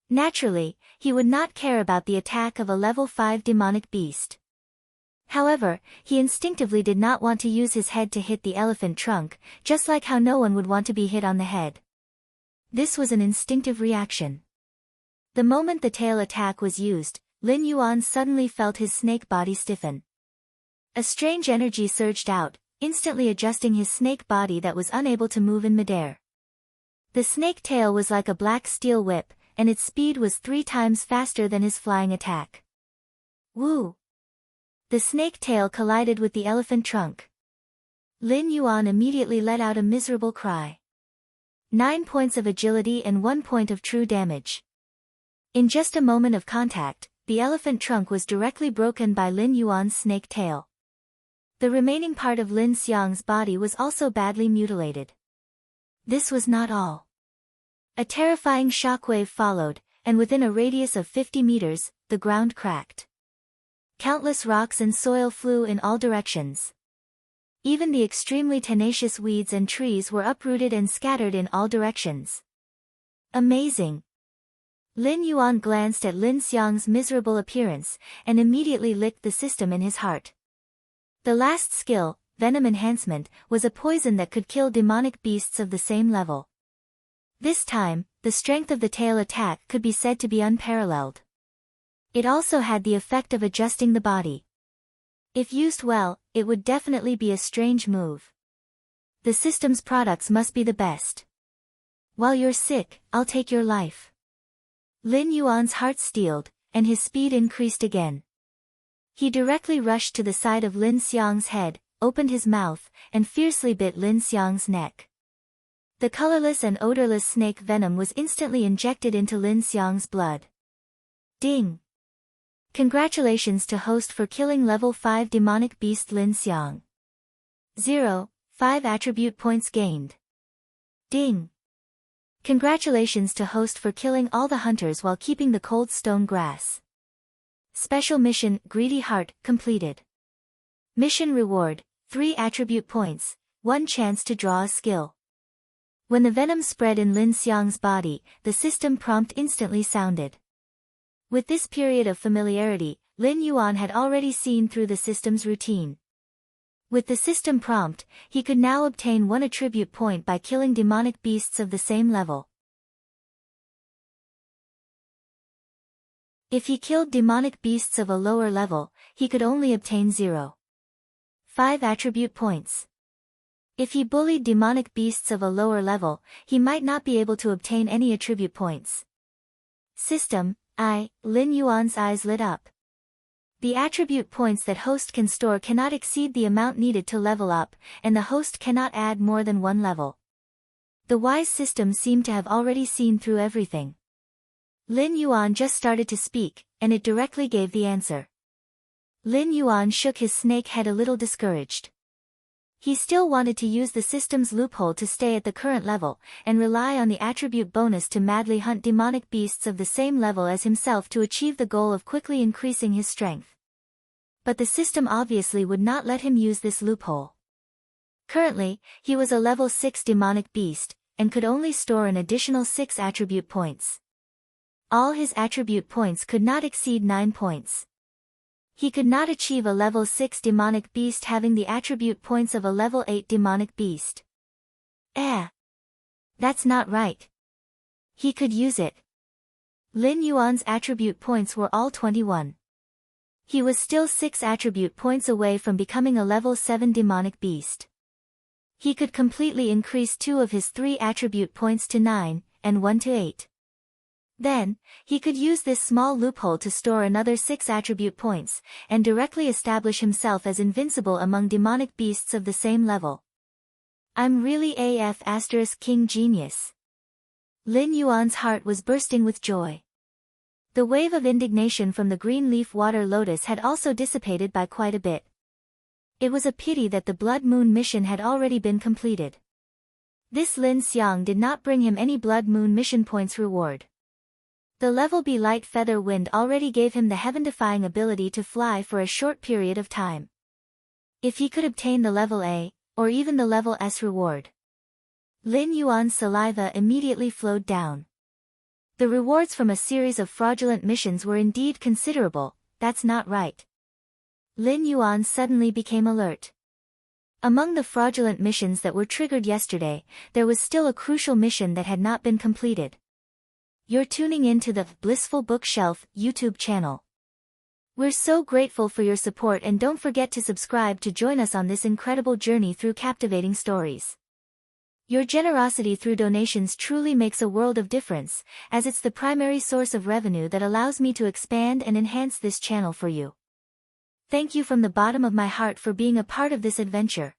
Naturally, he would not care about the attack of a level 5 demonic beast. However, he instinctively did not want to use his head to hit the elephant trunk, just like how no one would want to be hit on the head. This was an instinctive reaction. The moment the tail attack was used, Lin Yuan suddenly felt his snake body stiffen. A strange energy surged out, instantly adjusting his snake body that was unable to move in midair. The snake tail was like a black steel whip, and its speed was 3 times faster than his flying attack. Woo! The snake tail collided with the elephant trunk. Lin Yuan immediately let out a miserable cry. 9 points of agility and 1 point of true damage. In just a moment of contact, the elephant trunk was directly broken by Lin Yuan's snake tail. The remaining part of Lin Xiang's body was also badly mutilated. This was not all. A terrifying shockwave followed, and within a radius of 50 meters, the ground cracked. Countless rocks and soil flew in all directions. Even the extremely tenacious weeds and trees were uprooted and scattered in all directions. Amazing! Lin Yuan glanced at Lin Xiang's miserable appearance, and immediately licked the system in his heart. The last skill, Venom Enhancement, was a poison that could kill demonic beasts of the same level. This time, the strength of the tail attack could be said to be unparalleled. It also had the effect of adjusting the body. If used well, it would definitely be a strange move. The system's products must be the best. While you're sick, I'll take your life. Lin Yuan's heart steeled, and his speed increased again. He directly rushed to the side of Lin Xiang's head, opened his mouth, and fiercely bit Lin Xiang's neck. The colorless and odorless snake venom was instantly injected into Lin Xiang's blood. Ding! Congratulations to host for killing level 5 demonic beast Lin Xiang. 5 attribute points gained. Ding! Congratulations to host for killing all the hunters while keeping the cold stone grass. Special mission, Greedy Heart, completed. Mission reward, 3 attribute points, 1 chance to draw a skill. When the venom spread in Lin Xiang's body, the system prompt instantly sounded. With this period of familiarity, Lin Yuan had already seen through the system's routine. With the system prompt, he could now obtain 1 attribute point by killing demonic beasts of the same level. If he killed demonic beasts of a lower level, he could only obtain 5 attribute points. If he bullied demonic beasts of a lower level, he might not be able to obtain any attribute points. System, Lin Yuan's eyes lit up. The attribute points that host can store cannot exceed the amount needed to level up, and the host cannot add more than 1 level. The wise system seemed to have already seen through everything. Lin Yuan just started to speak, and it directly gave the answer. Lin Yuan shook his snake head a little discouraged. He still wanted to use the system's loophole to stay at the current level, and rely on the attribute bonus to madly hunt demonic beasts of the same level as himself to achieve the goal of quickly increasing his strength. But the system obviously would not let him use this loophole. Currently, he was a level 6 demonic beast, and could only store an additional 6 attribute points. All his attribute points could not exceed 9 points. He could not achieve a level 6 demonic beast having the attribute points of a level 8 demonic beast. That's not right. He could use it. Lin Yuan's attribute points were all 21. He was still 6 attribute points away from becoming a level 7 demonic beast. He could completely increase 2 of his 3 attribute points to 9, and 1 to 8. Then, he could use this small loophole to store another 6 attribute points, and directly establish himself as invincible among demonic beasts of the same level. I'm really AF * King Genius. Lin Yuan's heart was bursting with joy. The wave of indignation from the green leaf water lotus had also dissipated by quite a bit. It was a pity that the Blood Moon mission had already been completed. This Lin Xiang did not bring him any Blood Moon mission points reward. The level B light feather wind already gave him the heaven-defying ability to fly for a short period of time. If he could obtain the level A, or even the level S reward. Lin Yuan's saliva immediately flowed down. The rewards from a series of fraudulent missions were indeed considerable. That's not right. Lin Yuan suddenly became alert. Among the fraudulent missions that were triggered yesterday, there was still a crucial mission that had not been completed. You're tuning in to the Blissful Bookshelf YouTube channel. We're so grateful for your support, and don't forget to subscribe to join us on this incredible journey through captivating stories. Your generosity through donations truly makes a world of difference, as it's the primary source of revenue that allows me to expand and enhance this channel for you. Thank you from the bottom of my heart for being a part of this adventure.